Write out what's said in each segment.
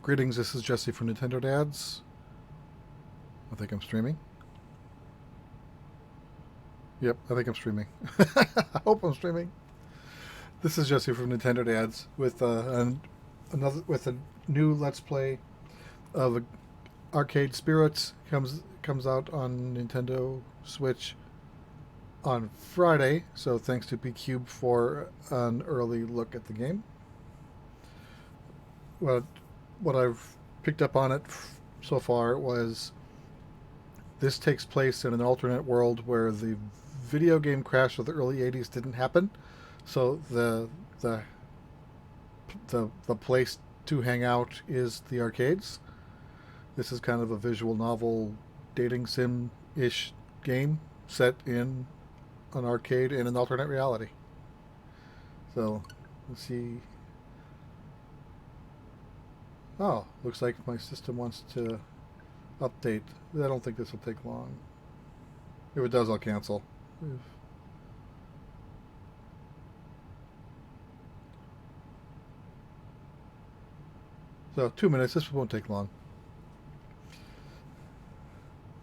Greetings, this is Jesse from Nintendo Dads. I think I'm streaming. Yep, I think I'm streaming. I hope I'm streaming. This is Jesse from Nintendo Dads with a new Let's Play of Arcade Spirits comes out on Nintendo Switch on Friday. So thanks to Pqube for an early look at the game. What I've picked up on it so far was this takes place in an alternate world where the video game crash of the early '80s didn't happen. So the place to hang out is the arcades. This is kind of a visual novel dating sim ish game set in an arcade in an alternate reality. So let's see. Oh, looks like my system wants to update. I don't think this will take long. If it does, I'll cancel. So 2 minutes. This won't take long.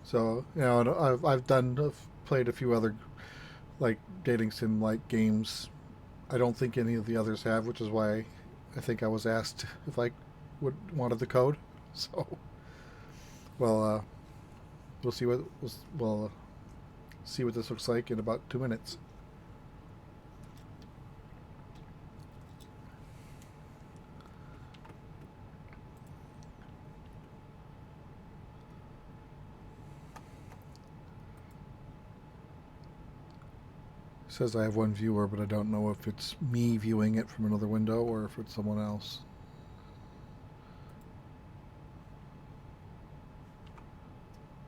So I've played a few other like dating sim like games. I don't think any of the others have, which is why I think I was asked if I wanted the code. So well, we'll see we'll see what this looks like in about 2 minutes. It says I have one viewer, but I don't know if it's me viewing it from another window or if it's someone else.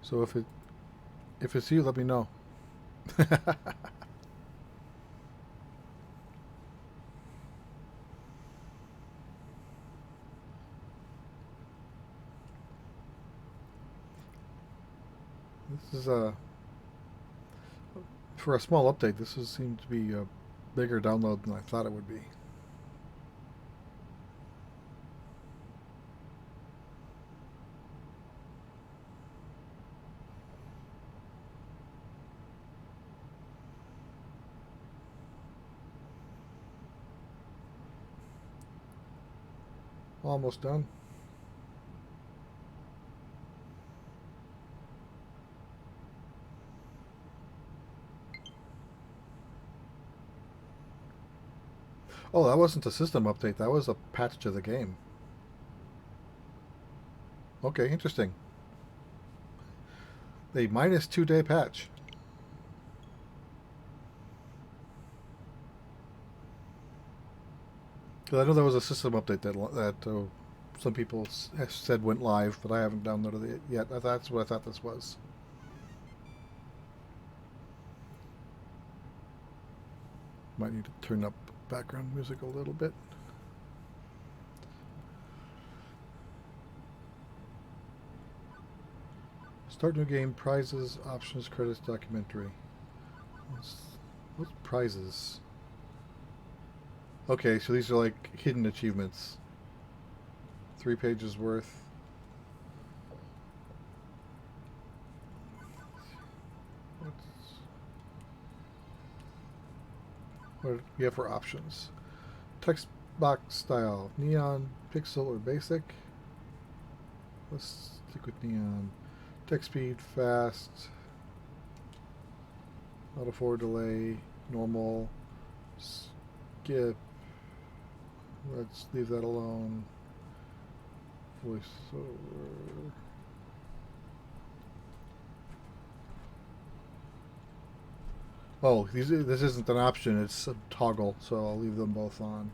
So if it's you, let me know. This is for a small update. Seemed to be a bigger download than I thought it would be. Almost done. Oh, that wasn't a system update. That was a patch to the game. Okay, interesting. A minus 2 day patch. Because I know there was a system update that some people said went live, but I haven't downloaded it yet. That's what I thought this was. Might need to turn up background music a little bit. Start new game, prizes, options, credits, documentary. What's prizes? Okay, so these are like hidden achievements. 3 pages worth. What do we have for options? Text box style, neon, pixel, or basic. Let's stick with neon. Text speed, fast, auto forward delay, normal, skip. Let's leave that alone. Voiceover. Oh, this isn't an option, it's a toggle, so I'll leave them both on.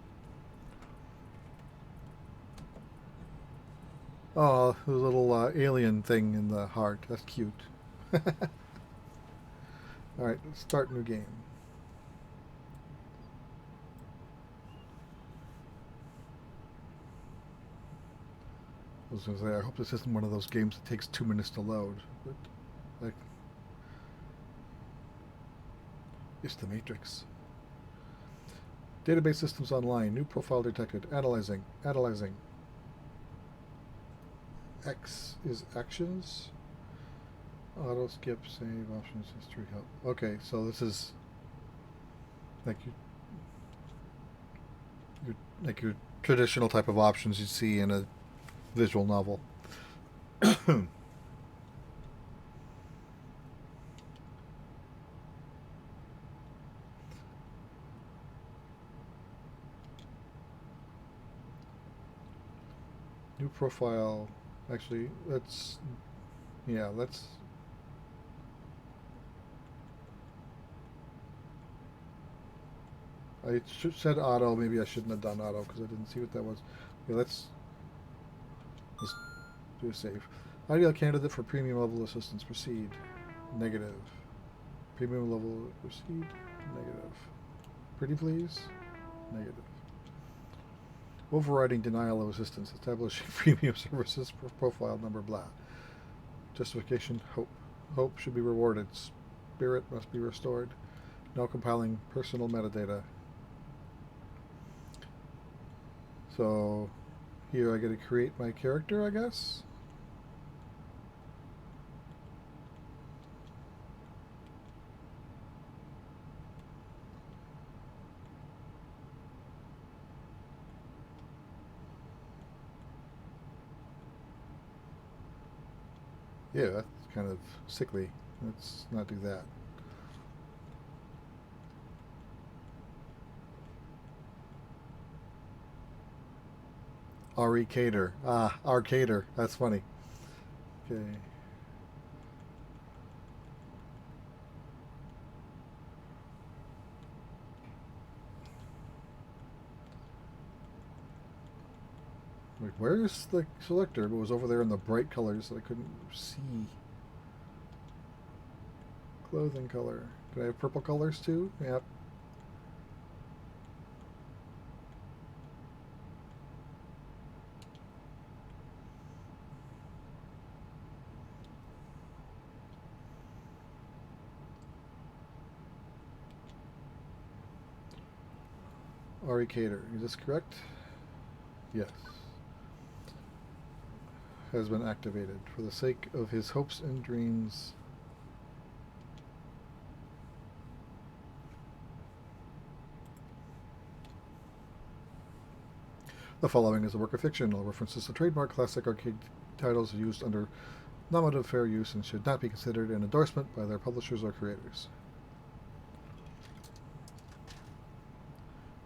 Oh, the little alien thing in the heart. That's cute. Alright, let's start new game. I was going to say, I hope this isn't one of those games that takes 2 minutes to load. But, like, it's the Matrix. Database systems online. New profile detected. Analyzing. Analyzing. X is actions. Auto skip, save, options, history, help. Okay, so this is like your traditional type of options you see in a visual novel. New profile. Actually, let's. Yeah, let's. I said auto. Maybe I shouldn't have done auto because I didn't see what that was. Okay, let's do a save. Ideal candidate for premium level assistance. Proceed. Negative. Premium level. Proceed. Negative. Pretty please. Negative. Overriding denial of assistance. Establishing premium services profile number blah. Justification. Hope. Hope should be rewarded. Spirit must be restored. No compiling personal metadata. So here I get to create my character, I guess. Yeah, that's kind of sickly. Let's not do that. Arcader. Ah, Arcader. That's funny. Okay. Wait, where's the selector? It was over there in the bright colors that I couldn't see. Clothing color. Can I have purple colors too? Yep. Arcader. Is this correct? Yes. Has been activated for the sake of his hopes and dreams. The following is a work of fiction. All references to trademark classic arcade titles are used under nominative fair use and should not be considered an endorsement by their publishers or creators.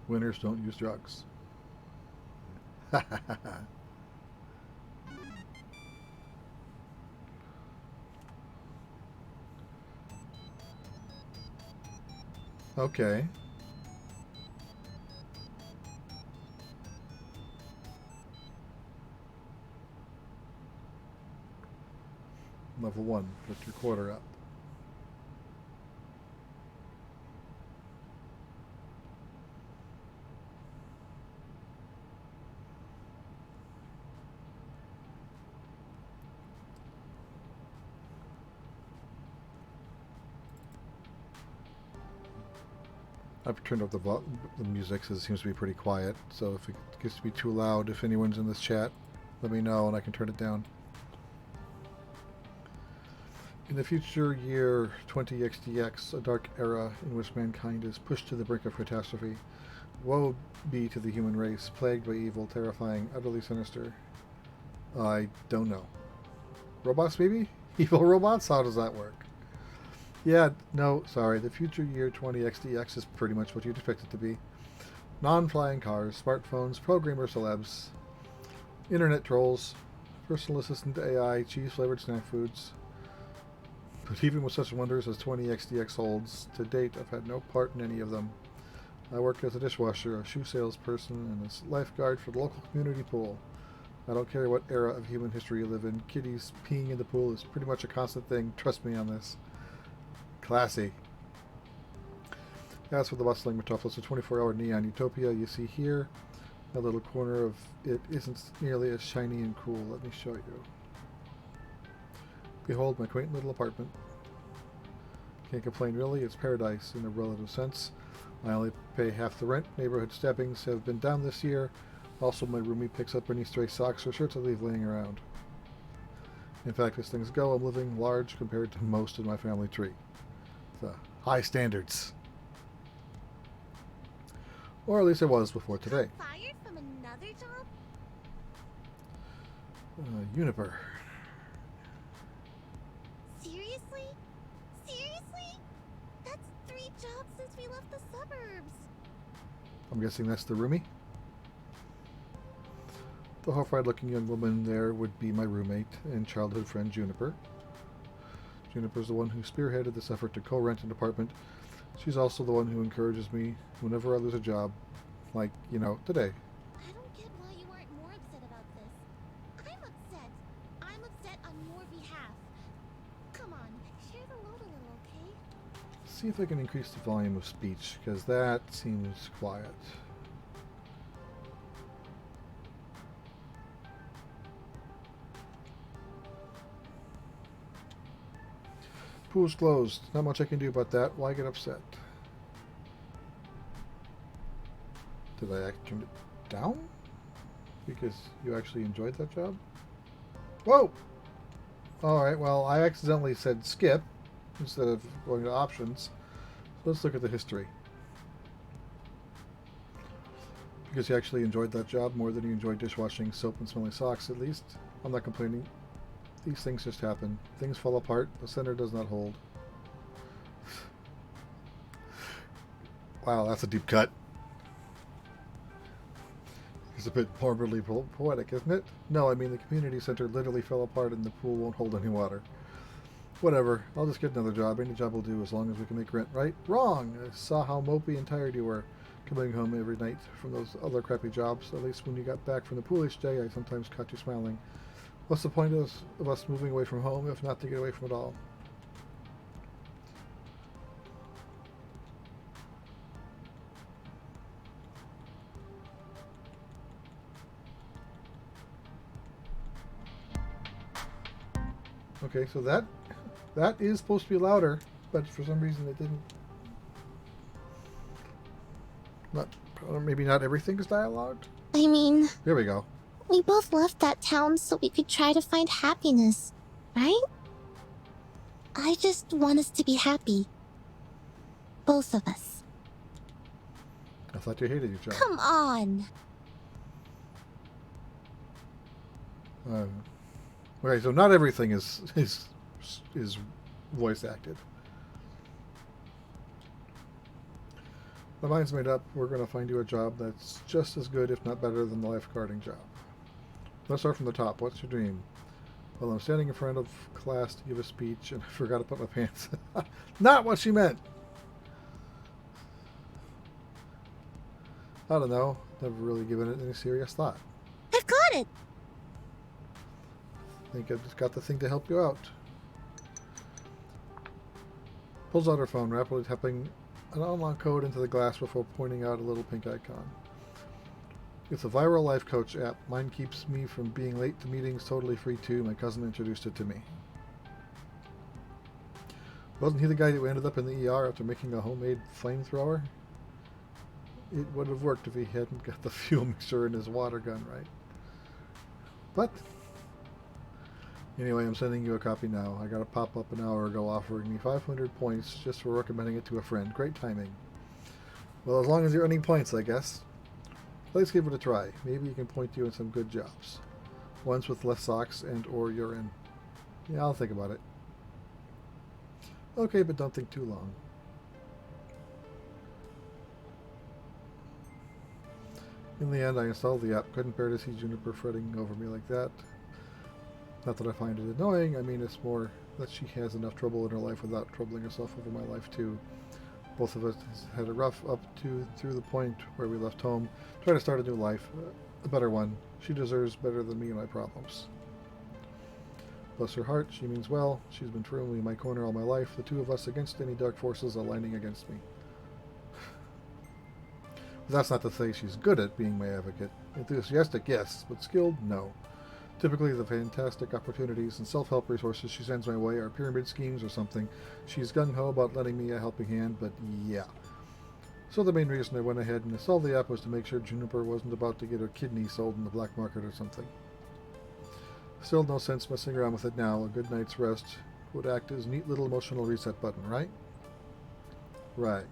Winners don't use drugs. Okay. Level 1. Put your quarter up. I've turned up the music because it seems to be pretty quiet. So if it gets to be too loud, if anyone's in this chat, let me know and I can turn it down. In the future year 20XDX, a dark era in which mankind is pushed to the brink of catastrophe. Woe be to the human race, plagued by evil, terrifying, utterly sinister. I don't know. Robots, maybe? Evil robots? How does that work? Yeah, no, sorry. The future year 20XDX is pretty much what you'd expect it to be. Non-flying cars, smartphones, programmer celebs, internet trolls, personal assistant AI, cheese-flavored snack foods. But even with such wonders as 20XDX holds, to date I've had no part in any of them. I work as a dishwasher, a shoe salesperson, and a lifeguard for the local community pool. I don't care what era of human history you live in, kiddies peeing in the pool is pretty much a constant thing. Trust me on this. Classy. As for the bustling metropolis, a 24-hour neon utopia you see here, a little corner of it isn't nearly as shiny and cool. Let me show you. Behold my quaint little apartment. Can't complain really, it's paradise in a relative sense. I only pay half the rent. Neighborhood stabbings have been down this year. Also, my roomie picks up any stray socks or shirts I leave laying around. In fact, as things go, I'm living large compared to most in my family tree. So, high standards. Or at least it was before today. Fired from another job? Juniper. Seriously? Seriously? That's 3 jobs since we left the suburbs. I'm guessing that's the roomie? The horrified looking young woman there would be my roommate and childhood friend Juniper. Juniper's the one who spearheaded this effort to co-rent an apartment. She's also the one who encourages me whenever I lose a job, like, today. I don't get why you aren't more upset about this. I'm upset. I'm upset on your behalf. Come on, share the load a little, okay? See if I can increase the volume of speech, because that seems quiet. Pool's closed. Not much I can do about that. Why get upset? Did I turn it down? Because you actually enjoyed that job? Whoa! Alright, well, I accidentally said skip instead of going to options. So let's look at the history. Because you actually enjoyed that job more than you enjoyed dishwashing soap and smelling socks, at least. I'm not complaining. These things just happen. Things fall apart. The center does not hold. Wow, that's a deep cut. It's a bit morbidly poetic, isn't it? No, I mean the community center literally fell apart and the pool won't hold any water. Whatever. I'll just get another job. Any job will do as long as we can make rent, right? Wrong! I saw how mopey and tired you were coming home every night from those other crappy jobs. At least when you got back from the pool each day, I sometimes caught you smiling. What's the point of us moving away from home if not to get away from it all? Okay, so that is supposed to be louder, but for some reason it didn't. Maybe not everything is dialogue. I mean, There we go. we both left that town so we could try to find happiness, right? I just want us to be happy. Both of us. I thought you hated your job. Come on! Okay, so not everything is voice acted. My mind's made up. We're going to find you a job that's just as good, if not better, than the lifeguarding job. Let's start from the top. What's your dream? Well, I'm standing in front of class to give a speech, and I forgot to put my pants. Not what she meant. I don't know. Never really given it any serious thought. I've got it! I think I've just got the thing to help you out. Pulls out her phone, rapidly typing an unlock code into the glass before pointing out a little pink icon. It's a viral life coach app. Mine keeps me from being late to meetings, totally free too. My cousin introduced it to me. Wasn't he the guy who ended up in the ER after making a homemade flamethrower? It would have worked if he hadn't got the fuel mixture in his water gun right. But anyway, I'm sending you a copy now. I got a pop-up an hour ago offering me 500 points just for recommending it to a friend. Great timing. Well, as long as you're earning points, I guess. Let's give it a try. Maybe you can point you in some good jobs. Ones with less socks and or urine. Yeah, I'll think about it. Okay, but don't think too long. In the end, I installed the app. Couldn't bear to see Juniper fretting over me like that. Not that I find it annoying. I mean, it's more that she has enough trouble in her life without troubling herself over my life, too. Both of us had a rough up to through the point where we left home. Try to start a new life. A better one. She deserves better than me and my problems. Bless her heart, she means well. She's been firmly in my corner all my life. The two of us against any dark forces aligning against me. But that's not to say she's good at being my advocate. Enthusiastic, yes, but skilled, no. Typically, the fantastic opportunities and self-help resources she sends my way are pyramid schemes or something. She's gung-ho about lending me a helping hand, but yeah. So the main reason I went ahead and installed the app was to make sure Juniper wasn't about to get her kidney sold in the black market or something. Still no sense messing around with it now. A good night's rest would act as a neat little emotional reset button, right? Right.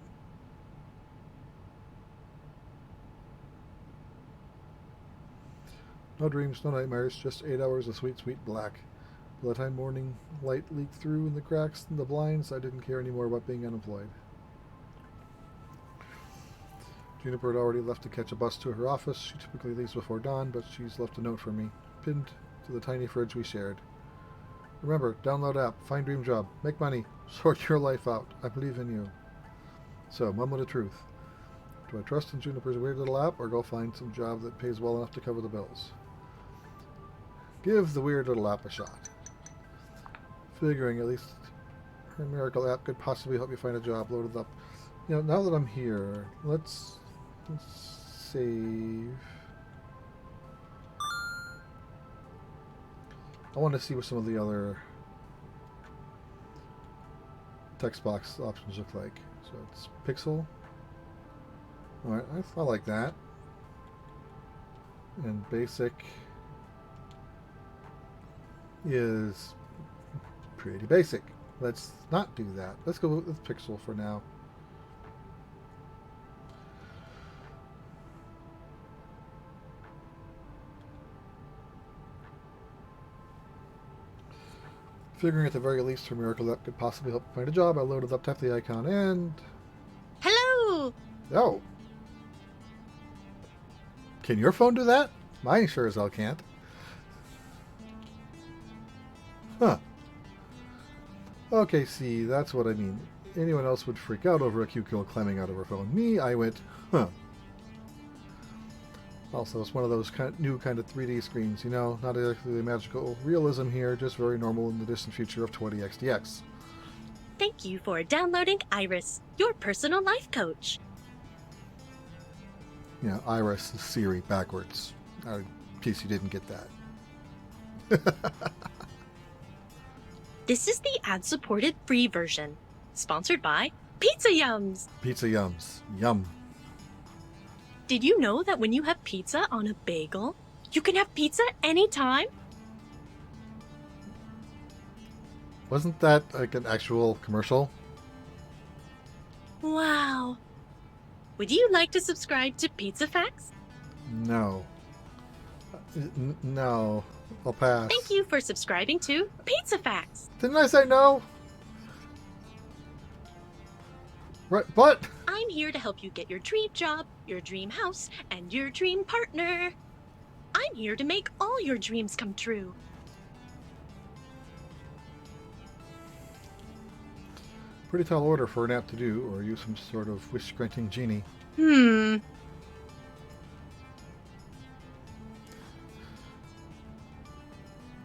No dreams, no nightmares, just 8 hours of sweet, sweet black. By the time morning light leaked through in the cracks in the blinds, I didn't care anymore about being unemployed. Juniper had already left to catch a bus to her office. She typically leaves before dawn, but she's left a note for me, pinned to the tiny fridge we shared. Remember, download app, find dream job, make money, sort your life out. I believe in you. So, mum with the truth. Do I trust in Juniper's weird little app, or go find some job that pays well enough to cover the bills? Give the weird little app a shot. Figuring at least her miracle app could possibly help you find a job loaded up. You know, now that I'm here, let's save. I want to see what some of the other text box options look like. So it's pixel. Alright, I like that. And basic is pretty basic. Let's not do that. Let's go with pixel for now. Figuring at the very least her miracle that could possibly help find a job, I loaded up, tapped the icon, and... Hello! Oh! Can your phone do that? Mine sure as hell can't. Huh. Okay, see, that's what I mean. Anyone else would freak out over a cute girl climbing out of her phone. Me, I went, huh. Also, it's one of those new kind of 3D screens, you know, not exactly magical realism here, just very normal in the distant future of 20xdx. Thank you for downloading Iris, your personal life coach. Yeah, Iris is Siri backwards. In case you didn't get that. This is the ad-supported free version, sponsored by Pizza Yums. Pizza Yums. Yum. Did you know that when you have pizza on a bagel, you can have pizza anytime? Wasn't that like an actual commercial? Wow. Would you like to subscribe to Pizza Facts? No. No. I'll pass. Thank you for subscribing to Pizza Facts. Didn't I say no? Right, but... I'm here to help you get your dream job, your dream house, and your dream partner. I'm here to make all your dreams come true. Pretty tall order for an app to do, or use some sort of wish-granting genie.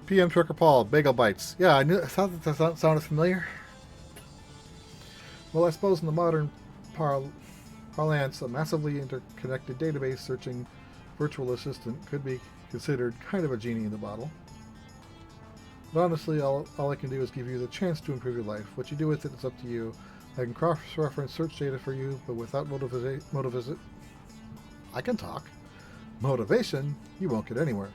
PM Trucker Paul, Bagel Bites. Yeah, I thought that sounded familiar. Well, I suppose in the modern parlance, a massively interconnected database searching virtual assistant could be considered kind of a genie in the bottle. But honestly, all I can do is give you the chance to improve your life. What you do with it is up to you. I can cross-reference search data for you, but without I can talk. Motivation, you won't get anywhere.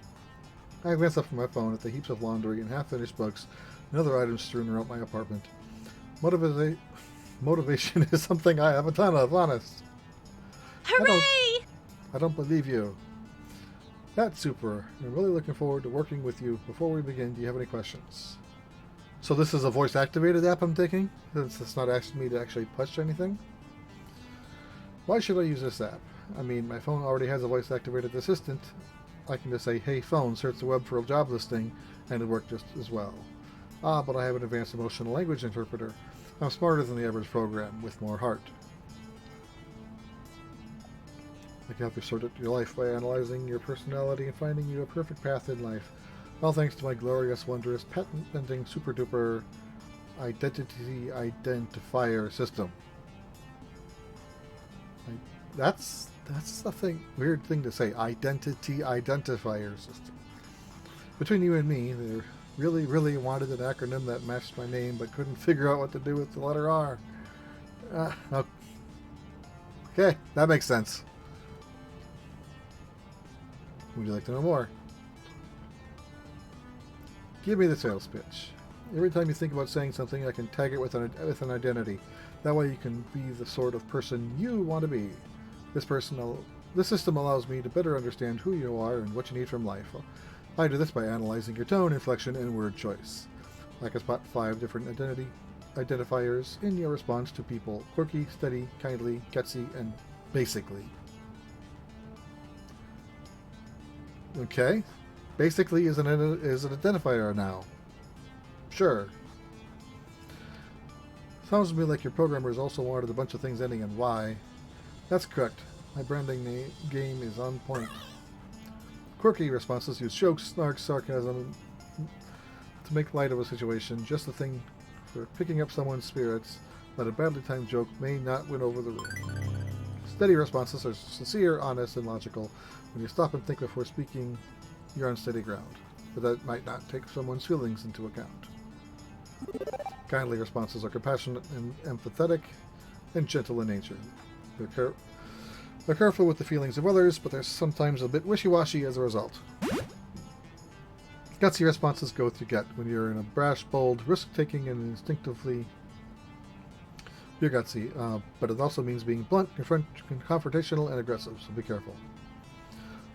I glance up from my phone at the heaps of laundry and half-finished books and other items strewn around my apartment. Motivation is something I have a ton of, honest. Hooray! I don't believe you. That's super. I'm really looking forward to working with you. Before we begin, do you have any questions? So this is a voice-activated app I'm taking? Since it's not asking me to actually push anything? Why should I use this app? I mean, my phone already has a voice-activated assistant. I can just say, hey phone, search the web for a job listing, and it worked just as well. Ah, but I have an advanced emotional language interpreter. I'm smarter than the average program, with more heart. I can help you sort out your life by analyzing your personality and finding you a perfect path in life. All thanks to my glorious, wondrous, patent-pending, super-duper identity identifier system. That's a weird thing to say. Identity identifier system. Between you and me, they really wanted an acronym that matched my name, but couldn't figure out what to do with the letter R. Okay, that makes sense. Would you like to know more? Give me the sales pitch. Every time you think about saying something, I can tag it with an identity. That way you can be the sort of person you want to be. This system allows me to better understand who you are and what you need from life. I do this by analyzing your tone, inflection, and word choice. I can spot 5 different identifiers in your response to people: quirky, steady, kindly, gutsy, and basically. Okay. Basically is an identifier now. Sure. Sounds to me like your programmers also wanted a bunch of things ending in Y. That's correct. My branding game is on point. Quirky responses use jokes, snarks, sarcasm to make light of a situation. Just the thing for picking up someone's spirits, but a badly timed joke may not win over the room. Steady responses are sincere, honest, and logical. When you stop and think before speaking, you're on steady ground. But that might not take someone's feelings into account. Kindly responses are compassionate and empathetic and gentle in nature. They're careful with the feelings of others, but they're sometimes a bit wishy-washy as a result. Gutsy responses go with your gut. When you're in a brash, bold, risk-taking, and instinctively... You're gutsy, but it also means being blunt, confrontational, and aggressive, so be careful.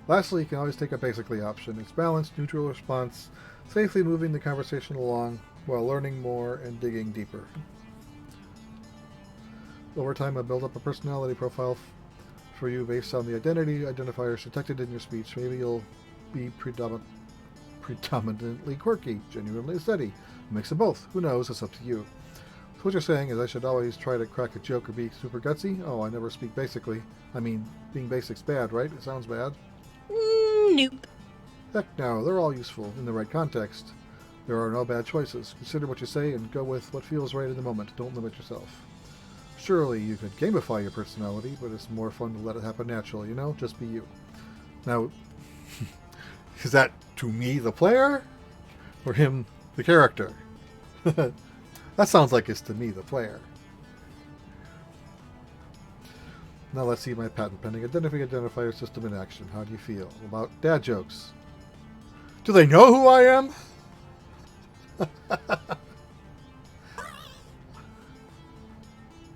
Lastly, you can always take a basically option. It's balanced, neutral response, safely moving the conversation along while learning more and digging deeper. Over time, I build up a personality profile for you based on the identity identifiers detected in your speech. Maybe you'll be predominantly quirky, genuinely steady, a mix of both. Who knows? It's up to you. So what you're saying is I should always try to crack a joke or be super gutsy? Oh, I never speak basically. I mean, being basic's bad, right? It sounds bad. Nope. Heck no, they're all useful in the right context. There are no bad choices. Consider what you say and go with what feels right in the moment. Don't limit yourself. Surely you could gamify your personality, but it's more fun to let it happen naturally, you know? Just be you. Now, is that to me, the player? Or him, the character? That sounds like it's to me, the player. Now let's see my patent pending identifier system in action. How do you feel about dad jokes? Do they know who I am?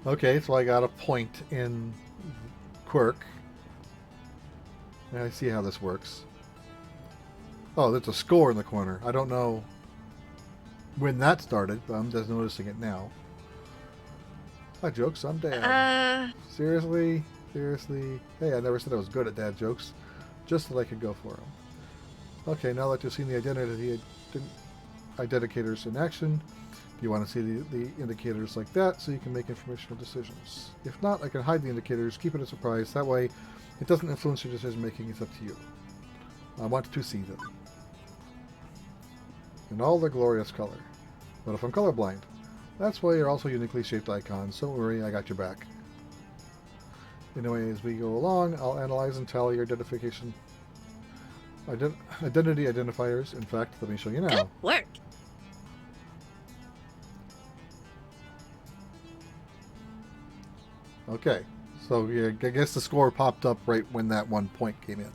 Okay, so I got a point in quirk. I see how this works. Oh, there's a score in the corner. I don't know when that started, but I'm just noticing it now. My jokes on dad. Seriously? Seriously? Hey, I never said I was good at dad jokes. Just that I could go for them. Okay, now that you've seen the identicators in action, you want to see the indicators like that so you can make informational decisions. If not, I can hide the indicators, keep it a surprise. That way, it doesn't influence your decision making. It's up to you. I want to see them in all their glorious color. But if I'm colorblind, that's why you're also uniquely shaped icons. Don't worry, I got your back. Anyway, as we go along, I'll analyze and tally your identity identifiers. In fact, let me show you now. Good work. Okay, so yeah, I guess the score popped up right when that 1 point came in.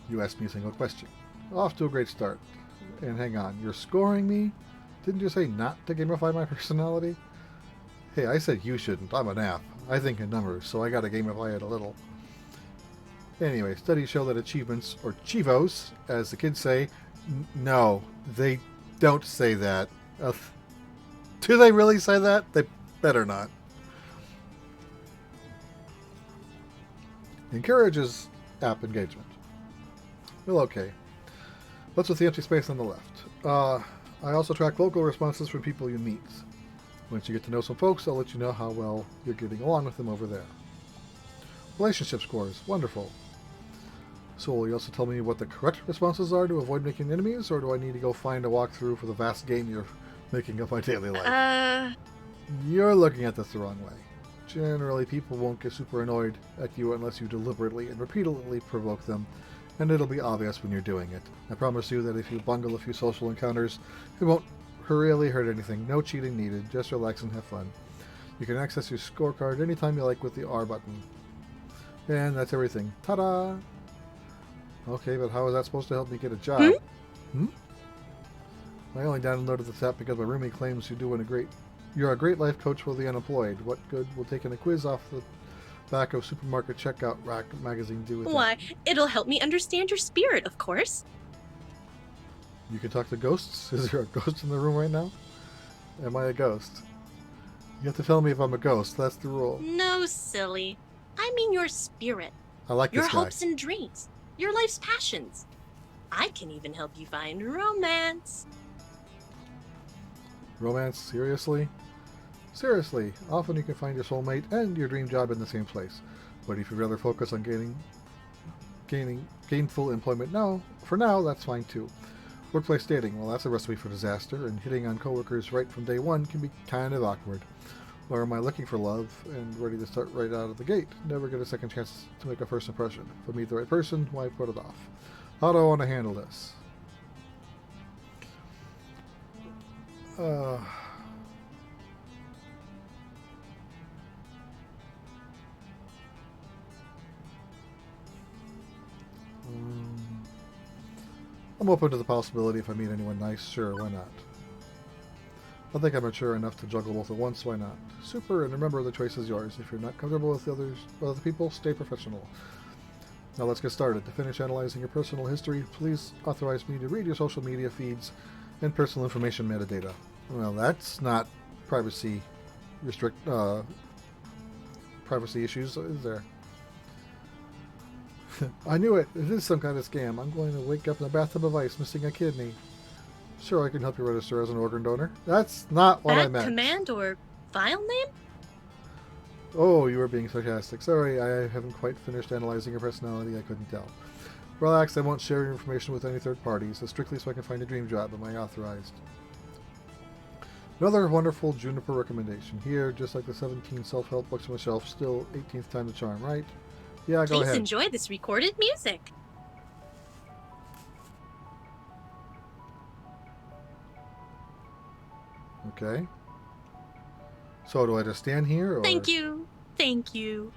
You asked me a single question. Off to a great start. And hang on, you're scoring me? Didn't you say not to gamify my personality? Hey, I said you shouldn't. I'm an app. I think in numbers, so I gotta gamify it a little. Anyway, studies show that achievements, or chivos, as the kids say, no, they don't say that. Do they really say that? They better not. Encourages app engagement. Well, okay. What's with the empty space on the left? I also track local responses from people you meet. Once you get to know some folks, I'll let you know how well you're getting along with them over there. Relationship scores. Wonderful. So will you also tell me what the correct responses are to avoid making enemies, or do I need to go find a walkthrough for the vast game you're making of my daily life? You're looking at this the wrong way. Generally, people won't get super annoyed at you unless you deliberately and repeatedly provoke them, and it'll be obvious when you're doing it. I promise you that if you bungle a few social encounters, it won't really hurt anything. No cheating needed. Just relax and have fun. You can access your scorecard anytime you like with the R button. And that's everything. Ta-da! Okay, but how is that supposed to help me get a job? Hmm? Hmm? I only downloaded this app because my roommate claims you're a great life coach for the unemployed. What good will taking a quiz off the back of supermarket checkout rack magazine do with Why, it? it'll help me understand your spirit, of course. You can talk to ghosts? Is there a ghost in the room right now? Am I a ghost? You have to tell me if I'm a ghost. That's the rule. No, silly. I mean your spirit, I like your this guy. hopes and dreams, your life's passions. I can even help you find romance. Romance? Seriously? Seriously, often you can find your soulmate and your dream job in the same place. But if you'd rather focus on gaining gainful employment for now, that's fine too. Workplace dating, well, that's a recipe for disaster, and hitting on coworkers right from day one can be kind of awkward. Or am I looking for love and ready to start right out of the gate? Never get a second chance to make a first impression. If I meet the right person, why put it off? How do I want to handle this? I'm open to the possibility if I meet anyone nice, sure, why not? I think I'm mature enough to juggle both at once, why not? Super, and remember the choice is yours. If you're not comfortable with other people, stay professional. Now let's get started. To finish analyzing your personal history, please authorize me to read your social media feeds and personal information metadata. Well, that's not privacy privacy issues, is there? I knew it. It is some kind of scam. I'm going to wake up in a bathtub of ice missing a kidney. Sure, I can help you register as an organ donor. That's not what I meant. Command or file name? Oh, you were being sarcastic. Sorry, I haven't quite finished analyzing your personality. I couldn't tell. Relax, I won't share your information with any third parties. It's strictly so I can find a dream job. Am I authorized? Another wonderful Juniper recommendation. Here, just like the 17 self-help books on the shelf, still 18th time the charm, right? Yeah, go ahead. Please enjoy this recorded music. Okay. So do I just stand here, or... Thank you. Thank you.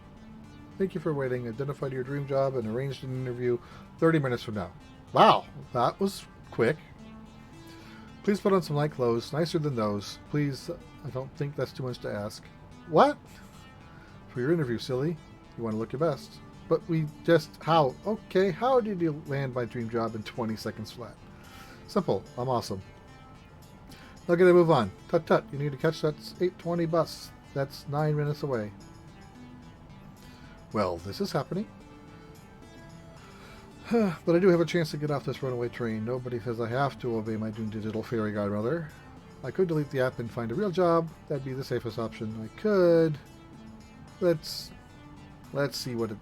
Thank you for waiting. Identified your dream job and arranged an interview 30 minutes from now. Wow, that was quick. Please put on some light clothes, nicer than those. Please, I don't think that's too much to ask. What? For your interview, silly. You want to look your best. But how? Okay, how did you land my dream job in 20 seconds flat? Simple. I'm awesome. Now gotta move on. Tut tut, you need to catch that 8:20 bus. That's 9 minutes away. Well, this is happening. But I do have a chance to get off this runaway train. Nobody says I have to obey my doomed digital fairy godmother. I could delete the app and find a real job. That'd be the safest option. I could. Let's see what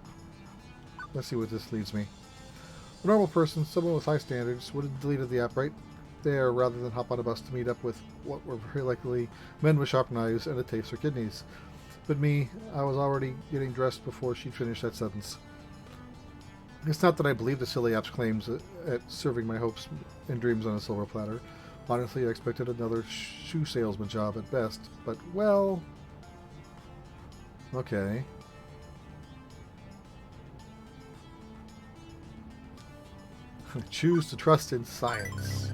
this leads me. A normal person, someone with high standards, would have deleted the app right there rather than hop on a bus to meet up with what were very likely men with sharp knives and a taste for kidneys. But me, I was already getting dressed before she finished that sentence. It's not that I believe the silly app's claims at serving my hopes and dreams on a silver platter. Honestly, I expected another shoe salesman job at best, but, well... Okay. Choose to trust in science.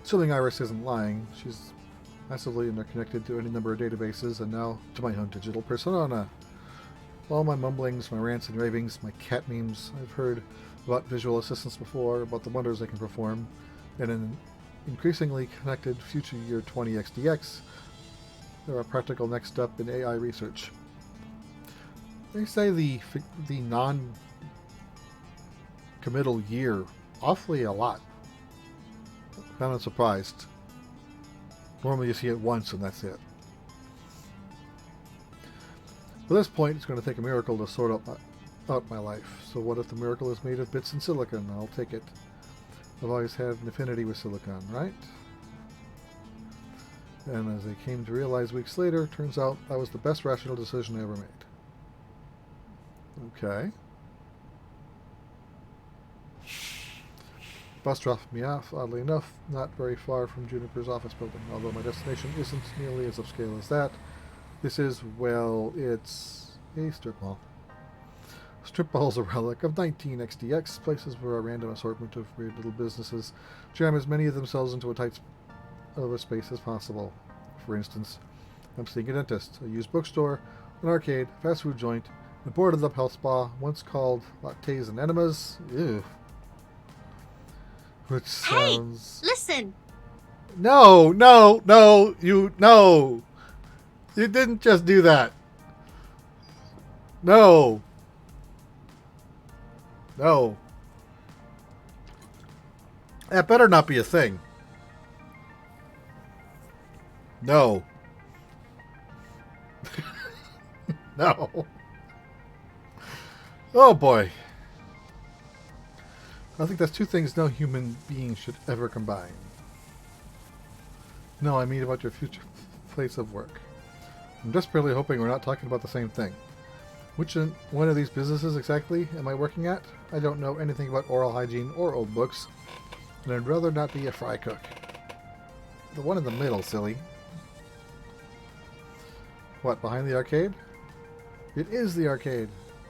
Assuming Iris isn't lying, she's massively interconnected to any number of databases, and now to my own digital persona. All my mumblings, my rants and ravings, my cat memes, I've heard about visual assistants before, about the wonders they can perform, and in an increasingly connected future year 20XDX, they're a practical next step in AI research. They say the non-committal year awfully a lot. I'm not surprised. Normally you see it once and that's it. At this point, it's going to take a miracle to sort out my life. So what if the miracle is made of bits and silicon? I'll take it. I've always had an affinity with silicon, right? And as I came to realize weeks later, turns out that was the best rational decision I ever made. Okay. Bus dropped me off, oddly enough, not very far from Juniper's office building, although my destination isn't nearly as upscale as that. This is, well, it's a strip mall. Strip Ball is a relic of 19XDX, places where a random assortment of weird little businesses jam as many of themselves into a tight of a space as possible. For instance, I'm seeing a dentist, a used bookstore, an arcade, fast food joint, a boarded up health spa, once called Lattes and Enemas. Ew. Which sounds... Hey, listen. No, no, no, no. You didn't just do that. No. No. That better not be a thing. No. No. Oh boy. I think that's two things no human being should ever combine. No, I mean about your future place of work. I'm desperately hoping we're not talking about the same thing. Which one of these businesses exactly am I working at? I don't know anything about oral hygiene or old books, and I'd rather not be a fry cook. The one in the middle, silly. What, behind the arcade? It is the arcade.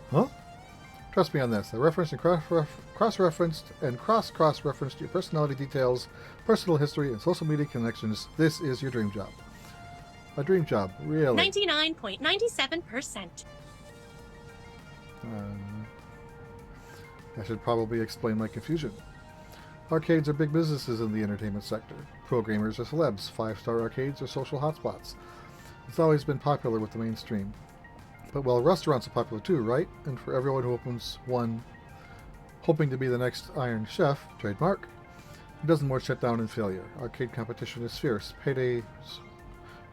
Huh? Trust me on this. I referenced and cross-referenced and cross-referenced your personality details, personal history, and social media connections. This is your dream job. A dream job, really. 99.97%. I should probably explain my confusion. Arcades are big businesses in the entertainment sector. Pro gamers are celebs. 5-star arcades are social hotspots. It's always been popular with the mainstream. But, well, restaurants are popular too, right? And for everyone who opens one hoping to be the next Iron Chef, trademark, a dozen more shut down in failure. Arcade competition is fierce. Paydays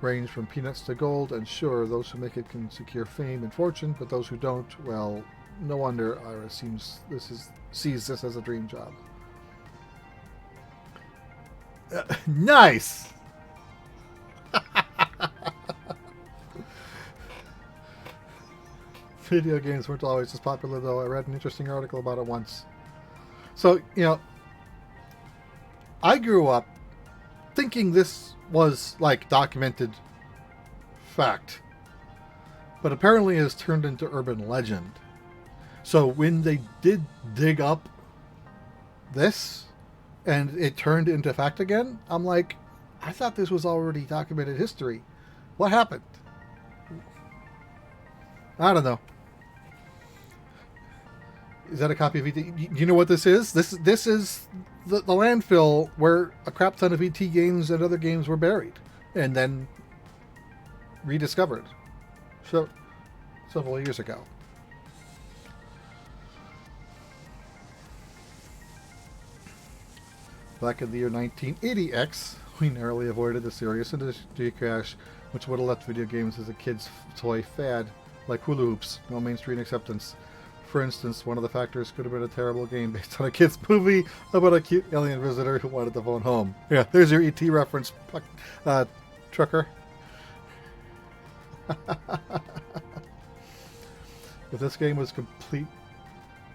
range from peanuts to gold, and sure, those who make it can secure fame and fortune, but those who don't, well, no wonder Ira sees this as a dream job. Nice! Video games weren't always as popular, though. I read an interesting article about it once. So, I grew up thinking this was, like, documented fact. But apparently it has turned into urban legend. So when they did dig up this, and it turned into fact again, I'm like, I thought this was already documented history. What happened? I don't know. Is that a copy of ET? You know what this is? This is the landfill where a crap ton of ET games and other games were buried and then rediscovered several years ago. Back in the year 1980X, we narrowly avoided a serious industry crash, which would have left video games as a kid's toy fad, like hula hoops, no mainstream acceptance. For instance, one of the factors could have been a terrible game based on a kid's movie about a cute alien visitor who wanted to phone home. Yeah, there's your ET reference, trucker. If this game was complete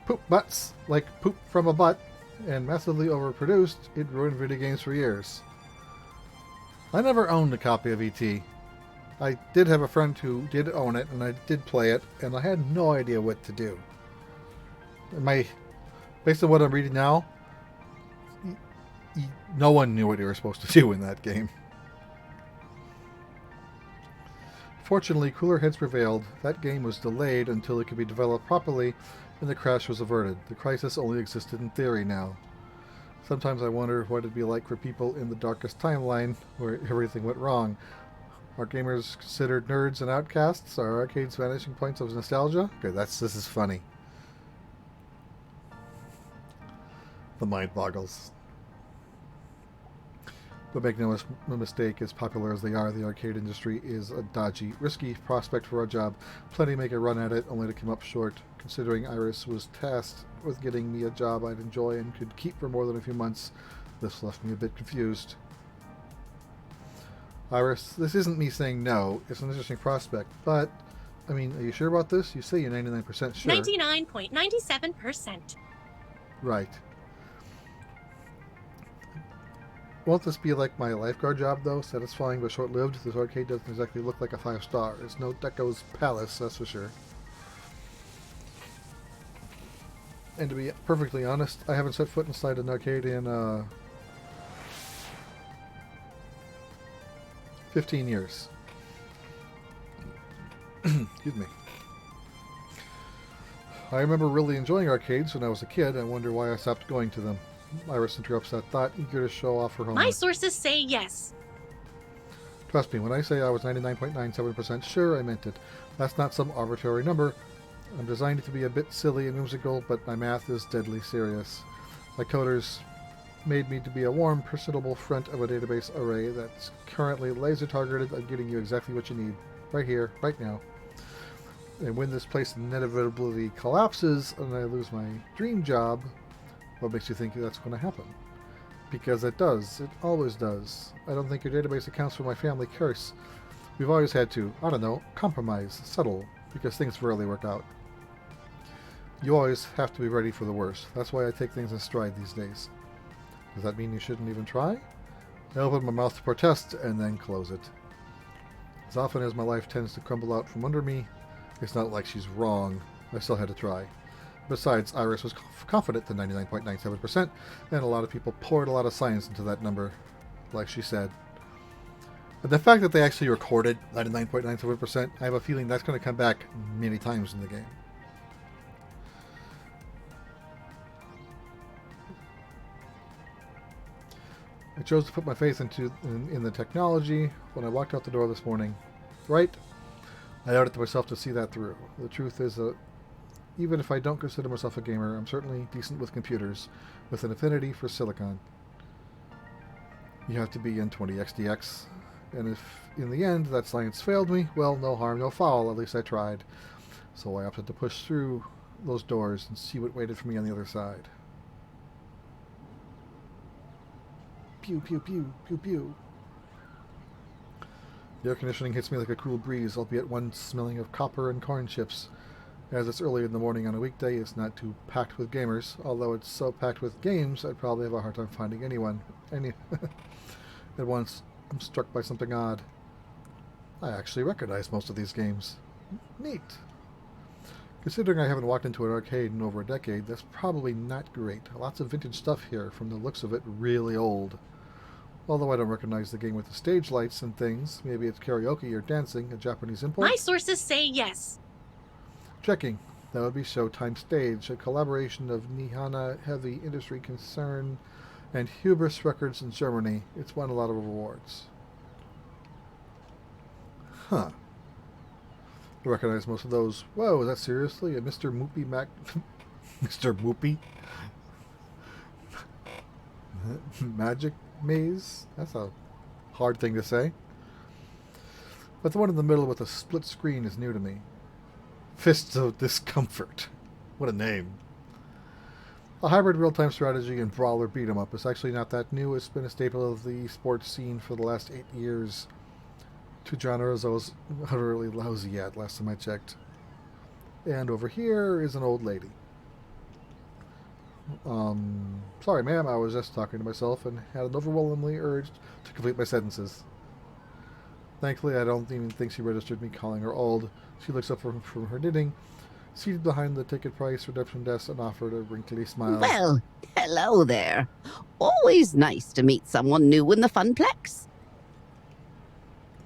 poop butts, like poop from a butt, and massively overproduced, it ruined video games for years. I never owned a copy of ET. I did have a friend who did own it, and I did play it, and I had no idea what to do. Based on what I'm reading now, no one knew what you were supposed to do in that game. Fortunately, cooler heads prevailed. That game was delayed until it could be developed properly, and the crash was averted. The crisis only existed in theory now. Sometimes I wonder what it'd be like for people in the darkest timeline where everything went wrong. Are gamers considered nerds and outcasts? Are arcades vanishing points of nostalgia? Okay, this is funny. The mind boggles. But make no mistake, as popular as they are, the arcade industry is a dodgy, risky prospect for a job. Plenty make a run at it, only to come up short. Considering Iris was tasked with getting me a job I'd enjoy and could keep for more than a few months, this left me a bit confused. Iris, this isn't me saying no. It's an interesting prospect, but, I mean, are you sure about this? You say you're 99% sure. 99.97%. Right. Won't this be like my lifeguard job, though? Satisfying but short-lived? This arcade doesn't exactly look like a 5-star. It's no Deco's Palace, that's for sure. And to be perfectly honest, I haven't set foot inside an arcade in 15 years. Excuse me. I remember really enjoying arcades when I was a kid. I wonder why I stopped going to them. Iris interrupts that thought, eager to show off her homework. My sources say yes. Trust me, when I say I was 99.97% sure, I meant it. That's not some arbitrary number. I'm designed to be a bit silly and whimsical, but my math is deadly serious. My coders made me to be a warm, personable front of a database array that's currently laser targeted at getting you exactly what you need. Right here, right now. And when this place inevitably collapses and I lose my dream job, what makes you think that's going to happen? Because it does. It always does. I don't think your database accounts for my family curse. We've always had to, I don't know, compromise, settle, because things rarely work out. You always have to be ready for the worst. That's why I take things in stride these days. Does that mean you shouldn't even try? I open my mouth to protest and then close it. As often as my life tends to crumble out from under me, it's not like she's wrong. I still had to try. Besides, Iris was confident to 99.97%, and a lot of people poured a lot of science into that number, like she said. But the fact that they actually recorded 99.97%, I have a feeling that's going to come back many times in the game. I chose to put my faith in the technology when I walked out the door this morning. Right? I owed it to myself to see that through. The truth is that even if I don't consider myself a gamer, I'm certainly decent with computers, with an affinity for silicon. You have to be in 20xdx, and if in the end that science failed me, well, no harm, no foul, at least I tried. So I opted to push through those doors and see what waited for me on the other side. Pew, pew, pew, pew, pew. The air conditioning hits me like a cool breeze, albeit one smelling of copper and corn chips. As it's early in the morning on a weekday, it's not too packed with gamers, although it's so packed with games, I'd probably have a hard time finding anyone. At once, I'm struck by something odd. I actually recognize most of these games. Neat. Considering I haven't walked into an arcade in over a decade, that's probably not great. Lots of vintage stuff here, from the looks of it, really old. Although I don't recognize the game with the stage lights and things. Maybe it's karaoke or dancing, a Japanese import? My sources say yes. Checking. That would be Showtime Stage, a collaboration of Nihana Heavy Industry Concern and Hubris Records in Germany. It's won a lot of awards. Huh. I recognize most of those. Whoa, is that seriously a Mr. Moopy Mac... Mr. Moopy? Magic Maze? That's a hard thing to say. But the one in the middle with a split screen is new to me. Fists of Discomfort. What a name. A hybrid real-time strategy and brawler beat-em-up is actually not that new. It's been a staple of the esports scene for the last 8 years. Two genres I was utterly lousy at last time I checked. And over here is an old lady. Sorry ma'am, I was just talking to myself and had an overwhelmingly urge to complete my sentences. Thankfully, I don't even think she registered me calling her old. She looks up from her knitting, seated behind the ticket price redemption desk, and offered a wrinkly smile. Well, hello there. Always nice to meet someone new in the Funplex.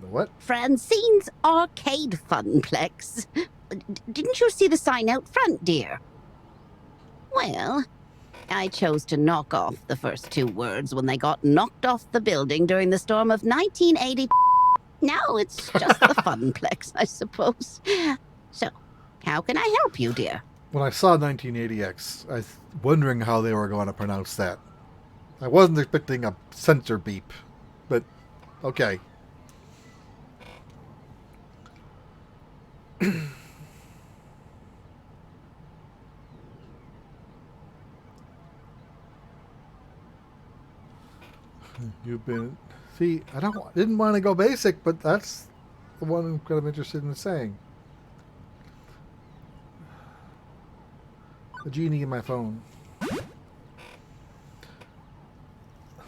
The what? Francine's Arcade Funplex. Didn't you see the sign out front, dear? Well, I chose to knock off the first 2 words when they got knocked off the building during the storm of 1980. Now it's just the Funplex, I suppose. So, how can I help you, dear? When I saw 1980X, I was wondering how they were going to pronounce that. I wasn't expecting a censor beep, but okay. You've been... See, didn't want to go basic, but that's the one I'm kind of interested in saying. A genie in my phone.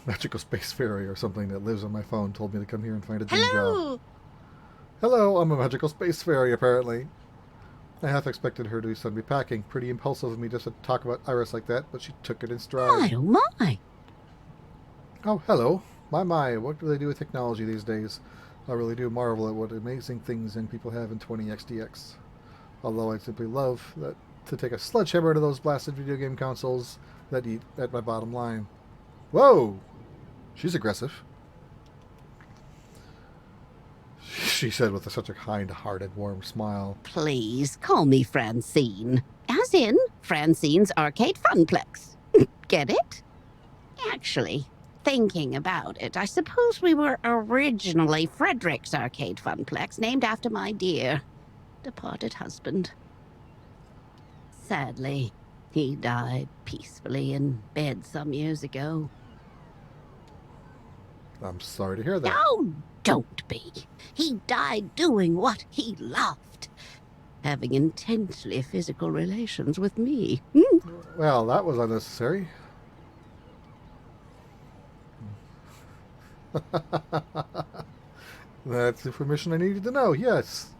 Magical space fairy or something that lives on my phone told me to come here and find a dream job. Hello! Hello, I'm a magical space fairy, apparently. I half expected her to suddenly be packing. Pretty impulsive of me just to talk about Iris like that, but she took it in stride. My, oh my. Oh, hello. My, what do they do with technology these days? I really do marvel at what amazing things young people have in 20xdx. Although I simply love that to take a sledgehammer to those blasted video game consoles that eat at my bottom line. Whoa! She's aggressive. She said with such a kind-hearted, warm smile. Please call me Francine. As in Francine's Arcade Funplex. Get it? Actually, thinking about it, I suppose we were originally Frederick's Arcade Funplex, named after my dear, departed husband. Sadly, he died peacefully in bed some years ago. I'm sorry to hear that. Oh, don't be. He died doing what he loved. Having intensely physical relations with me. Well, that was unnecessary. That's information I needed to know, yes.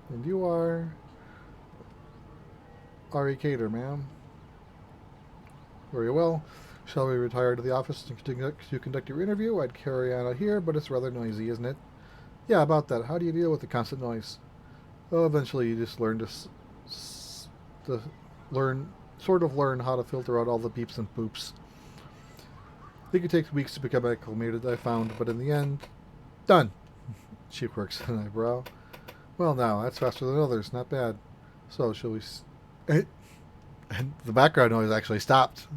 And you are Ari Cater, ma'am. Very well. Shall we retire to the office to conduct your interview? I'd carry on out here, but it's rather noisy, isn't it? Yeah, about that. How do you deal with the constant noise? Oh, eventually you just learn to learn how to filter out all the beeps and boops. I think it takes weeks to become acclimated, I found, but in the end, done. She quirks an eyebrow. Well, now that's faster than others. Not bad. So, shall we? And the background noise actually stopped.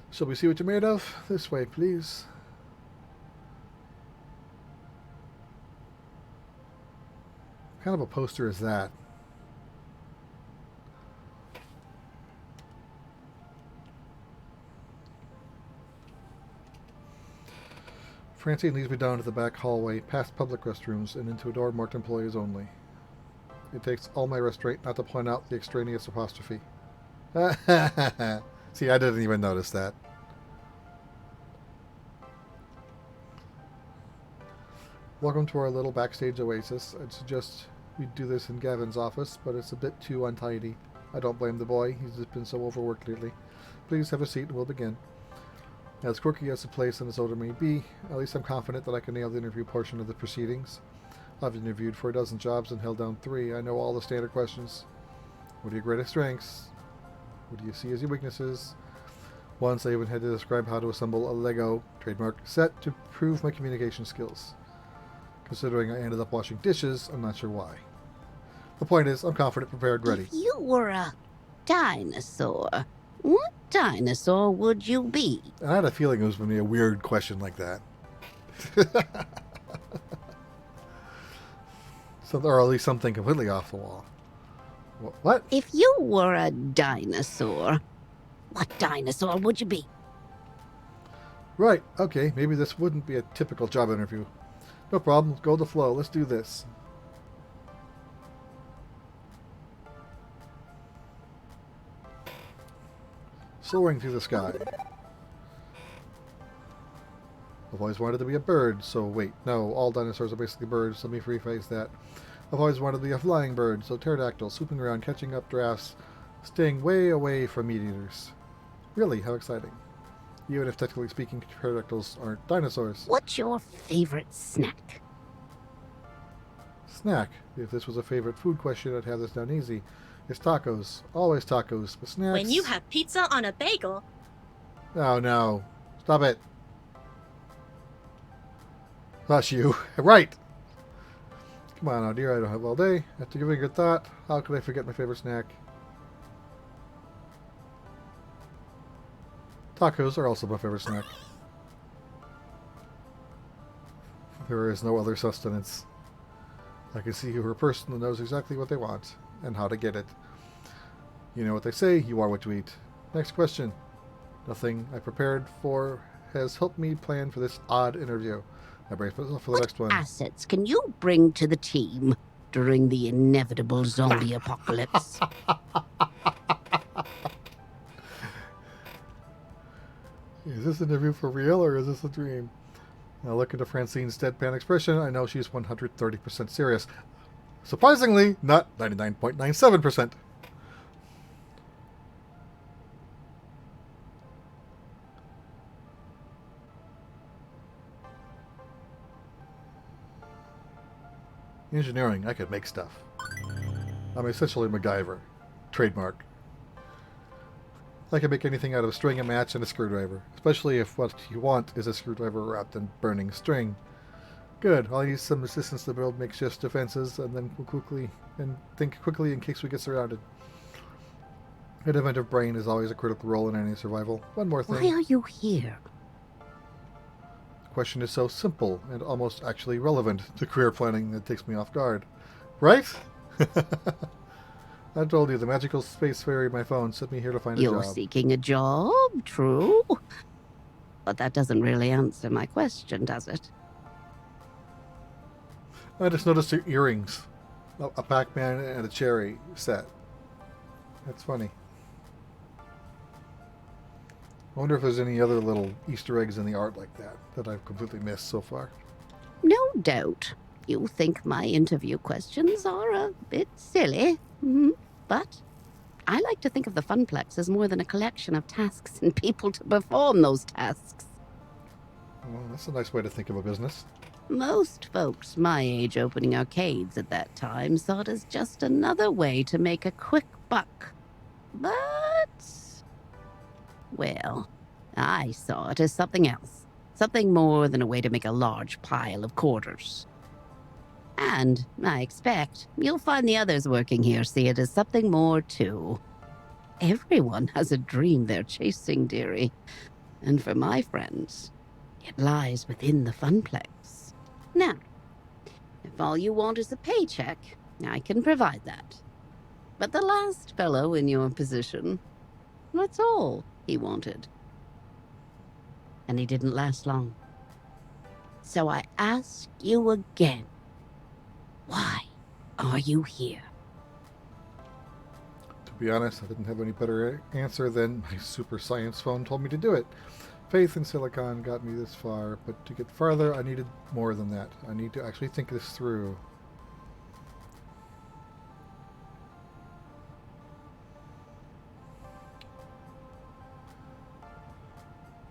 Shall we see what you're made of? This way, please. What kind of a poster is that? Francine leads me down to the back hallway, past public restrooms, and into a door marked employees only. It takes all my restraint not to point out the extraneous apostrophe. See, I didn't even notice that. Welcome to our little backstage oasis. I'd suggest we do this in Gavin's office, but it's a bit too untidy. I don't blame the boy. He's just been so overworked lately. Please have a seat and we'll begin. As quirky as the place and its odor may be, at least I'm confident that I can nail the interview portion of the proceedings. I've interviewed for a dozen jobs and held down 3. I know all the standard questions. What are your greatest strengths? What do you see as your weaknesses? Once I even had to describe how to assemble a Lego, trademark, set to prove my communication skills. Considering I ended up washing dishes, I'm not sure why. The point is, I'm confident, prepared, ready. If you were a dinosaur, what dinosaur would you be? And I had a feeling it was going to be a weird question like that. Or at least something completely off the wall. What? If you were a dinosaur, what dinosaur would you be? Right, okay, maybe this wouldn't be a typical job interview. No problem, go with the flow, let's do this. Soaring through the sky. I've always wanted to be a bird, so wait, no, all dinosaurs are basically birds, let me rephrase that. I've always wanted to be a flying bird, so pterodactyl, swooping around, catching up drafts, staying way away from meat eaters. Really, how exciting. Even if technically speaking, pterodactyls aren't dinosaurs. What's your favorite snack? Snack. If this was a favorite food question, I'd have this down easy. It's tacos. Always tacos, but snacks... When you have pizza on a bagel... Oh, no. Stop it. That's you. Right! Come on now, dear, I don't have all day. After giving a good thought, how could I forget my favorite snack? Tacos are also my favorite snack. There is no other sustenance. I can see you're a person that knows exactly what they want and how to get it. You know what they say, you are what you eat. Next question. Nothing I prepared for has helped me plan for this odd interview. I brace myself for the next one. What assets can you bring to the team during the inevitable zombie apocalypse? Is this interview for real or is this a dream? Now look at Francine's deadpan expression. I know she's 130% serious. Surprisingly, not 99.97%. Engineering, I could make stuff. I'm essentially MacGyver. Trademark. I can make anything out of a string, a match, and a screwdriver. Especially if what you want is a screwdriver wrapped in burning string. Good. I'll use some assistance to build makeshift defenses, and then think quickly in case we get surrounded. An inventive brain is always a critical role in any survival. One more thing. Why are you here? The question is so simple and almost actually relevant to career planning that takes me off guard. Right? I told you, the magical space fairy in my phone sent me here to find a job. You're seeking a job, true. But that doesn't really answer my question, does it? I just noticed your earrings. A Pac-Man and a cherry set. That's funny. I wonder if there's any other little Easter eggs in the art like that I've completely missed so far. No doubt. You think my interview questions are a bit silly, but I like to think of the Funplex as more than a collection of tasks and people to perform those tasks. Well, that's a nice way to think of a business. Most folks my age opening arcades at that time saw it as just another way to make a quick buck. But, well, I saw it as something else. Something more than a way to make a large pile of quarters. And I expect you'll find the others working here see it as something more too. Everyone has a dream they're chasing, dearie. And for my friends, it lies within the Funplex. Now, if all you want is a paycheck, I can provide that. But the last fellow in your position, that's all he wanted. And he didn't last long. So I ask you again, why are you here? To be honest, I didn't have any better answer than my super science phone told me to do it. Faith in Silicon got me this far, but to get farther, I needed more than that. I need to actually think this through.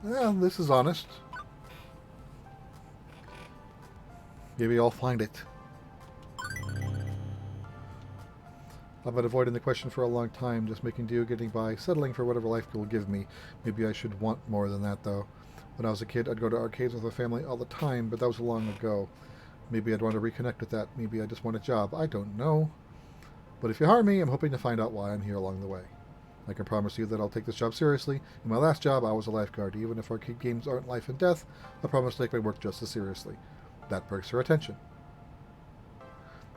Well, this is honest. Maybe I'll find it. I've been avoiding the question for a long time, just making do, getting by, settling for whatever life will give me. Maybe I should want more than that, though. When I was a kid, I'd go to arcades with my family all the time, but that was long ago. Maybe I'd want to reconnect with that. Maybe I just want a job. I don't know. But if you hire me, I'm hoping to find out why I'm here along the way. I can promise you that I'll take this job seriously. In my last job, I was a lifeguard. Even if arcade games aren't life and death, I promise to take my work just as seriously. That perks her attention.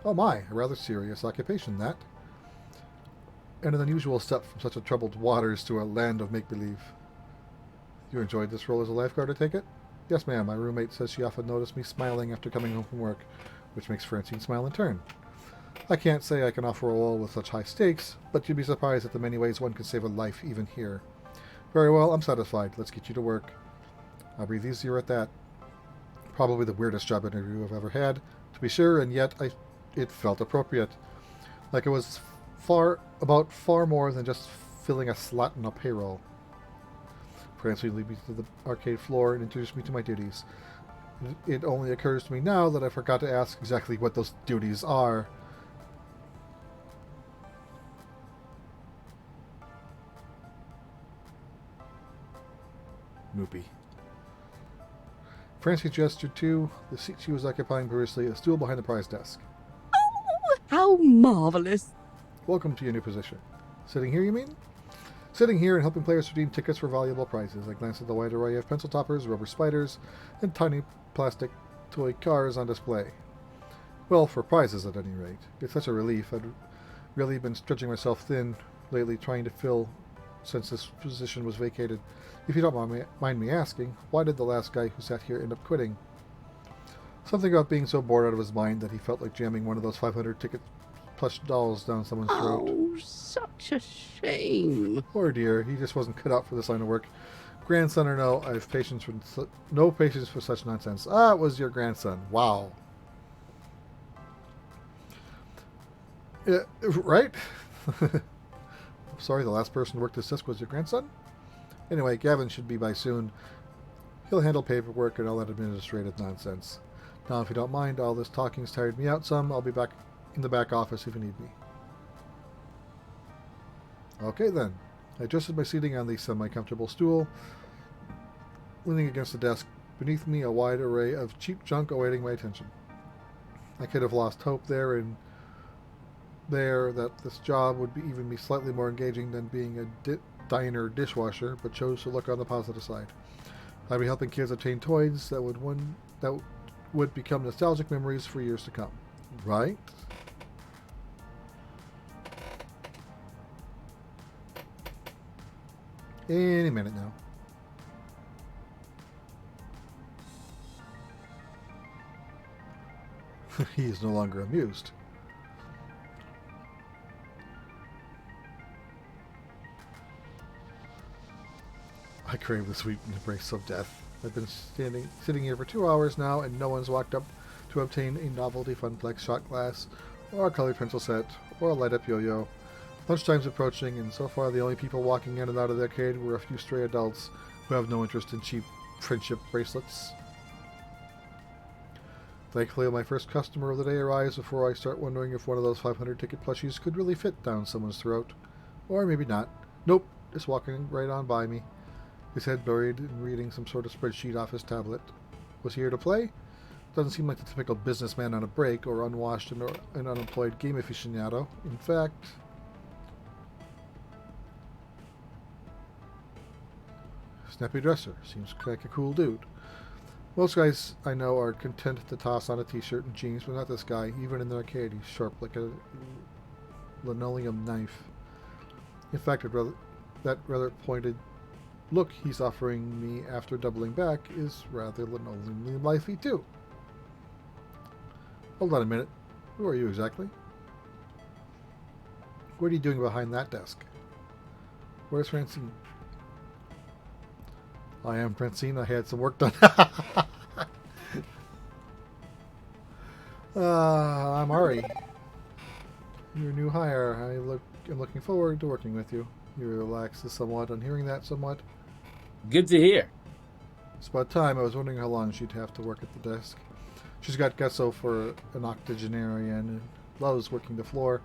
Oh my, a rather serious occupation, that. And an unusual step from such a troubled waters to a land of make-believe. You enjoyed this role as a lifeguard, I take it? Yes, ma'am. My roommate says she often noticed me smiling after coming home from work, which makes Francine smile in turn. I can't say I can offer a role with such high stakes, but you'd be surprised at the many ways one can save a life even here. Very well, I'm satisfied. Let's get you to work. I'll breathe easier at that. Probably the weirdest job interview I've ever had, to be sure, and yet it felt appropriate. Like it was far more than just filling a slot in a payroll. Francine lead me to the arcade floor and introduced me to my duties. It only occurs to me now that I forgot to ask exactly what those duties are. Noopy. Francine gestured to the seat she was occupying previously, a stool behind the prize desk. Oh, how marvelous! Welcome to your new position. Sitting here, you mean? Sitting here and helping players redeem tickets for valuable prizes. I glanced at the wide array of pencil toppers, rubber spiders, and tiny plastic toy cars on display. Well, for prizes at any rate. It's such a relief. I'd really been stretching myself thin lately trying to fill since this position was vacated. If you don't mind me asking, why did the last guy who sat here end up quitting? Something about being so bored out of his mind that he felt like jamming one of those 500 ticket plush dolls down someone's throat. Oh, such a shame. Poor dear, he just wasn't cut out for this line of work. Grandson or no, I have patience for no patience for such nonsense. Ah, it was your grandson. Wow. Yeah, right? Sorry, the last person who worked this desk was your grandson? Anyway, Gavin should be by soon. He'll handle paperwork and all that administrative nonsense. Now, if you don't mind, all this talking's tired me out some. I'll be back in the back office if you need me. Okay, then. I adjusted my seating on the semi-comfortable stool, leaning against the desk. Beneath me, a wide array of cheap junk awaiting my attention. I could have lost hope that this job would even be slightly more engaging than being a diner dishwasher, but chose to look on the positive side. I'd be helping kids obtain toys that would become nostalgic memories for years to come. Right? Any minute now. He is no longer amused. I crave the sweet embrace of death. I've been sitting here for 2 hours now, and no one's walked up to obtain a novelty Funplex shot glass, or a colored pencil set, or a light-up yo-yo. Lunchtime's approaching, and so far the only people walking in and out of the arcade were a few stray adults who have no interest in cheap friendship bracelets. Thankfully, my first customer of the day arrives before I start wondering if one of those 500 ticket plushies could really fit down someone's throat. Or maybe not. Nope, just walking right on by me. His head buried in reading some sort of spreadsheet off his tablet. Was he here to play? Doesn't seem like the typical businessman on a break or unwashed and unemployed game aficionado. In fact... Snappy dresser. Seems like a cool dude. Most guys I know are content to toss on a t-shirt and jeans, but not this guy. Even in the arcade, he's sharp like a linoleum knife. In fact, that rather pointed look he's offering me after doubling back is rather linoleum knifey too. Hold on a minute. Who are you exactly? What are you doing behind that desk? Where's Francine? I am Francine. I had some work done. I'm Ari. Your new hire. I'm looking forward to working with you. You relaxed somewhat on hearing that somewhat. Good to hear. It's about time. I was wondering how long she'd have to work at the desk. She's got gusto for an octogenarian and loves working the floor.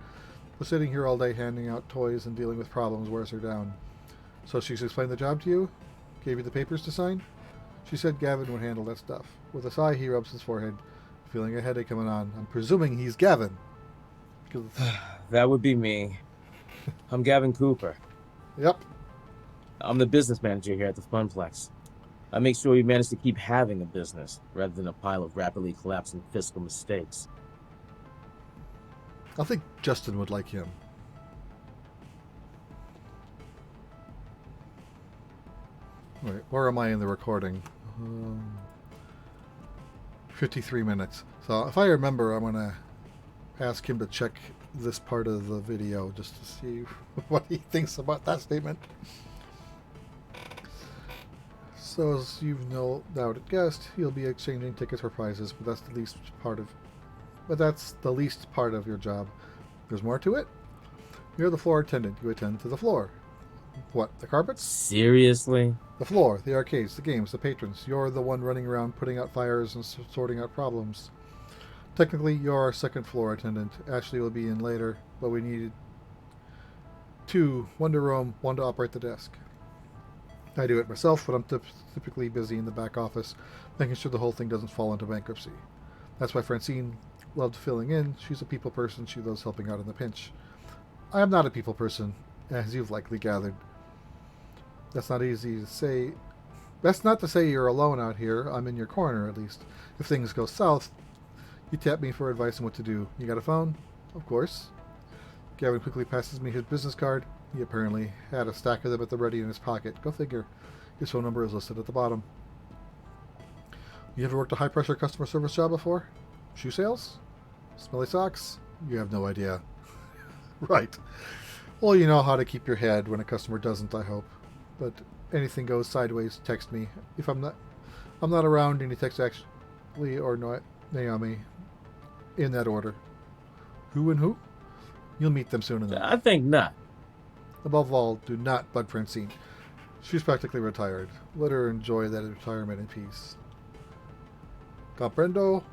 But sitting here all day handing out toys and dealing with problems wears her down. So she's explained the job to you? Gave you the papers to sign? She said Gavin would handle that stuff. With a sigh, he rubs his forehead, feeling a headache coming on. I'm presuming he's Gavin. That would be me. I'm Gavin Cooper. Yep. I'm the business manager here at the Funplex. I make sure we manage to keep having a business, rather than a pile of rapidly collapsing fiscal mistakes. I think Justin would like him. Wait, where am I in the recording? 53 minutes. So if I remember, I'm going to ask him to check this part of the video just to see what he thinks about that statement. So as you've no doubt guessed, he'll be exchanging tickets for prizes, but that's the least part of your job. There's more to it. You're the floor attendant. You attend to the floor. What, the carpets? Seriously? The floor, the arcades, the games, the patrons. You're the one running around putting out fires and sorting out problems. Technically, you're our second floor attendant. Ashley will be in later, but we needed 2, one to roam, one to operate the desk. I do it myself, but I'm typically busy in the back office, making sure the whole thing doesn't fall into bankruptcy. That's why Francine loved filling in. She's a people person. She loves helping out in the pinch. I am not a people person, as you've likely gathered. That's not easy to say. That's not to say you're alone out here. I'm in your corner, at least. If things go south, you tap me for advice on what to do. You got a phone? Of course. Gavin quickly passes me his business card. He apparently had a stack of them at the ready in his pocket. Go figure. His phone number is listed at the bottom. You ever worked a high-pressure customer service job before? Shoe sales? Smelly socks? You have no idea. Right. Well, you know how to keep your head when a customer doesn't, I hope. But anything goes sideways, text me. If I'm not around, and you text Ashley or Naomi, in that order. Who and who? You'll meet them soon enough. I think not. Above all, do not bug Francine. She's practically retired. Let her enjoy that retirement in peace. Comprendo?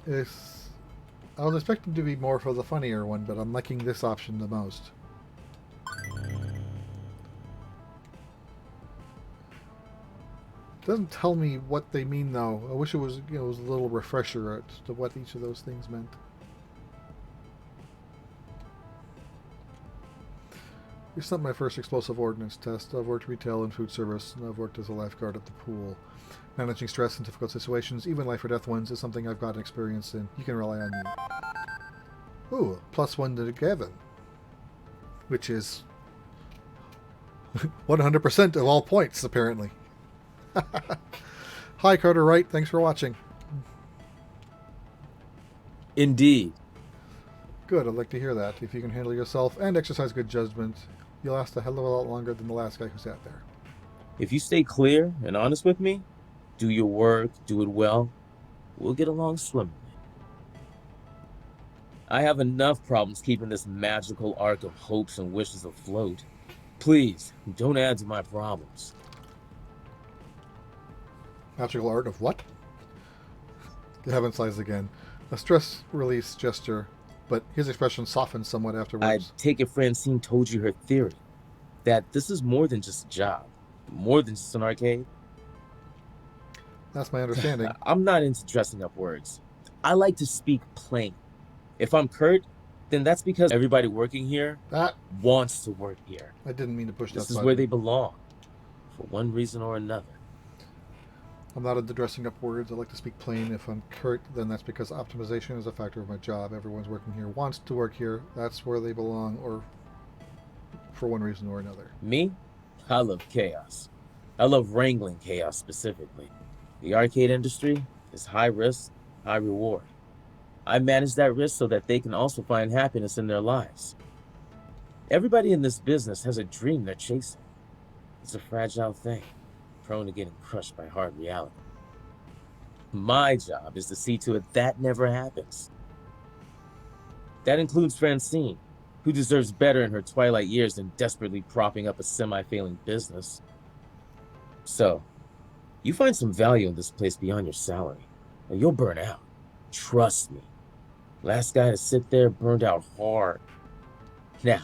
I was expecting to be more for the funnier one, but I'm liking this option the most. Doesn't tell me what they mean though. I wish it was, was a little refresher as to what each of those things meant. It's not my first explosive ordnance test. I've worked retail and food service, and I've worked as a lifeguard at the pool. Managing stress in difficult situations, even life or death ones, is something I've got experience in. You can rely on me. Ooh, +1 to Gavin. Which is 100% of all points, apparently. Hi, Carter Wright. Thanks for watching. Indeed. Good, I'd like to hear that. If you can handle yourself and exercise good judgment, you'll last a hell of a lot longer than the last guy who sat there. If you stay clear and honest with me, do your work, do it well, we'll get along swimmingly. I have enough problems keeping this magical arc of hopes and wishes afloat. Please, don't add to my problems. Magical art of what? Gavin sighs again. A stress release gesture, but his expression softens somewhat I afterwards. take it Francine told you her theory, that this is more than just a job, more than just an arcade. That's my understanding. I'm not into dressing up words. I like to speak plain. If I'm curt, then that's because everybody working here wants to work here. I didn't mean to push that This is button. where they belong, for one reason or another. I'm not into dressing up words. I like to speak plain. If I'm curt, then that's because optimization is a factor of my job. Everyone's working here wants to work here. That's where they belong, or for one reason or another. Me? I love chaos. I love wrangling chaos specifically. The arcade industry is high risk, high reward. I manage that risk so that they can also find happiness in their lives. Everybody in this business has a dream they're chasing. It's a fragile thing, prone to getting crushed by hard reality. My job is to see to it that never happens. That includes Francine, who deserves better in her twilight years than desperately propping up a semi-failing business. So, you find some value in this place beyond your salary, or you'll burn out. Trust me. Last guy to sit there burned out hard. Now,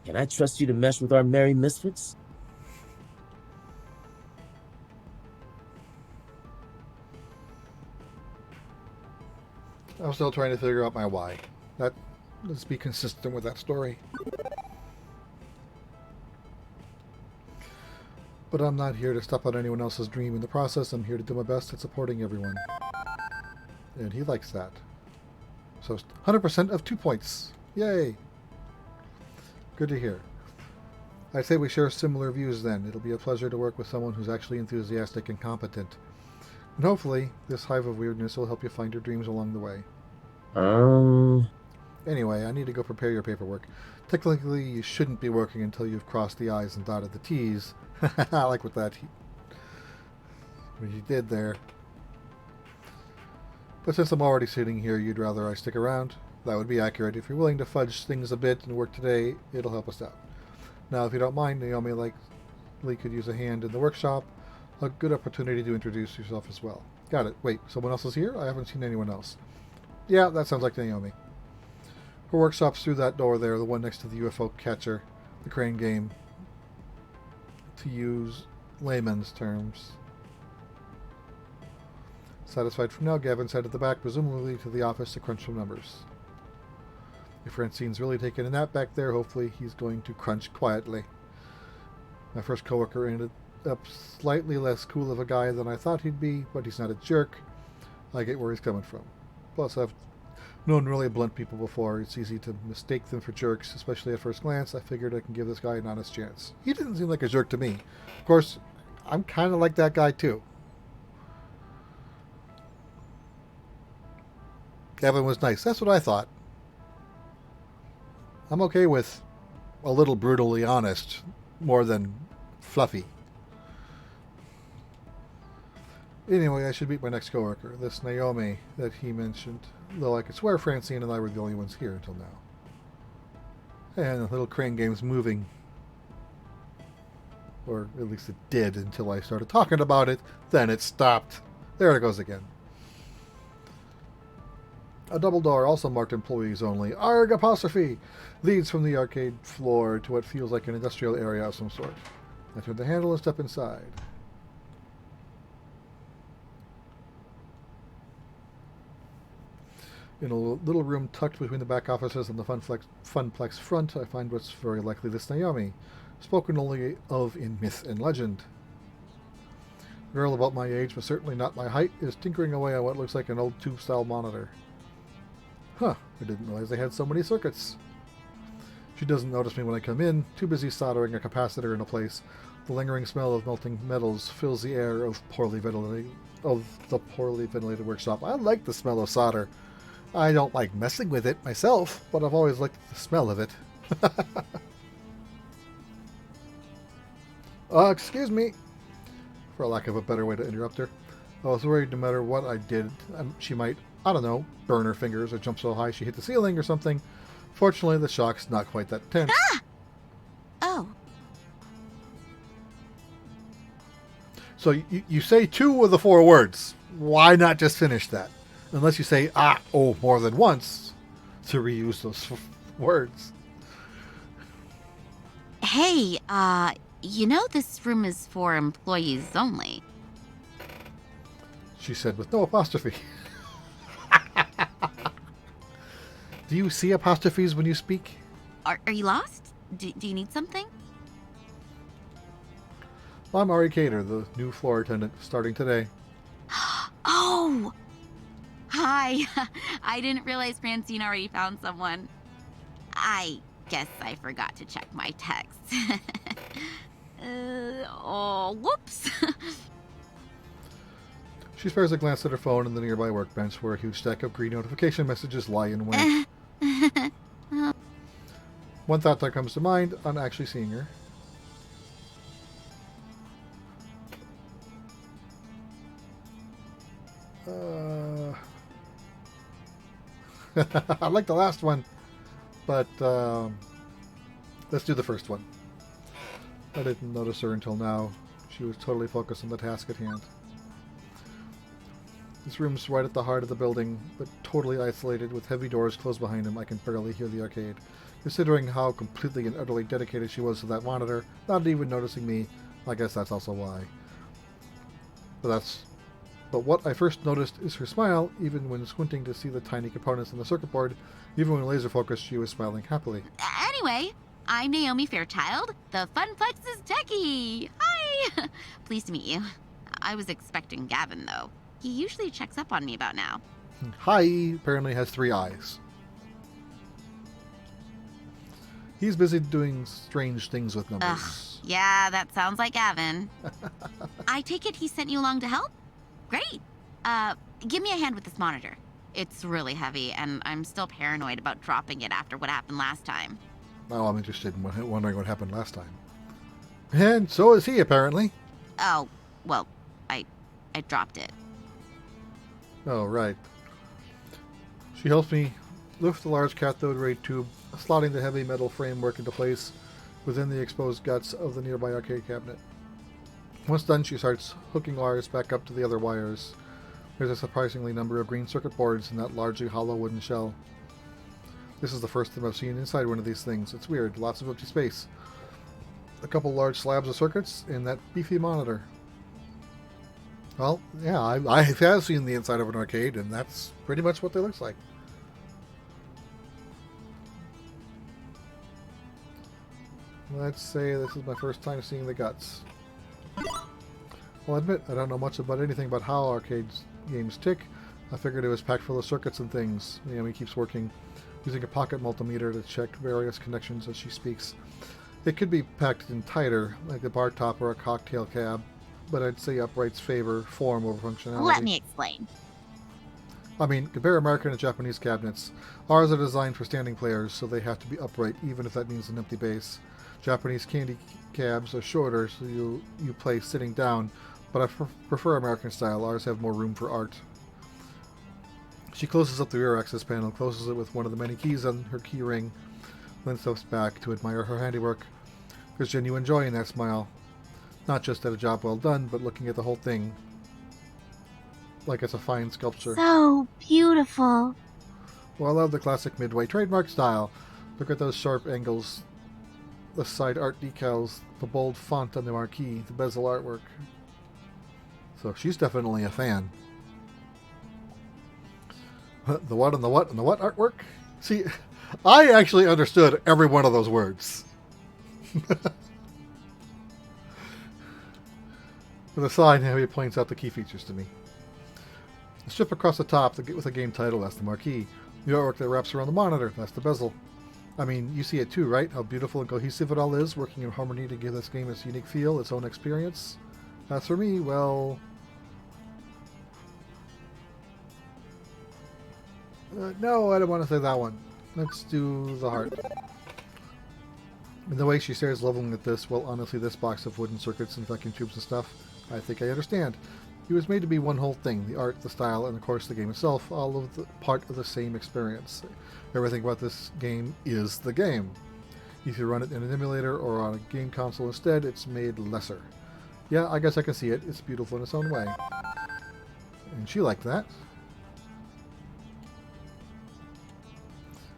can I trust you to mesh with our merry misfits? I'm still trying to figure out my why. Let's be consistent with that story. But I'm not here to step on anyone else's dream. In the process, I'm here to do my best at supporting everyone. And he likes that. So 100% of 2 points. Yay! Good to hear. I'd say we share similar views then. It'll be a pleasure to work with someone who's actually enthusiastic and competent. And hopefully, this hive of weirdness will help you find your dreams along the way. Anyway, I need to go prepare your paperwork. Technically, you shouldn't be working until you've crossed the I's and dotted the T's. I like what you did there. But since I'm already sitting here, you'd rather I stick around? That would be accurate. If you're willing to fudge things a bit and work today, it'll help us out. Now, if you don't mind, Naomi likely could use a hand in the workshop. A good opportunity to introduce yourself as well. Got it. Wait, someone else is here? I haven't seen anyone else. Yeah, that sounds like Naomi. Her workshop's through that door there, the one next to the UFO catcher, the crane game. To use layman's terms. Satisfied for now, Gavin's headed the back, presumably to the office to crunch some numbers. If Francine's really taking a nap back there, hopefully he's going to crunch quietly. My first coworker ended up slightly less cool of a guy than I thought he'd be, but he's not a jerk. I get where he's coming from. Plus, I've known really blunt people before. It's easy to mistake them for jerks, especially at first glance. I figured I can give this guy an honest chance. He didn't seem like a jerk to me. Of course, I'm kind of like that guy too. Gavin was nice. That's what I thought. I'm okay with a little brutally honest more than fluffy. Anyway, I should meet my next coworker, this Naomi that he mentioned, though I could swear Francine and I were the only ones here until now. And the little crane game's moving. Or at least it did until I started talking about it. Then it stopped. There it goes again. A double door, also marked employees only, ARG apostrophe, leads from the arcade floor to what feels like an industrial area of some sort. I turn the handle and step inside. In a little room tucked between the back offices and the Funplex front, I find what's very likely this Naomi, spoken only of in myth and legend. A girl about my age, but certainly not my height, is tinkering away on what looks like an old tube-style monitor. Huh, I didn't realize they had so many circuits. She doesn't notice me when I come in, too busy soldering a capacitor into place. The lingering smell of melting metals fills the air of the poorly ventilated workshop. I like the smell of solder. I don't like messing with it myself, but I've always liked the smell of it. Excuse me, for lack of a better way to interrupt her. I was worried no matter what I did, she might, I don't know, burn her fingers or jump so high she hit the ceiling or something. Fortunately, the shock's not quite that intense. Ah! Oh. So you say 2 of the 4 words. Why not just finish that? Unless you say, more than once to reuse those words. Hey, you know this room is for employees only. She said with no apostrophe. Do you see apostrophes when you speak? Are you lost? Do you need something? I'm Ari Cater, the new floor attendant, starting today. Oh! Hi. I didn't realize Francine already found someone. I guess I forgot to check my texts. Whoops. She spares a glance at her phone and the nearby workbench where a huge stack of green notification messages lie in wait. One thought that comes to mind on actually seeing her. I like the last one, but let's do the first one. I didn't notice her until now. She was totally focused on the task at hand. This room's right at the heart of the building, but totally isolated with heavy doors closed behind him. I can barely hear the arcade. Considering how completely and utterly dedicated she was to that monitor, not even noticing me, I guess that's also why. But what I first noticed is her smile, even when squinting to see the tiny components in the circuit board. Even when laser focused, she was smiling happily. Anyway, I'm Naomi Fairchild, the Funplex's techie. Hi! Pleased to meet you. I was expecting Gavin, though. He usually checks up on me about now. Hi apparently has 3 eyes. He's busy doing strange things with numbers. Ugh, yeah, that sounds like Gavin. I take it he sent you along to help? Great. Give me a hand with this monitor. It's really heavy, and I'm still paranoid about dropping it after what happened last time. Oh, I'm interested in wondering what happened last time. And so is he, apparently. Oh, well, I dropped it. Oh, right. She helps me lift the large cathode ray tube, slotting the heavy metal framework into place within the exposed guts of the nearby arcade cabinet. Once done, she starts hooking wires back up to the other wires. There's a surprisingly number of green circuit boards in that largely hollow wooden shell. This is the first time I've seen inside one of these things. It's weird. Lots of empty space. A couple large slabs of circuits and that beefy monitor. Well, yeah, I have seen the inside of an arcade, and that's pretty much what they look like. Let's say this is my first time seeing the guts. I'll admit, I don't know much about anything about how arcade games tick. I figured it was packed full of circuits and things. Naomi keeps working, using a pocket multimeter to check various connections as she speaks. It could be packed in tighter, like a bar top or a cocktail cab, but I'd say uprights favor form over functionality. Let me explain. I mean, compare American and Japanese cabinets. Ours are designed for standing players, so they have to be upright, even if that means an empty base. Japanese candy cabs are shorter, so you play sitting down, but I prefer American style. Ours have more room for art. She closes up the rear access panel, closes it with one of the many keys on her key ring, then steps back to admire her handiwork. There's genuine joy in that smile. Not just at a job well done, but looking at the whole thing like it's a fine sculpture. So beautiful. Well, I love the classic Midway trademark style. Look at those sharp angles, the side art decals, the bold font on the marquee, the bezel artwork. So she's definitely a fan. The what and the what and the what artwork? See, I actually understood every one of those words. With a sign, how he points out the key features to me. The strip across the top with a game title, that's the marquee. The artwork that wraps around the monitor, that's the bezel. I mean, you see it too, right? How beautiful and cohesive it all is, working in harmony to give this game its unique feel, its own experience. As for me, well... no, I don't want to say that one. Let's do the heart. And the way she stares leveling at this, well, honestly, this box of wooden circuits and vacuum tubes and stuff, I think I understand. It was made to be one whole thing, the art, the style, and of course the game itself, all of the part of the same experience. Everything about this game is the game. If you run it in an emulator or on a game console instead, it's made lesser. Yeah, I guess I can see it. It's beautiful in its own way. And she liked that.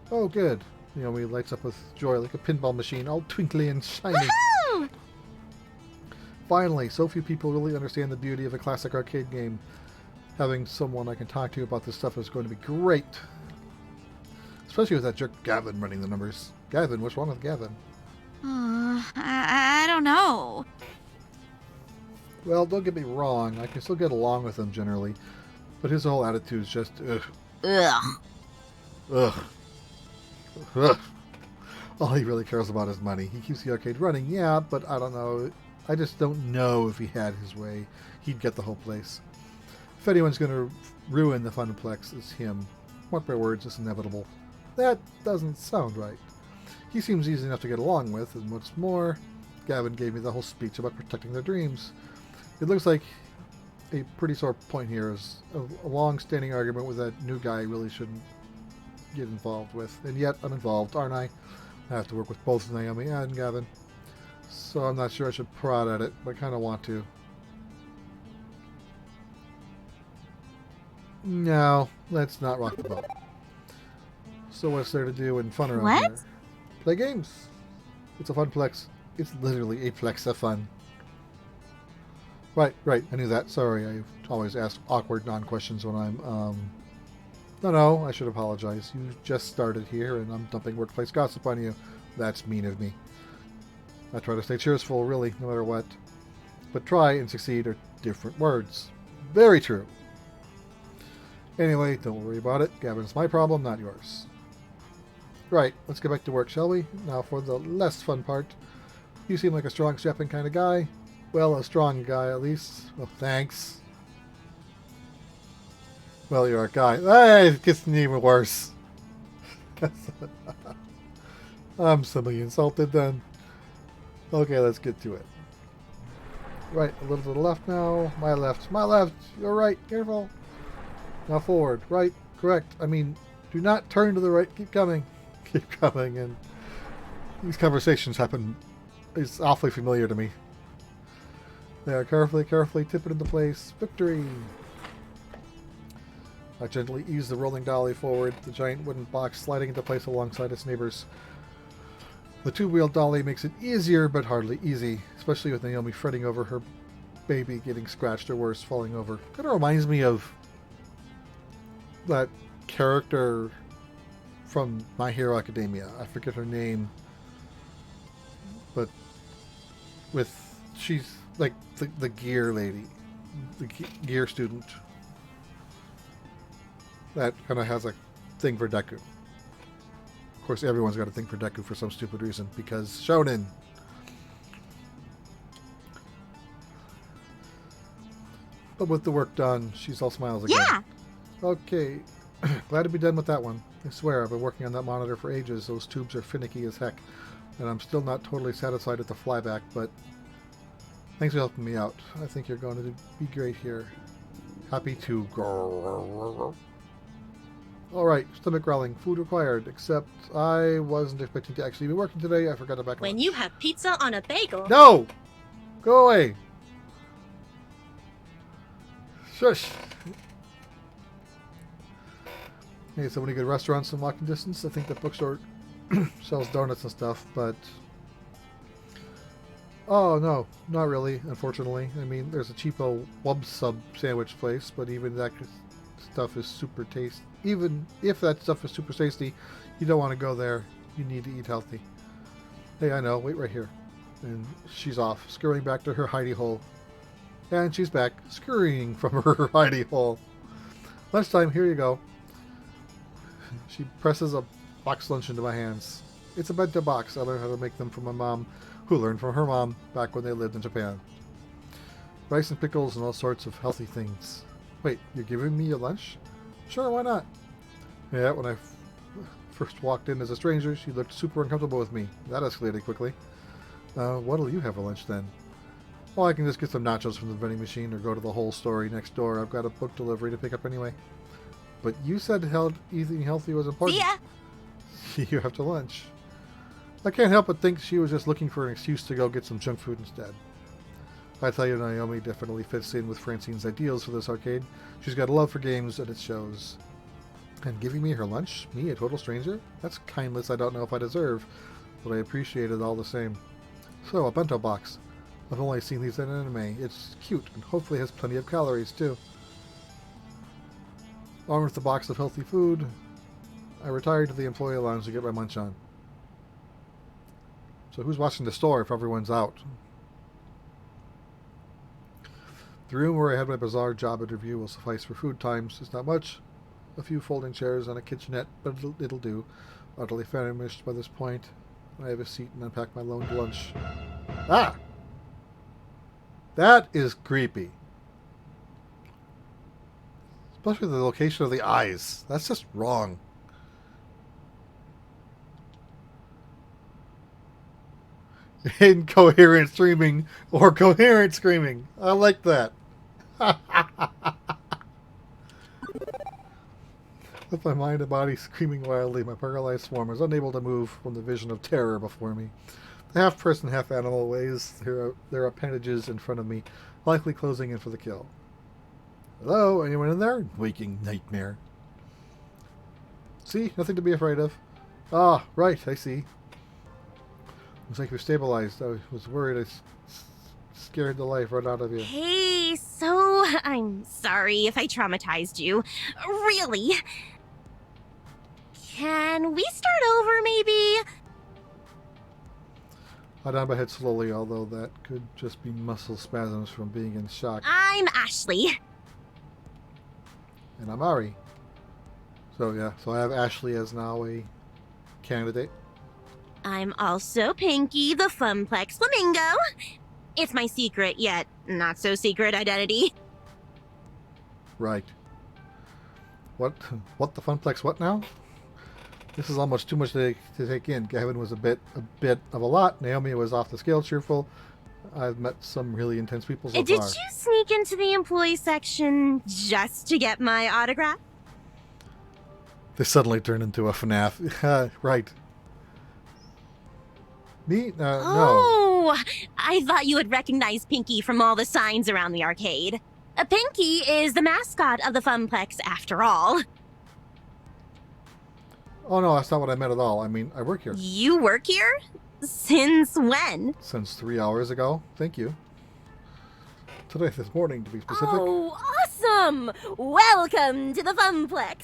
Oh, good. You know, he lights up with joy like a pinball machine, all twinkly and shiny. Woohoo! Finally, so few people really understand the beauty of a classic arcade game. Having someone I can talk to about this stuff is going to be great. Especially with that jerk Gavin running the numbers. Gavin, what's wrong with Gavin? I don't know. Well, don't get me wrong, I can still get along with him generally. But his whole attitude is just, ugh. Ugh. Ugh. Ugh. All he really cares about is money. He keeps the arcade running, yeah, but I don't know. I just don't know if he had his way, he'd get the whole place. If anyone's going to ruin the Funplex, it's him. Mark my words, it's inevitable. That doesn't sound right. He seems easy enough to get along with, and what's more, Gavin gave me the whole speech about protecting their dreams. It looks like a pretty sore point here is a long-standing argument with that new guy really shouldn't get involved with. And yet, I'm involved, aren't I? I have to work with both Naomi and Gavin. So I'm not sure I should prod at it, but I kind of want to. No, let's not rock the boat. So what's there to do and fun around What? here? Play games. It's a funplex. It's literally a plex of fun. Right, I knew that. Sorry, I always ask awkward non-questions when I'm, No, I should apologize. You just started here and I'm dumping workplace gossip on you. That's mean of me. I try to stay cheerful, really, no matter what. But try and succeed are different words. Very true. Anyway, don't worry about it. Gavin's my problem, not yours. Right, let's get back to work, shall we? Now for the less fun part. You seem like a strong, strapping kind of guy. Well, a strong guy, at least. Well, thanks. Well, you're a guy. Hey, it gets even worse. I'm simply insulted then. Okay, let's get to it. Right, a little to the left now. My left. My left. You're right. Careful. Now forward. Right. Correct. I mean, do not turn to the right. Keep coming. Keep coming. And these conversations happen. It's awfully familiar to me. There. Carefully tip it into place. Victory. I gently ease the rolling dolly forward, the giant wooden box sliding into place alongside its neighbors. The two-wheel dolly makes it easier, but hardly easy, especially with Naomi fretting over her baby getting scratched or worse, falling over. Kind of reminds me of that character from My Hero Academia. I forget her name, but she's like the gear lady, the gear student that kind of has a thing for Deku. Of course, everyone's got a thing for Deku for some stupid reason, because Shonen. But with the work done, she's all smiles again. Yeah. Okay, Glad to be done with that one. I swear, I've been working on that monitor for ages. Those tubes are finicky as heck. And I'm still not totally satisfied with the flyback, but thanks for helping me out. I think you're going to be great here. Happy to go. Alright, stomach growling. Food required, except I wasn't expecting to actually be working today. I forgot to back When you have pizza on a bagel. No! Go away! Shush! Hey, so many good restaurants in walking distance. I think the bookstore sells donuts and stuff, but... Oh, no. Not really, unfortunately. I mean, there's a cheapo Wub Sub sandwich place, but even that stuff is super tasty. Even if that stuff is super tasty, you don't want to go there. You need to eat healthy. Hey, I know. Wait right here. And she's off, scurrying back to her hidey hole. And she's back, scurrying from her hidey hole. Lunchtime, here you go. She presses a box lunch into my hands. It's a bento box. I learned how to make them from my mom, who learned from her mom back when they lived in Japan. Rice and pickles and all sorts of healthy things. Wait, you're giving me your lunch? Sure, why not? Yeah, when I first walked in as a stranger, she looked super uncomfortable with me. That escalated quickly. What'll you have for lunch then? Well, I can just get some nachos from the vending machine or go to the whole story next door. I've got a book delivery to pick up anyway. But you said eating healthy was important. See ya. You have to lunch. I can't help but think she was just looking for an excuse to go get some junk food instead. I tell you, Naomi definitely fits in with Francine's ideals for this arcade. She's got a love for games, and it shows. And giving me her lunch? Me, a total stranger? That's kindness I don't know if I deserve, but I appreciate it all the same. So, a bento box. I've only seen these in anime. It's cute, and hopefully has plenty of calories, too. Armed with a box of healthy food, I retired to the employee lounge to get my munch on. So who's watching the store if everyone's out? The room where I had my bizarre job interview will suffice for food times. It's not much. A few folding chairs and a kitchenette, but it'll do. Utterly famished by this point. I have a seat and unpack my loaned lunch. Ah! That is creepy. Especially the location of the eyes. That's just wrong. Incoherent screaming or coherent screaming. I like that. With my mind and body screaming wildly, my paralyzed form is unable to move from the vision of terror before me. The half-person, half-animal ways their appendages in front of me, likely closing in for the kill. Hello? Anyone in there? Waking nightmare. See? Nothing to be afraid of. Ah, right, I see. Looks like you're stabilized. I was worried I scared the life right out of you. Hey, so I'm sorry if I traumatized you. Really? Can we start over, maybe? I nod my head slowly, although that could just be muscle spasms from being in shock. I'm Ashley. And I'm Ari. So yeah, so I have Ashley as now a candidate. I'm also Pinky, the Funplex Flamingo. It's my secret, yet not so secret identity. Right. What the Funplex what now? This is almost too much to take in. Gavin was a bit of a lot. Naomi was off the scale cheerful. I've met some really intense people so Did far. you sneak into the employee section just to get my autograph? This suddenly turned into a FNAF. Right. Me? No. Oh, I thought you would recognize Pinky from all the signs around the arcade. Pinky is the mascot of the Funplex, after all. Oh no, that's not what I meant at all. I mean, I work here. You work here? Since when? Since 3 hours ago. Thank you. Today, this morning, to be specific. Oh, awesome! Welcome to the Funplex.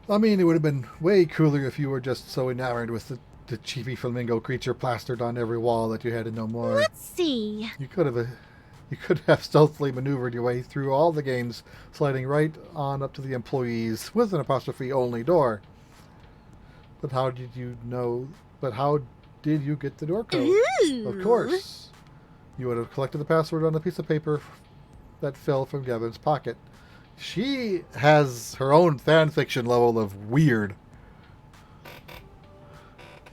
I mean, it would have been way cooler if you were just so enamored with the cheapy flamingo creature plastered on every wall that you had to know more. Let's see. You could have stealthily maneuvered your way through all the games, sliding right on up to the employees with an apostrophe-only door. But how did you know? But how did you get the door code? Ooh. Of course. You would have collected the password on a piece of paper that fell from Gavin's pocket. She has her own fan fiction level of weird.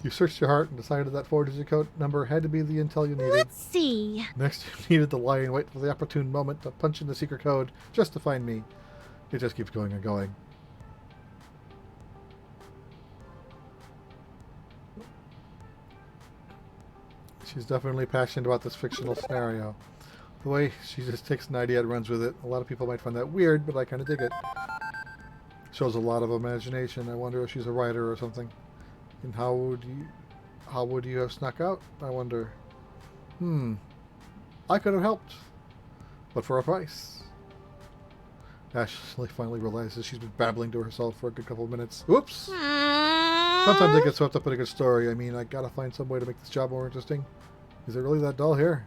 You searched your heart and decided that 4-digit code number had to be the intel you needed. Let's see. Next, you needed to lie and wait for the opportune moment to punch in the secret code just to find me. It just keeps going and going. She's definitely passionate about this fictional scenario. The way she just takes an idea and runs with it. A lot of people might find that weird, but I kind of dig it. Shows a lot of imagination. I wonder if she's a writer or something. And how would you have snuck out? I wonder. I could have helped, but for a price. Ashley finally realizes she's been babbling to herself for a good couple of minutes. Oops! Sometimes I get swept up in a good story. I mean, I gotta find some way to make this job more interesting. Is it really that dull here?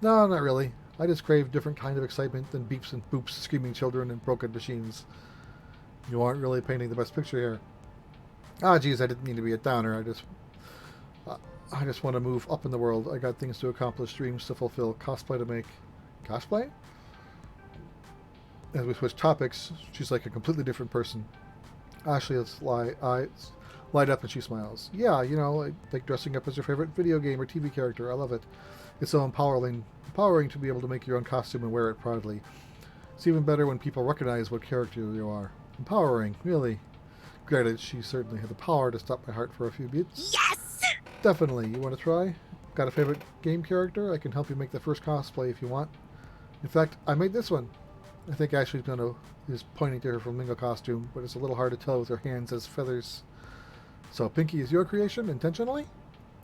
No, not really. I just crave different kind of excitement than beeps and boops, screaming children, and broken machines. You aren't really painting the best picture here. Ah, geez, I didn't mean to be a downer. I just want to move up in the world. I got things to accomplish, dreams to fulfill, cosplay to make. Cosplay? As we switch topics, she's like a completely different person. Ashley's eyes light up and she smiles. Yeah, you know, like dressing up as your favorite video game or TV character. I love it. It's so empowering to be able to make your own costume and wear it proudly. It's even better when people recognize what character you are. Empowering, really. Granted, she certainly had the power to stop my heart for a few beats. Yes! Definitely. You want to try? Got a favorite game character? I can help you make the first cosplay if you want. In fact, I made this one. I think Ashley's is pointing to her flamingo costume, but it's a little hard to tell with her hands as feathers. So Pinky is your creation, intentionally?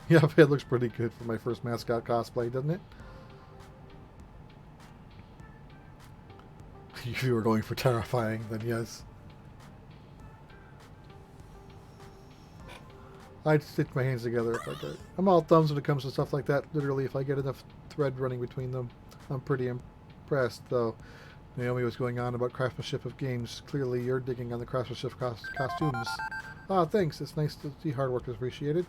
Yeah, it looks pretty good for my first mascot cosplay, doesn't it? If you were going for terrifying, then yes. I'd stick my hands together if I could. I'm all thumbs when it comes to stuff like that. Literally, if I get enough thread running between them, I'm pretty impressed, though. Naomi was going on about craftsmanship of games. Clearly, you're digging on the craftsmanship of costumes. Ah, thanks. It's nice to see hard work is appreciated.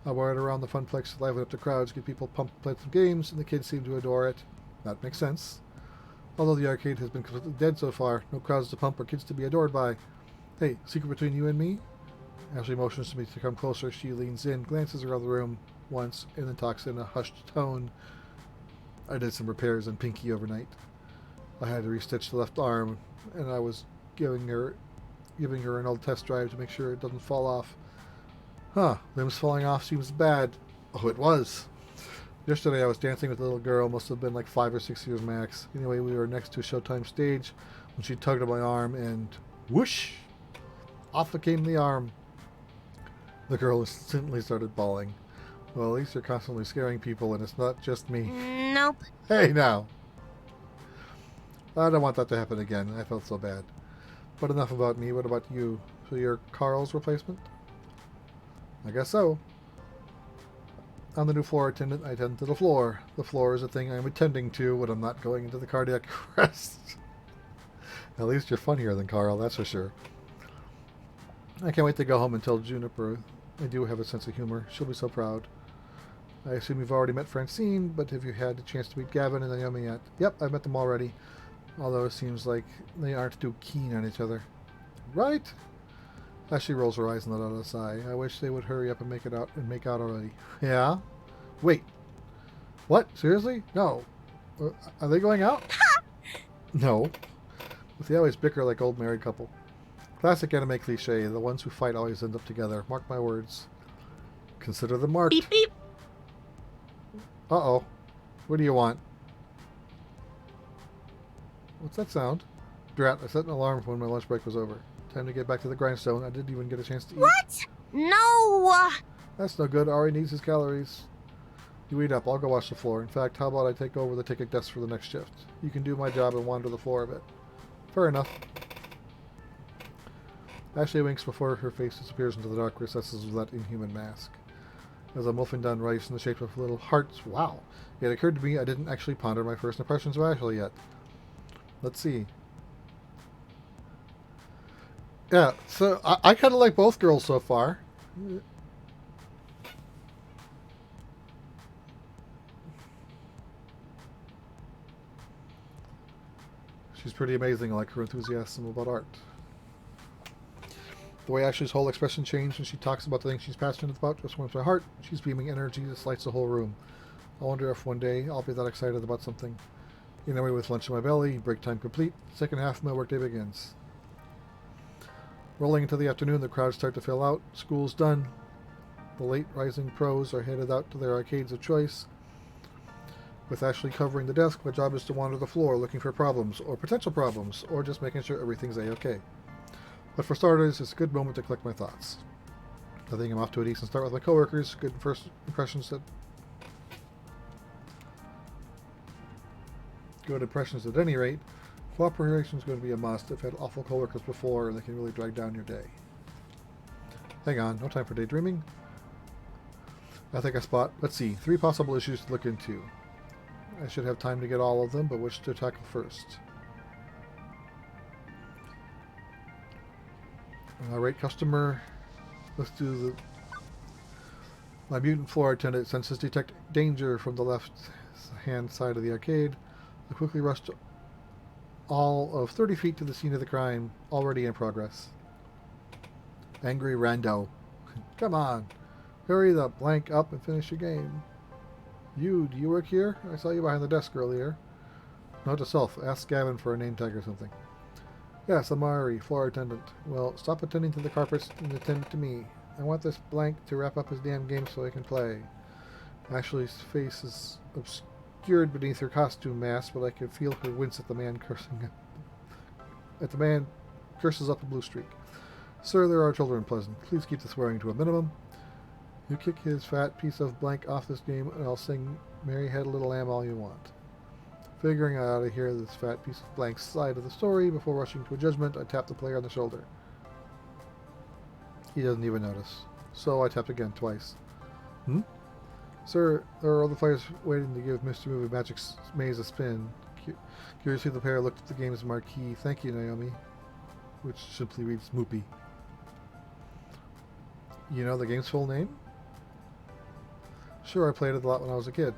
I wear it around the Funplex to liven up the crowds, get people pumped to play some games, and the kids seem to adore it. That makes sense. Although the arcade has been completely dead so far, no crowds to pump or kids to be adored by. Hey, secret between you and me? Ashley motions to me to come closer. She leans in, glances around the room once, and then talks in a hushed tone. I did some repairs on Pinky overnight. I had to restitch the left arm, and I was giving her an old test drive to make sure it doesn't fall off. Huh, limbs falling off seems bad. Oh, it was. Yesterday I was dancing with a little girl, must have been like 5 or 6 years max. Anyway, we were next to a Showtime stage when she tugged at my arm and whoosh! Off it came the arm. The girl instantly started bawling. Well, at least you're constantly scaring people and it's not just me. Nope. Hey, now! I don't want that to happen again. I felt so bad. But enough about me. What about you? So you're Carl's replacement? I guess so. I'm the new floor attendant. I tend to the floor. The floor is a thing I'm attending to when I'm not going into the cardiac arrest. At least you're funnier than Carl, that's for sure. I can't wait to go home and tell Juniper. I do have a sense of humor. She'll be so proud. I assume you've already met Francine, but have you had a chance to meet Gavin and Naomi yet? Yep, I've met them already. Although it seems like they aren't too keen on each other. Right? Ashley rolls her eyes and let out a sigh. I wish they would hurry up and make out already. Yeah? Wait. What? Seriously? No. Are they going out? No. But they always bicker like old married couple. Classic anime cliche. The ones who fight always end up together. Mark my words. Consider them marked. Beep beep. Uh-oh. What do you want? What's that sound? Drat, I set an alarm for when my lunch break was over. Time to get back to the grindstone. I didn't even get a chance to eat. What? No! That's no good. Ari needs his calories. You eat up. I'll go wash the floor. In fact, how about I take over the ticket desk for the next shift? You can do my job and wander the floor a bit. Fair enough. Ashley winks before her face disappears into the dark recesses of that inhuman mask. As I'm wolfing down rice in the shape of little hearts. Wow. It occurred to me I didn't actually ponder my first impressions of Ashley yet. Let's see. Yeah, so I kind of like both girls so far. She's pretty amazing. I like her enthusiasm about art. The way Ashley's whole expression changed when she talks about the things she's passionate about just warms my heart. She's beaming energy that lights the whole room. I wonder if one day I'll be that excited about something. Anyway, with lunch in my belly, break time complete, second half of my workday begins. Rolling into the afternoon, the crowds start to fill out. School's done. The late rising pros are headed out to their arcades of choice. With Ashley covering the desk, my job is to wander the floor looking for problems, or potential problems, or just making sure everything's a-okay. But for starters, it's a good moment to collect my thoughts. I think I'm off to a decent start with my coworkers. Good first impressions at any rate. Cooperation is going to be a must. I've had awful coworkers before, and they can really drag down your day. Hang on, no time for daydreaming. I think I spot, let's see, 3 possible issues to look into. I should have time to get all of them, but which to tackle first? Alright, customer. Let's do the... My mutant floor attendant senses detect danger from the left-hand side of the arcade. I quickly rushed all of 30 feet to the scene of the crime, already in progress. Angry Rando. Come on. Hurry the blank up and finish your game. Do you work here? I saw you behind the desk earlier. Note to self, ask Gavin for a name tag or something. Yes, Amari, floor attendant. Well, stop attending to the carpets and attend to me. I want this blank to wrap up his damn game so I can play. Ashley's face is obscured beneath her costume mask, but I can feel her wince at the man cursing. At the man curses up a blue streak. Sir, there are children present. Please keep the swearing to a minimum. You kick his fat piece of blank off this game, and I'll sing Mary Had a Little Lamb all you want. Figuring I ought to hear this fat piece of blank's side of the story before rushing to a judgment, I tap the player on the shoulder. He doesn't even notice. So I tapped again, twice. Sir, there are other players waiting to give Mr. Movie Magic's Maze a spin. Curiously, the pair looked at the game's marquee. Thank you, Naomi. Which simply reads Moopy. You know the game's full name? Sure, I played it a lot when I was a kid.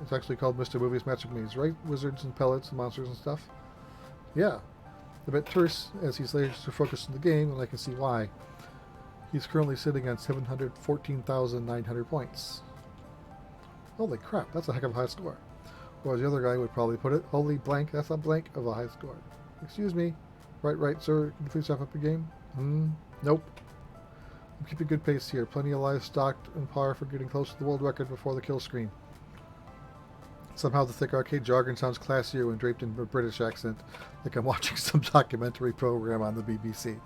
It's actually called Mr. Movie's Magic Maze, right? Wizards and pellets and monsters and stuff? Yeah. A bit terse as he's laser focused on the game, and I can see why. He's currently sitting on 714,900 points. Holy crap, that's a heck of a high score. Or as the other guy would probably put it, holy blank, that's a blank of a high score. Excuse me. Right, sir. Can you please wrap up your game? Nope. I'm keeping good pace here. Plenty of lives stocked and par for getting close to the world record before the kill screen. Somehow the thick arcade jargon sounds classier when draped in a British accent, like I'm watching some documentary program on the BBC.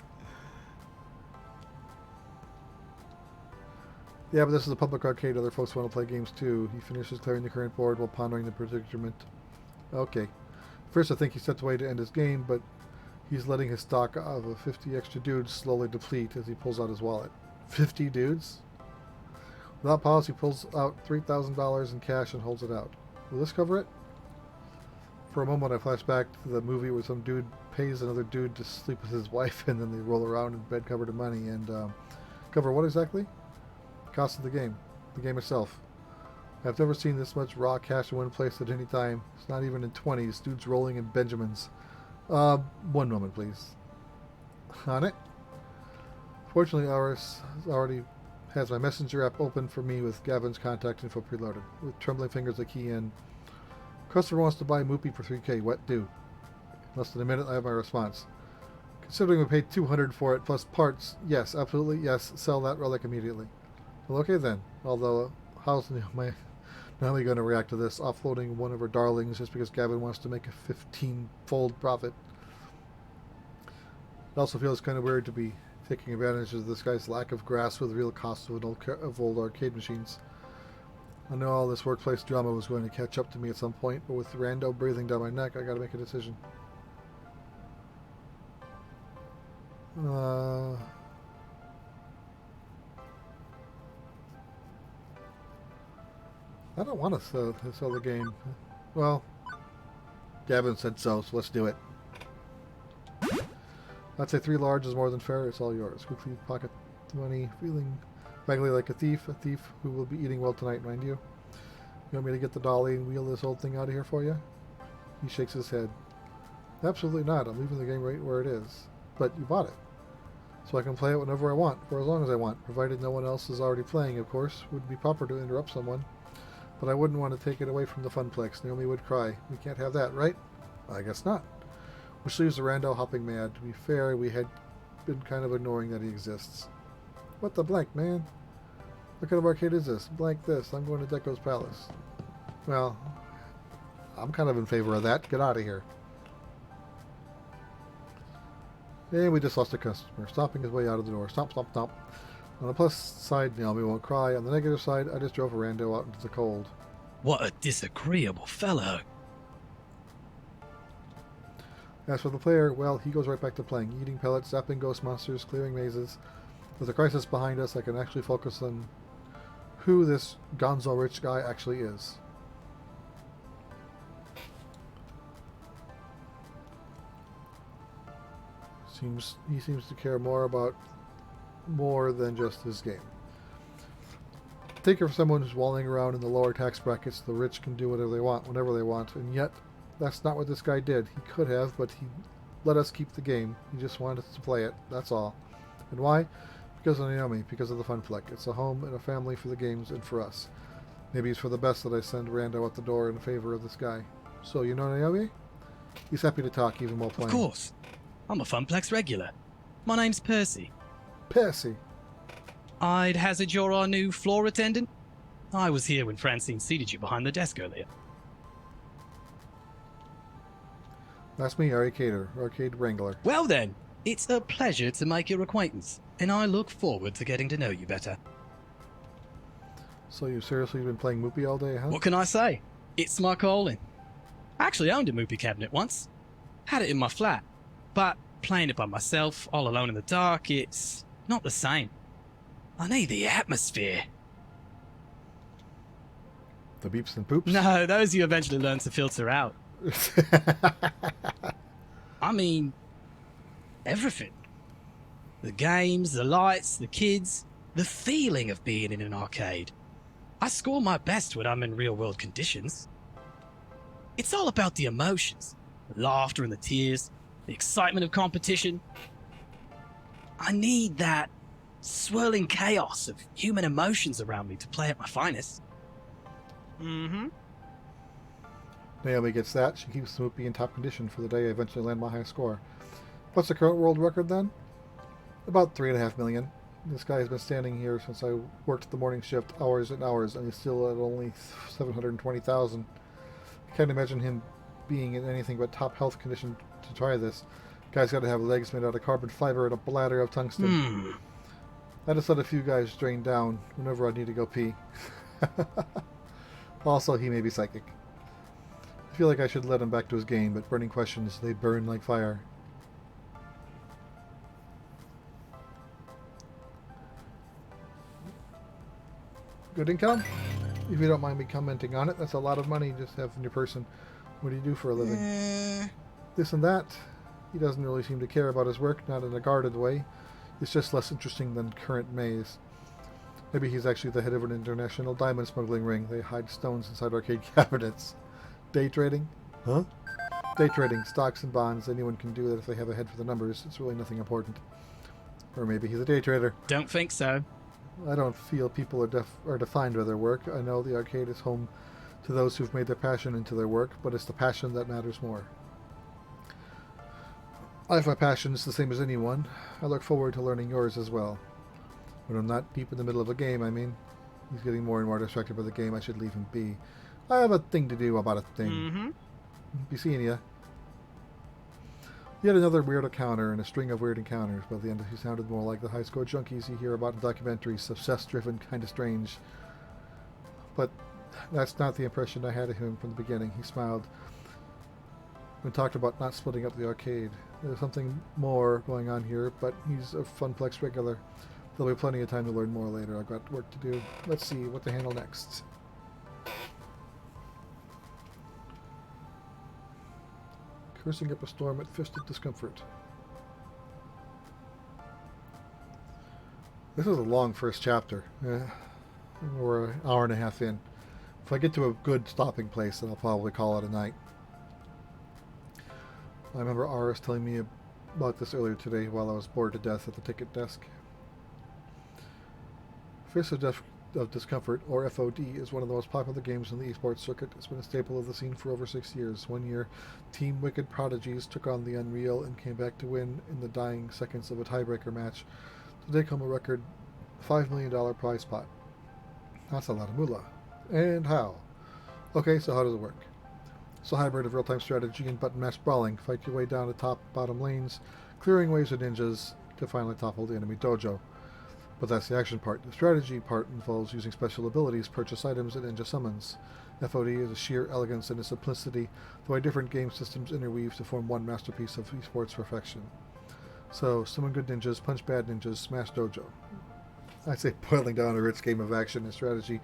Yeah, but this is a public arcade. Other folks want to play games too. He finishes clearing the current board while pondering the predicament. Okay. First I think he stepped away to end his game, but he's letting his stock of 50 extra dudes slowly deplete as he pulls out his wallet. 50 dudes? Without pause, he pulls out $3,000 in cash and holds it out. Will this cover it? For a moment I flash back to the movie where some dude pays another dude to sleep with his wife and then they roll around in bed covered in money and cover what exactly? Cost of the game itself. I've never seen this much raw cash in one place at any time. It's not even in 20s. Dudes rolling in Benjamins. One moment, please. On it. Fortunately, Iris already has my messenger app open for me with Gavin's contact info preloaded. With trembling fingers, I key in. Customer wants to buy Moopy for $3K. What do? In less than a minute, I have my response. Considering we paid $200 for it plus parts, yes, absolutely, yes. Sell that relic immediately. Well, okay then. Although, how's Naomi going to react to this? Offloading one of her darlings just because Gavin wants to make a 15-fold profit. It also feels kind of weird to be taking advantage of this guy's lack of grasp of the real cost of old arcade machines. I know all this workplace drama was going to catch up to me at some point, but with Rando breathing down my neck, I gotta make a decision. I don't want to sell the game. Well, Gavin said so let's do it. I'd say 3 large is more than fair. It's all yours. Quickly pocket the money, feeling vaguely like a thief who will be eating well tonight, mind you. You want me to get the dolly and wheel this old thing out of here for you? He shakes his head. Absolutely not. I'm leaving the game right where it is. But you bought it. So I can play it whenever I want, for as long as I want, provided no one else is already playing, of course. Wouldn't be proper to interrupt someone. But I wouldn't want to take it away from the Funplex. Naomi would cry. We can't have that, right? I guess not. Which leaves the rando hopping mad. To be fair, we had been kind of ignoring that he exists. What the blank, man? What kind of arcade is this? Blank this. I'm going to Deco's Palace. Well, I'm kind of in favor of that. Get out of here. And we just lost a customer, stomping his way out of the door. Stomp, stomp, stomp. On the plus side, Naomi won't cry. On the negative side, I just drove a rando out into the cold. What a disagreeable fellow. As for the player, well, he goes right back to playing, eating pellets, zapping ghost monsters, clearing mazes. With the crisis behind us, I can actually focus on who this gonzo rich guy actually is. He seems to care more than just his game. Take it for someone who's walling around in the lower tax brackets. The rich can do whatever they want, whenever they want, and yet that's not what this guy did. He could have, but he let us keep the game. He just wanted us to play it. That's all. And why? Because of Naomi, because of the Funfleck. It's a home and a family for the games and for us. Maybe it's for the best that I send Rando out the door in favor of this guy. So, you know Naomi? He's happy to talk even while playing. Of course. I'm a Funplex regular. My name's Percy. Percy. I'd hazard you're our new floor attendant? I was here when Francine seated you behind the desk earlier. That's me, Arcader, Arcade Wrangler. Well then, it's a pleasure to make your acquaintance, and I look forward to getting to know you better. So you've seriously been playing Moopy all day, huh? What can I say? It's my calling. I actually owned a Moopy cabinet once. Had it in my flat. But playing it by myself, all alone in the dark, it's not the same. I need the atmosphere. The beeps and poops? No, those you eventually learn to filter out. I mean, everything. The games, the lights, the kids, the feeling of being in an arcade. I score my best when I'm in real-world conditions. It's all about the emotions, the laughter and the tears, the excitement of competition. I need that swirling chaos of human emotions around me to play at my finest. Mm-hmm. Naomi gets that. She keeps Snoopy in top condition for the day I eventually land my high score. What's the current world record then? About 3.5 million. This guy has been standing here since I worked the morning shift hours and hours, and he's still at only 720,000. I can't imagine him being in anything but top health condition to try this. Guy's got to have legs made out of carbon fiber and a bladder of tungsten. I just let a few guys drain down whenever I need to go pee. Also, he may be psychic. I feel like I should let him back to his game, but burning questions, they burn like fire. Good income? If you don't mind me commenting on it, that's a lot of money just to have in your person. What do you do for a living? This and that. He doesn't really seem to care about his work, not in a guarded way. It's just less interesting than current maze. Maybe he's actually the head of an international diamond smuggling ring. They hide stones inside arcade cabinets. Day trading? Huh? Day trading, stocks and bonds. Anyone can do that if they have a head for the numbers. It's really nothing important. Or maybe he's a day trader. Don't think so. I don't feel people are defined by their work. I know the arcade is home to those who've made their passion into their work, but it's the passion that matters more. I have my passions the same as anyone. I look forward to learning yours as well. When I'm not deep in the middle of a game, I mean. He's getting more and more distracted by the game. I should leave him be. I have a thing to do about a thing. Mm-hmm. Be seeing ya. Yet another weird encounter and a string of weird encounters. By the end, he sounded more like the high-score junkies you hear about in documentaries. Obsessed-driven, kind of strange. But that's not the impression I had of him from the beginning. He smiled when talked about not splitting up the arcade. There's something more going on here, but he's a Funplex regular. There'll be plenty of time to learn more later. I've got work to do. Let's see what to handle next. Cursing up a storm at fisted discomfort. This is a long first chapter. We're an hour and a half in. If I get to a good stopping place, then I'll probably call it a night. I remember Aris telling me about this earlier today while I was bored to death at the ticket desk. Fist of Discomfort, or FOD, is one of the most popular games in the esports circuit. It's been a staple of the scene for over 6 years. One year, Team Wicked Prodigies took on the Unreal and came back to win in the dying seconds of a tiebreaker match to take home a record $5 million prize pot. That's a lot of moolah. And how? Okay, so how does it work? It's a hybrid of real-time strategy and button-mashed brawling. Fight your way down the top, bottom lanes, clearing waves of ninjas to finally topple the enemy dojo. But that's the action part. The strategy part involves using special abilities, purchase items, and ninja summons. FOD is a sheer elegance and a simplicity, the way different game systems interweave to form one masterpiece of esports perfection. So, summon good ninjas, punch bad ninjas, smash dojo. I'd say boiling down a rich game of action and strategy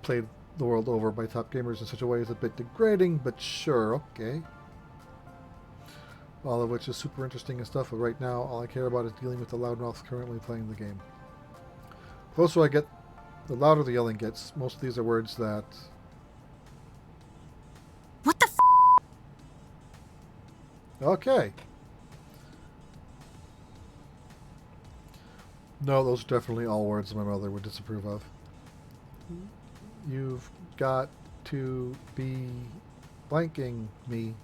played the world over by top gamers in such a way is a bit degrading, but sure, okay. All of which is super interesting and stuff, but right now all I care about is dealing with the loudmouths currently playing the game. The closer I get, the louder the yelling gets. Most of these are words that... What the f? Okay. No, those are definitely all words my mother would disapprove of. You've got to be blanking me.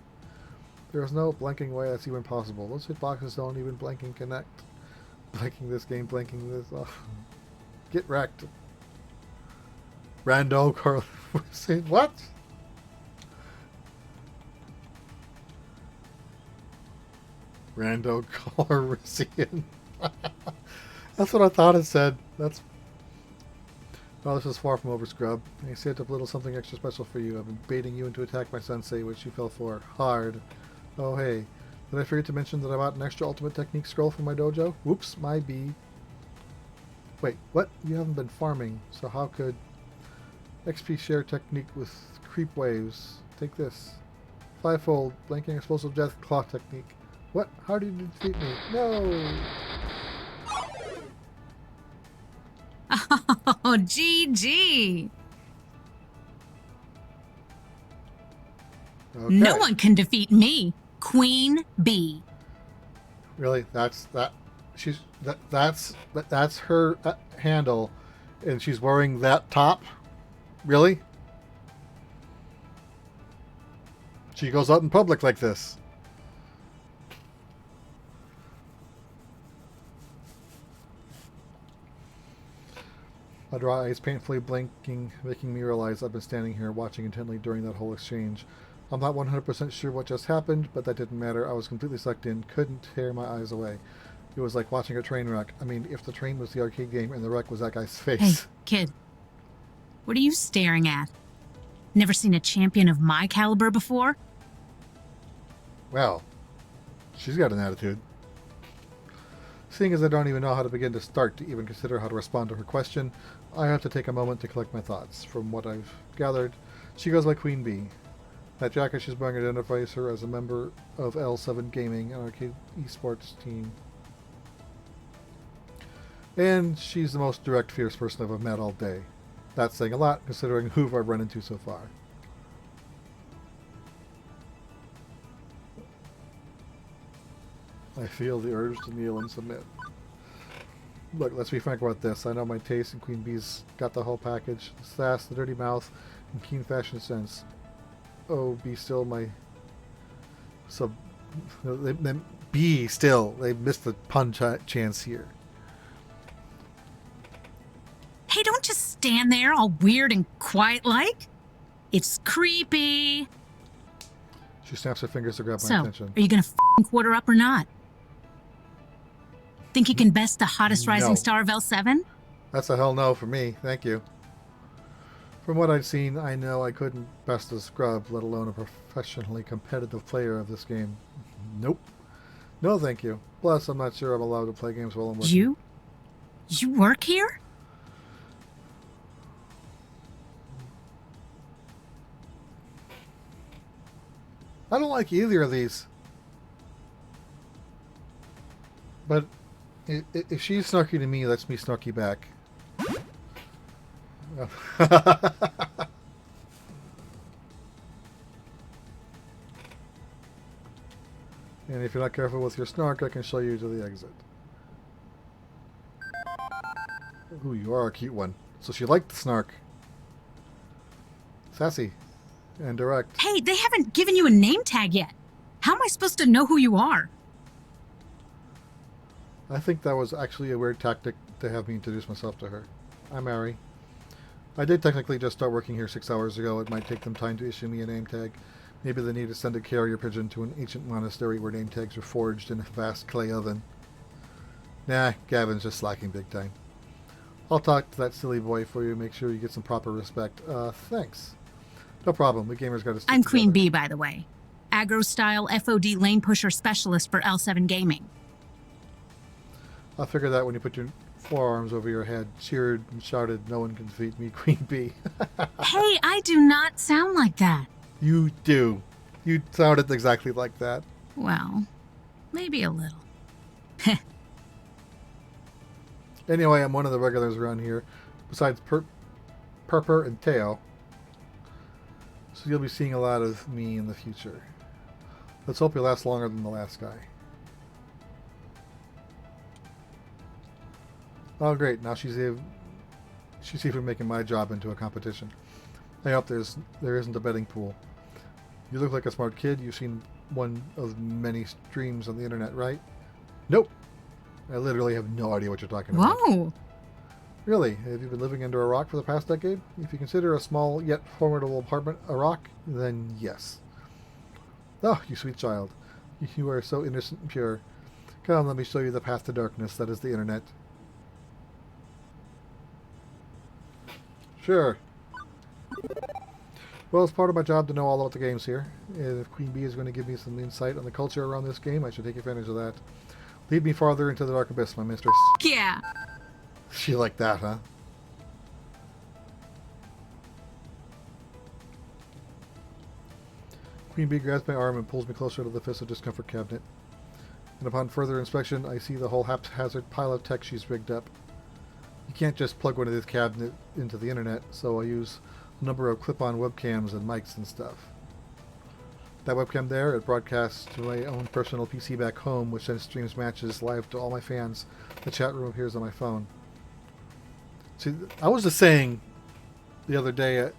There's no blanking way that's even possible. Those hitboxes don't even blanking connect. Blanking this game, blanking this off. Get wrecked. Rando Carl saying what? Rando Calrissian. That's what I thought it said. That's... Well, this is far from over, Scrub. I saved up a little something extra special for you. I've been baiting you into attack my sensei, which you fell for. Hard. Oh, hey. Did I forget to mention that I bought an extra ultimate technique scroll for my dojo? Whoops, my bee. Wait, what? You haven't been farming, so how could... XP share technique with creep waves. Take this. Fivefold, blanking explosive death claw technique. What? How did you defeat me? No! Oh, GG. Okay. No one can defeat me, Queen Bee. Really? That's her handle, and she's wearing that top? Really? She goes out in public like this. My dry eyes painfully blinking, making me realize I've been standing here watching intently during that whole exchange. I'm not 100% sure what just happened, but that didn't matter. I was completely sucked in, couldn't tear my eyes away. It was like watching a train wreck. I mean, if the train was the arcade game and the wreck was that guy's face. Hey, kid. What are you staring at? Never seen a champion of my caliber before? Well, she's got an attitude. Seeing as I don't even know how to begin to start to even consider how to respond to her question, I have to take a moment to collect my thoughts. From what I've gathered, she goes by Queen Bee. That jacket she's wearing identifies her as a member of L7 Gaming, an arcade esports team. And she's the most direct, fierce person I've met all day. That's saying a lot, considering who I've run into so far. I feel the urge to kneel and submit. Look, let's be frank about this. I know my taste, and Queen Bee's got the whole package. The sass, the dirty mouth, and keen fashion sense. Oh, be still my... Be still. They missed the pun chance here. Hey, don't just stand there all weird and quiet-like. It's creepy. She snaps her fingers to grab my So, attention. are you gonna f***ing quarter up or not? Think you can best the hottest No. rising star of L7? That's a hell no for me. Thank you. From what I've seen, I know I couldn't best a scrub, let alone a professionally competitive player of this game. Nope. No thank you. Plus, I'm not sure I'm allowed to play games while I'm working. You work here? I don't like either of these. But if she's snarky to me, let's me snarky back. And if you're not careful with your snark, I can show you to the exit. Ooh, you are a cute one. So she liked the snark. Sassy. And direct. Hey, they haven't given you a name tag yet. How am I supposed to know who you are? I think that was actually a weird tactic to have me introduce myself to her. I'm Mary. I did technically just start working here 6 hours ago. It might take them time to issue me a name tag. Maybe they need to send a carrier pigeon to an ancient monastery where name tags are forged in a vast clay oven. Nah, Gavin's just slacking big time. I'll talk to that silly boy for you, make sure you get some proper respect. Thanks. No problem, we gamers gotta stick I'm Queen together. Bee, by the way. Aggro-style FOD lane pusher specialist for L7 Gaming. I'll figure that when you put your forearms over your head, cheered and shouted, "No one can defeat me, Queen Bee." Hey, I do not sound like that. You do. You sounded exactly like that. Well, maybe a little. Anyway, I'm one of the regulars around here, besides Purper and Teo. So you'll be seeing a lot of me in the future. Let's hope you last longer than the last guy. Oh great, now she's even making my job into a competition. I hope there isn't a betting pool. You look like a smart kid. You've seen one of many streams on the internet, right? Nope. I literally have no idea what you're talking about. Whoa! Really? Have you been living under a rock for the past decade? If you consider a small yet formidable apartment a rock, then yes. Oh, you sweet child. You are so innocent and pure. Come, let me show you the path to darkness that is the internet. Sure. Well, it's part of my job to know all about the games here. And if Queen Bee is going to give me some insight on the culture around this game, I should take advantage of that. Lead me farther into the dark abyss, my mistress. Yeah. She like that, huh? Queen Bee grabs my arm and pulls me closer to the Fist of Discomfort cabinet. And upon further inspection, I see the whole haphazard pile of tech she's rigged up. You can't just plug one of this cabinet into the internet, so I use a number of clip-on webcams and mics and stuff. That webcam there, it broadcasts to my own personal PC back home, which then streams matches live to all my fans. The chat room appears on my phone. See, I was just saying the other day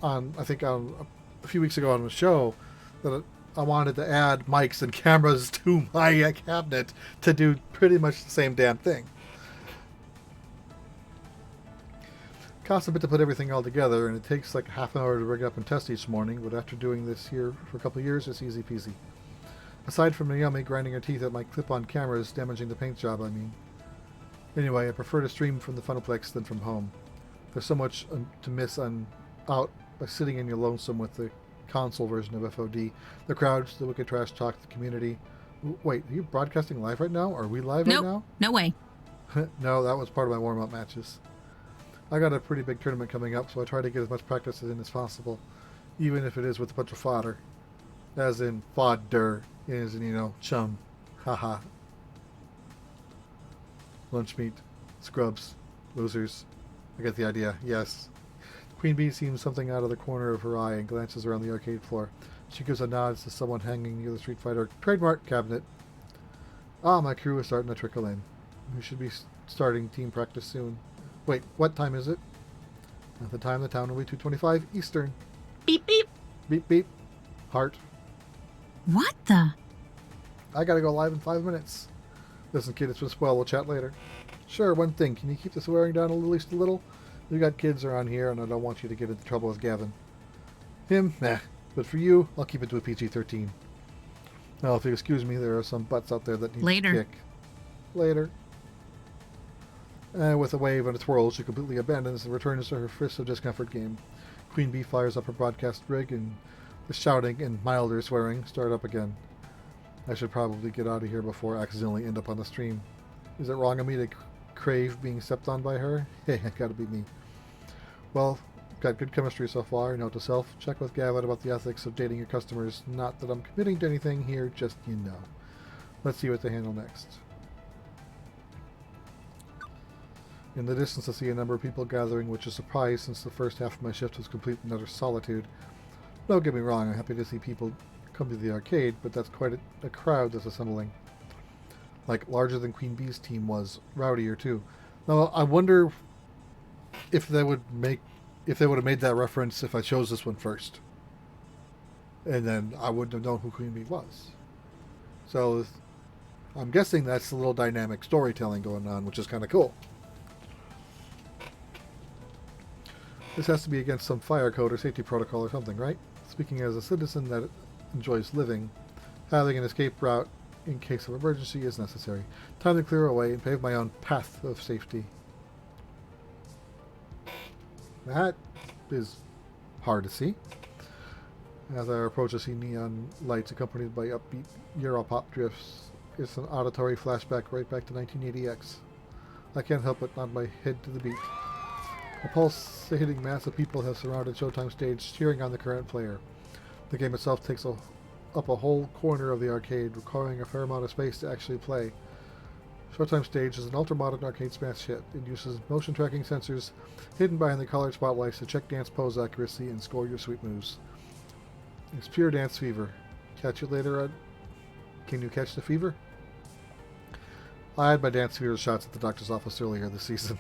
I think a few weeks ago on the show, that I wanted to add mics and cameras to my cabinet to do pretty much the same damn thing. Costs a bit to put everything all together, and it takes like half an hour to rig up and test each morning, but after doing this here for a couple of years, it's easy peasy. Aside from Naomi grinding her teeth at my clip-on cameras, damaging the paint job, I mean. Anyway, I prefer to stream from the Funaplex than from home. There's so much to miss out by sitting in your lonesome with the console version of FOD. The crowds, the wicked trash talk, the community. Wait, are you broadcasting live right now? Are we live right now? No way. No, that was part of my warm-up matches. I got a pretty big tournament coming up, so I try to get as much practice in as possible, even if it is with a bunch of fodder. As in fodder, as in, you know, chum. Haha. Lunch meat. Scrubs. Losers. I get the idea, yes. Queen Bee sees something out of the corner of her eye and glances around the arcade floor. She gives a nod to someone hanging near the Street Fighter trademark cabinet. Ah, my crew is starting to trickle in. We should be starting team practice soon. Wait, what time is it? At the time, the town will be 2:25 Eastern. Beep, beep. Beep, beep. Heart. What the? I gotta go live in 5 minutes. Listen, kid, it's been swell. We'll chat later. Sure, one thing. Can you keep the swearing down at least a little? We got kids around here, and I don't want you to get into trouble with Gavin. Him? Nah. But for you, I'll keep it to a PG-13. Now, if you excuse me, there are some butts out there that need Later. to kick. Later. And with a wave and a twirl, she completely abandons and returns to her Fist of Discomfort game. Queen Bee fires up her broadcast rig, and the shouting and milder swearing start up again. I should probably get out of here before I accidentally end up on the stream. Is it wrong of me to crave being stepped on by her? Hey, it gotta be me. Well, got good chemistry so far. Note to self, check with Gavin about the ethics of dating your customers. Not that I'm committing to anything here, just you know. Let's see what they handle next. In the distance, I see a number of people gathering, which is a surprise since the first half of my shift was complete in utter solitude. Don't get me wrong, I'm happy to see people come to the arcade, but that's quite a crowd that's assembling. Like, larger than Queen Bee's team was, rowdier too. Now, I wonder if they would have made that reference if I chose this one first. And then I wouldn't have known who Queen Bee was. So, I'm guessing that's a little dynamic storytelling going on, which is kind of cool. This has to be against some fire code or safety protocol or something, right? Speaking as a citizen that enjoys living, having an escape route in case of emergency is necessary. Time to clear away and pave my own path of safety. That is hard to see. As I approach, I see neon lights accompanied by upbeat Europop drifts. It's an auditory flashback right back to 1980X. I can't help but nod my head to the beat. A pulsating mass of people have surrounded Showtime stage, cheering on the current player. The game itself takes up a whole corner of the arcade, requiring a fair amount of space to actually play. Showtime stage is an ultra-modern arcade smash hit. It uses motion tracking sensors hidden behind the colored spotlights to check dance pose accuracy and score your sweet moves. It's pure dance fever. Catch it later on. Can you catch the fever? I had my dance fever shots at the doctor's office earlier this season.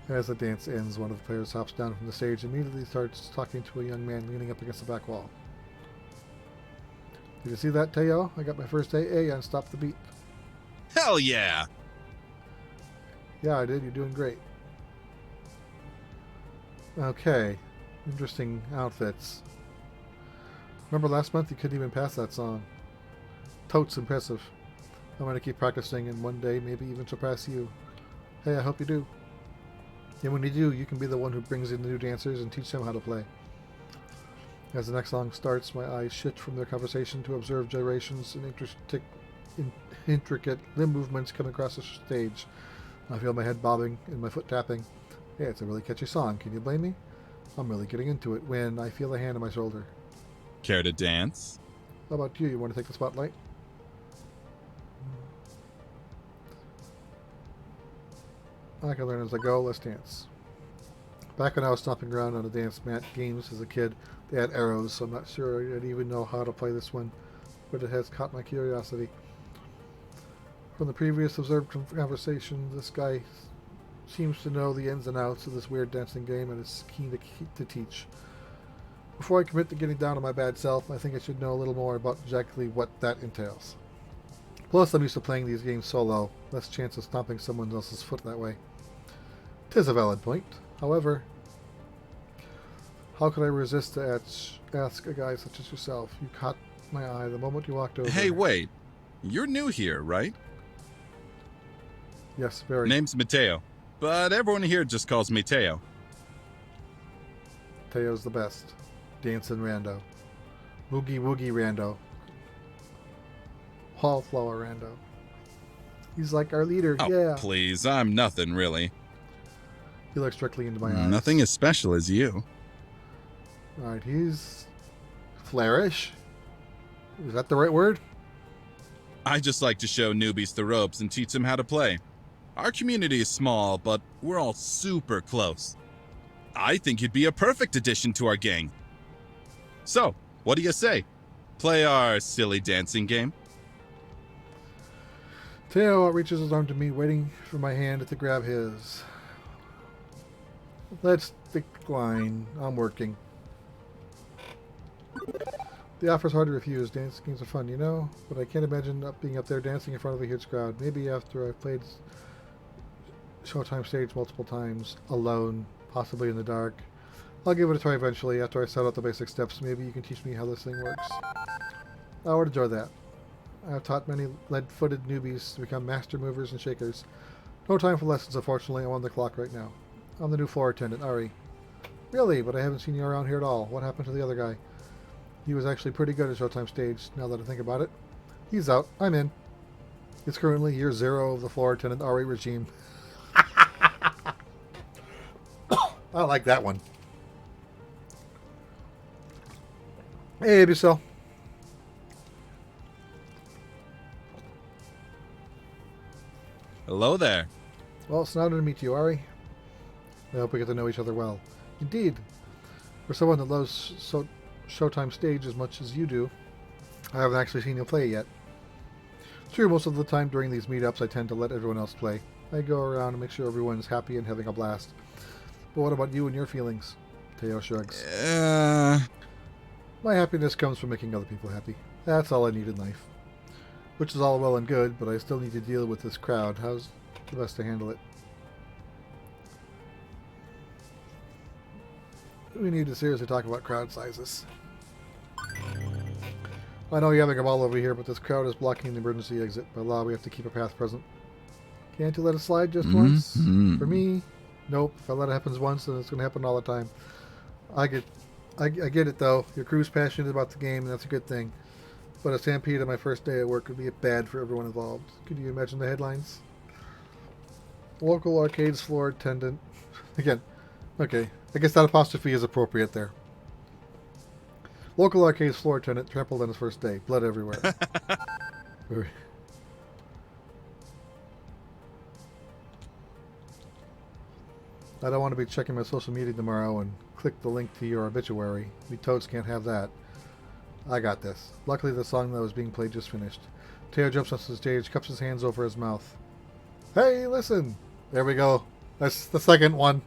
As the dance ends, one of the players hops down from the stage and immediately starts talking to a young man leaning up against the back wall. Did you see that, Teo? I got my first AA on Stop the Beat. Hell yeah! Yeah, I did. You're doing great. Okay. Interesting outfits. Remember last month you couldn't even pass that song. Totes impressive. I'm going to keep practicing and one day maybe even surpass you. Hey, I hope you do. And when you do, you can be the one who brings in the new dancers and teach them how to play. As the next song starts, my eyes shift from their conversation to observe gyrations and intricate limb movements come across the stage. I feel my head bobbing and my foot tapping. Hey, it's a really catchy song. Can you blame me? I'm really getting into it when I feel a hand on my shoulder. Care to dance? How about you? You want to take the spotlight? I can learn as I go. Let's dance. Back when I was stomping around on the dance mat games as a kid, they had arrows, so I'm not sure I'd even know how to play this one, but it has caught my curiosity. From the previous observed conversation, this guy seems to know the ins and outs of this weird dancing game and is keen to teach. Before I commit to getting down on my bad self, I think I should know a little more about exactly what that entails. Plus, I'm used to playing these games solo, less chance of stomping someone else's foot that way. 'Tis a valid point. However, how could I resist to ask a guy such as yourself? You caught my eye the moment you walked over. Hey, wait. You're new here, right? Yes, very. Name's Mateo, but everyone here just calls me Teo. Teo's the best. Dancing rando. Woogie woogie rando. Wallflower rando. He's like our leader, Oh, yeah. please, I'm nothing really. He looks directly into my eyes. Nothing as special as you. Alright, he's flourish. Is that the right word? I just like to show newbies the ropes and teach them how to play. Our community is small, but we're all super close. I think you'd be a perfect addition to our gang. So, what do you say? Play our silly dancing game? Teo reaches his arm to me, waiting for my hand to grab his. Let's decline. I'm working. The offer's hard to refuse. Dance games are fun, you know? But I can't imagine being up there dancing in front of a huge crowd. Maybe after I've played Showtime stage multiple times, alone, possibly in the dark. I'll give it a try eventually after I set out the basic steps. Maybe you can teach me how this thing works. I would enjoy that. I've taught many lead-footed newbies to become master movers and shakers. No time for lessons, unfortunately. I'm on the clock right now. I'm the new floor attendant, Ari. Really? But I haven't seen you around here at all. What happened to the other guy? He was actually pretty good at Showtime stage, now that I think about it. He's out. I'm in. It's currently year 0 of the floor attendant Ari regime. I like that one. Hey, Abyssal. Hello there. Well, it's an honor to meet you, Ari. I hope we get to know each other well. Indeed. For someone that loves Showtime stage as much as you do. I haven't actually seen you play yet. True, most of the time during these meetups I tend to let everyone else play. I go around and make sure everyone's happy and having a blast. But what about you and your feelings? Teo shrugs. My happiness comes from making other people happy. That's all I need in life. Which is all well and good, but I still need to deal with this crowd. How's the best to handle it? We need to seriously talk about crowd sizes. I know you're having a ball over here, but this crowd is blocking the emergency exit. By law, we have to keep a path present. Can't you let it slide just once? For me, nope. If I let it happen once, then it's going to happen all the time. I get it, though. Your crew's passionate about the game, and that's a good thing. But a stampede on my first day at work would be bad for everyone involved. Could you imagine the headlines? Local arcade's floor attendant. Again, okay. I guess that apostrophe is appropriate there. Local arcade's floor attendant trampled on his first day. Blood everywhere. I don't want to be checking my social media tomorrow and click the link to your obituary. We toads can't have that. I got this. Luckily, the song that was being played just finished. Teo jumps onto the stage, cups his hands over his mouth. Hey, listen! There we go. That's the second one.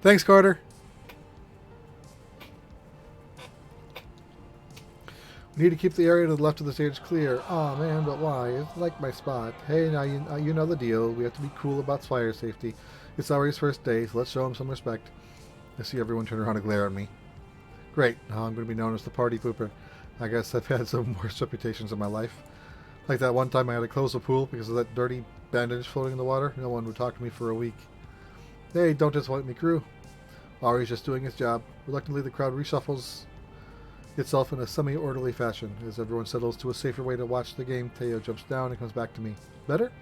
Thanks, Carter. We need to keep the area to the left of the stage clear. Aw, man, but why? It's like my spot. Hey, now you know the deal. We have to be cool about fire safety. It's Ari's first day, so let's show him some respect. I see everyone turn around and glare at me. Great. Now I'm going to be known as the party pooper. I guess I've had some worse reputations in my life. Like that one time I had to close the pool because of that dirty bandage floating in the water. No one would talk to me for a week. Hey, don't disappoint me, crew. Ari's just doing his job. Reluctantly, the crowd reshuffles itself in a semi-orderly fashion. As everyone settles to a safer way to watch the game, Teo jumps down and comes back to me. Better?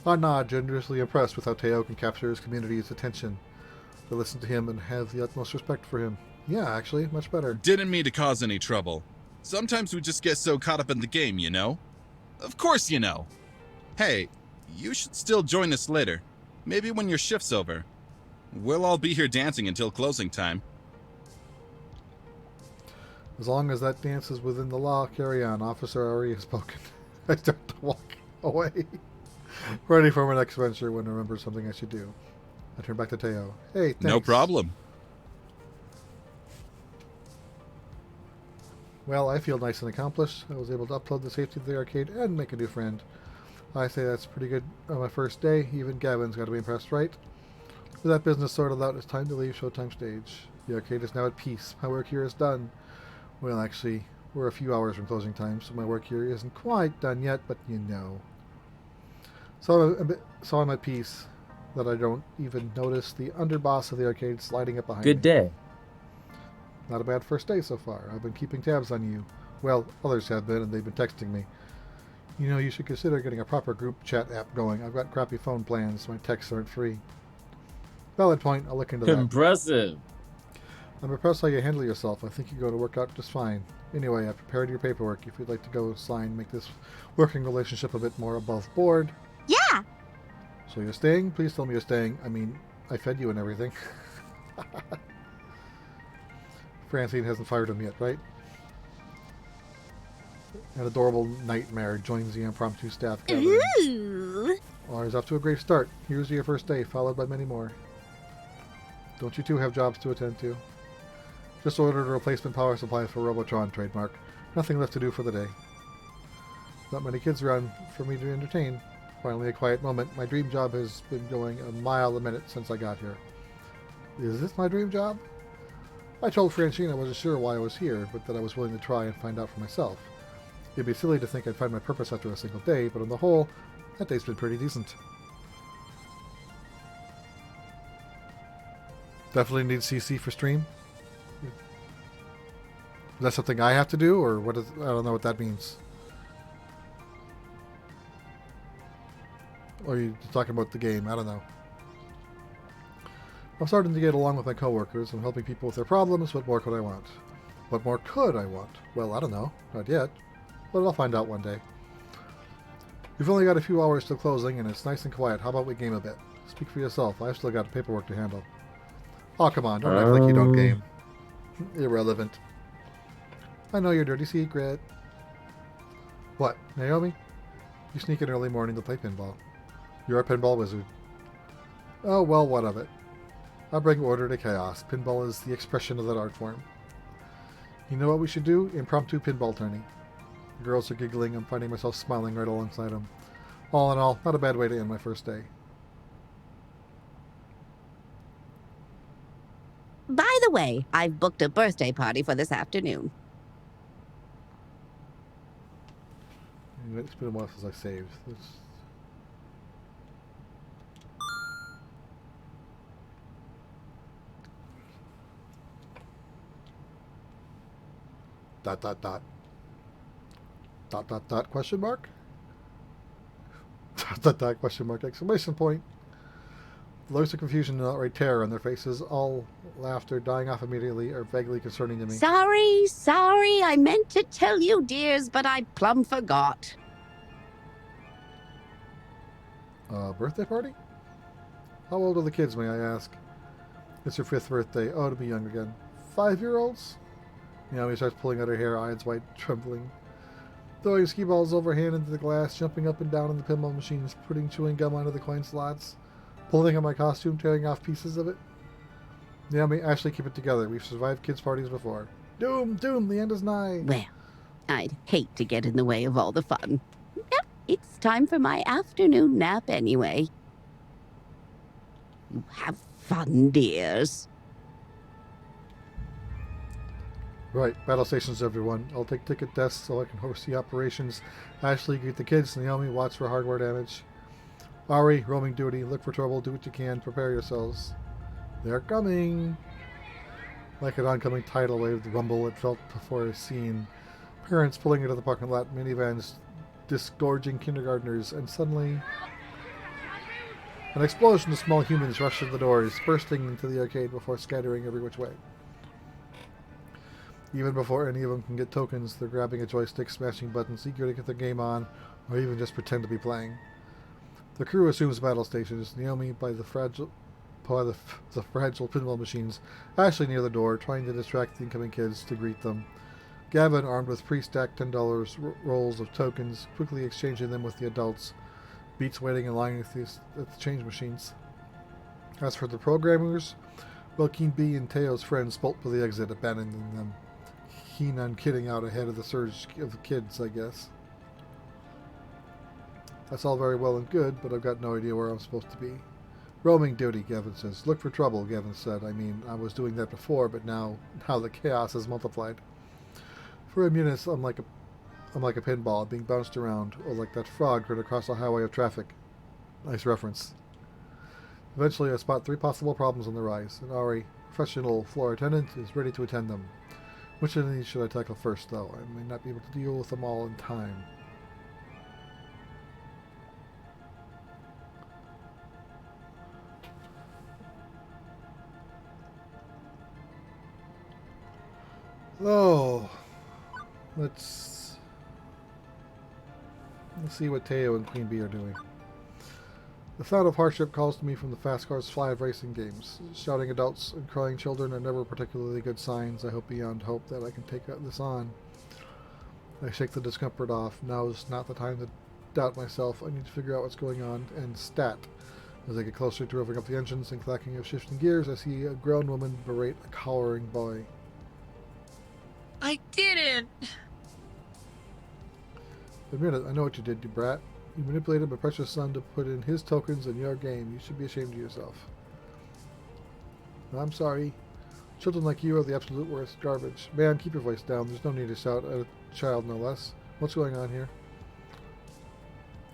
I nod, generously impressed with how Teo can capture his community's attention. I listen to him and have the utmost respect for him. Yeah, actually, much better. Didn't mean to cause any trouble. Sometimes we just get so caught up in the game, you know? Of course you know. Hey, you should still join us later. Maybe when your shift's over. We'll all be here dancing until closing time. As long as that dance is within the law, carry on. Officer Ari has spoken. I start to walk away. Ready for my next venture when I remember something I should do. I turn back to Teo. Hey, thanks. No problem. Well, I feel nice and accomplished. I was able to upload the safety of the arcade and make a new friend. I say that's pretty good on my first day. Even Gavin's got to be impressed, right? With that business sorted out, it's time to leave Showtime stage. The arcade is now at peace. My work here is done. Well, actually, we're a few hours from closing time, so my work here isn't quite done yet, but you know. So I'm at peace that I don't even notice the underboss of the arcade sliding up behind me. Good day. Not a bad first day so far. I've been keeping tabs on you. Well, others have been, and they've been texting me. You know, you should consider getting a proper group chat app going. I've got crappy phone plans. My texts aren't free. Valid point. I'll look into that. Impressive. I'm impressed how you handle yourself. I think you're going to work out just fine. Anyway, I've prepared your paperwork. If you'd like to go sign, make this working relationship a bit more above board. Yeah. So you're staying? Please tell me you're staying. I mean, I fed you and everything. Francine hasn't fired him yet, right? An adorable nightmare joins the impromptu staff gathering. Ooh. Ari's off to a great start. Here's your first day, followed by many more. Don't you two have jobs to attend to? Just ordered a replacement power supply for Robotron trademark. Nothing left to do for the day. Not many kids around for me to entertain. Finally a quiet moment. My dream job has been going a mile a minute since I got here. Is this my dream job? I told Francine I wasn't sure why I was here, but that I was willing to try and find out for myself. It'd be silly to think I'd find my purpose after a single day, but on the whole, that day's been pretty decent. Definitely need CC for stream. Is that something I have to do, or what is? I don't know what that means. Or are you talking about the game? I don't know. I'm starting to get along with my coworkers. I'm helping people with their problems. What more could I want? What more could I want? Well, I don't know. Not yet. But I'll find out one day. We've only got a few hours till closing, and it's nice and quiet. How about we game a bit? Speak for yourself. I've still got paperwork to handle. Oh, come on. Don't act like you don't game. Irrelevant. I know your dirty secret. What, Naomi? You sneak in early morning to play pinball. You're a pinball wizard. Oh, well, what of it? I bring order to chaos. Pinball is the expression of that art form. You know what we should do? Impromptu pinball tourney. The girls are giggling. I'm finding myself smiling right alongside them. All in all, not a bad way to end my first day. By the way, I've booked a birthday party for this afternoon. It's been a while since I saved. Dot dot dot. Dot dot dot question mark? Dot dot dot question mark exclamation point. Looks of confusion and outright terror on their faces, all laughter dying off immediately, are vaguely concerning to me. Sorry, I meant to tell you, dears, but I plumb forgot. Birthday party? How old are the kids, may I ask? It's her 5th birthday. Oh, to be young again. 5-year-olds? Naomi starts pulling out her hair, eyes wide, trembling. Throwing ski balls overhand into the glass, jumping up and down on the pinball machines, putting chewing gum onto the coin slots, pulling on my costume, tearing off pieces of it. Naomi, Ashley, keep it together. We've survived kids' parties before. Doom, the end is nigh. Well, I'd hate to get in the way of all the fun. Yep, it's time for my afternoon nap anyway. You have fun, dears. Right, battle stations, everyone. I'll take ticket desks so I can oversee operations. Ashley, greet the kids. Naomi, watch for hardware damage. Ari, roaming duty. Look for trouble. Do what you can. Prepare yourselves. They're coming. Like an oncoming tidal wave, the rumble it felt before a scene. Parents pulling into the parking lot, minivans disgorging kindergartners, and suddenly an explosion of small humans rushed to the doors, bursting into the arcade before scattering every which way. Even before any of them can get tokens, they're grabbing a joystick, smashing buttons, eager to get the game on, or even just pretend to be playing. The crew assumes battle stations. Naomi by the fragile pinball machines, Ashley near the door, trying to distract the incoming kids to greet them. Gavin, armed with pre-stacked $10 rolls of tokens, quickly exchanging them with the adults. Beats waiting in line at the change machines. As for the programmers, well, Pqube and Teo's friends bolt for the exit, abandoning them. Keen on kidding out ahead of the surge of the kids, I guess. That's all very well and good, but I've got no idea where I'm supposed to be. Roaming duty, Gavin says. Look for trouble, Gavin said. I mean, I was doing that before, but now the chaos has multiplied. For a minute, I'm like a pinball being bounced around, or like that frog heard across a highway of traffic. Nice reference. Eventually, I spot 3 possible problems on the rise, and Ari, professional floor attendant, is ready to attend them. Which of these should I tackle first, though? I may not be able to deal with them all in time. Oh, let's see what Teo and Queen Bee are doing. The sound of hardship calls to me from the Fast Cars 5 racing games. Shouting adults and crying children are never particularly good signs. I hope beyond hope that I can take this on. I shake the discomfort off. Now is not the time to doubt myself. I need to figure out what's going on, and stat. As I get closer to revving up the engines and clacking of shifting gears, I see a grown woman berate a cowering boy. I didn't. Admit it, I know what you did, you brat. You manipulated my precious son to put in his tokens in your game. You should be ashamed of yourself. I'm sorry. Children like you are the absolute worst garbage. Man, keep your voice down. There's no need to shout at a child, no less. What's going on here?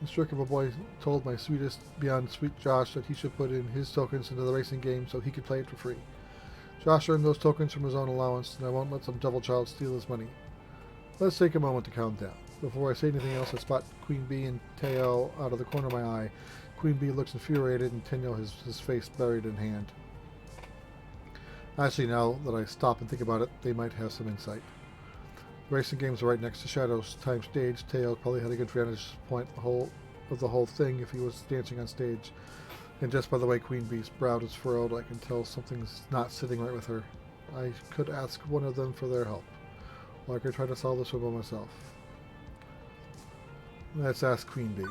This jerk of a boy told my sweetest beyond sweet Josh that he should put in his tokens into the racing game so he could play it for free. Josh earned those tokens from his own allowance, and I won't let some devil child steal his money. Let's take a moment to calm down. Before I say anything else, I spot Queen Bee and Teo out of the corner of my eye. Queen Bee looks infuriated, and Teo has his face buried in hand. Actually, now that I stop and think about it, they might have some insight. The racing games are right next to Shadow's time stage. Teo probably had a good vantage point of the whole thing if he was dancing on stage. And just by the way Queen Bee's brow is furrowed, I can tell something's not sitting right with her. I could ask one of them for their help. Or I could try to solve this one by myself. Let's ask Queen Bee.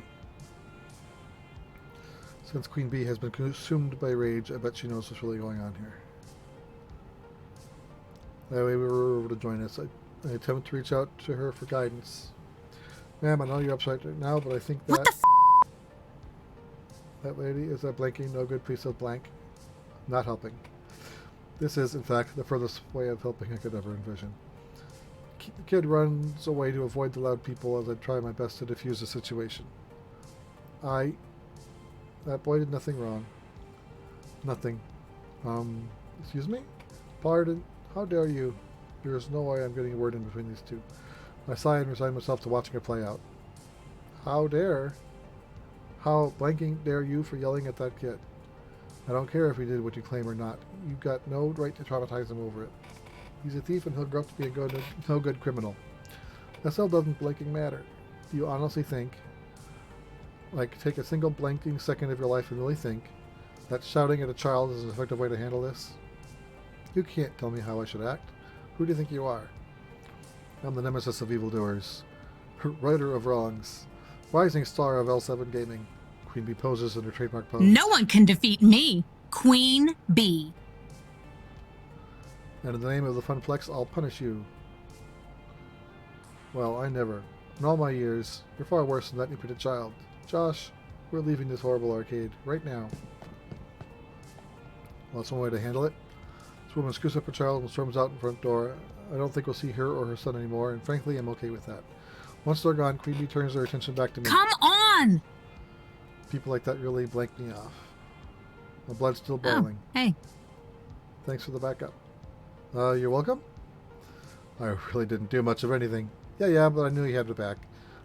Since Queen Bee has been consumed by rage, I bet she knows what's really going on here. That way we were over to join us. I attempt to reach out to her for guidance. Ma'am, I know you're upset right now, but I think that... What the that lady is that blanking no good piece of blank. Not helping. This is, in fact, the furthest way of helping I could ever envision. The kid runs away to avoid the loud people as I try my best to defuse the situation. That boy did nothing wrong. Nothing. Excuse me? Pardon? How dare you? There is no way I'm getting a word in between these two. I sigh and resign myself to watching it play out. How dare? How blanking dare you for yelling at that kid? I don't care if he did what you claim or not. You've got no right to traumatize him over it. He's a thief and he'll grow up to be a no good criminal. That still doesn't blanking matter. Do you honestly think, take a single blanking second of your life and really think that shouting at a child is an effective way to handle this? You can't tell me how I should act. Who do you think you are? I'm the nemesis of evildoers. Righter of wrongs. Rising star of L7 Gaming. Queen Bee poses in her trademark pose. No one can defeat me, Queen Bee. And in the name of the Funplex, I'll punish you. Well, I never. In all my years, you're far worse than that impudent child. Josh, we're leaving this horrible arcade right now. Well, that's one way to handle it. This woman scoops up her child and storms out the front door. I don't think we'll see her or her son anymore, and frankly, I'm okay with that. Once they're gone, Queen Bee turns her attention back to me. Come on! People like that really blank me off. My blood's still boiling. Oh, hey. Thanks for the backup. You're welcome? I really didn't do much of anything. Yeah, but I knew you had it back.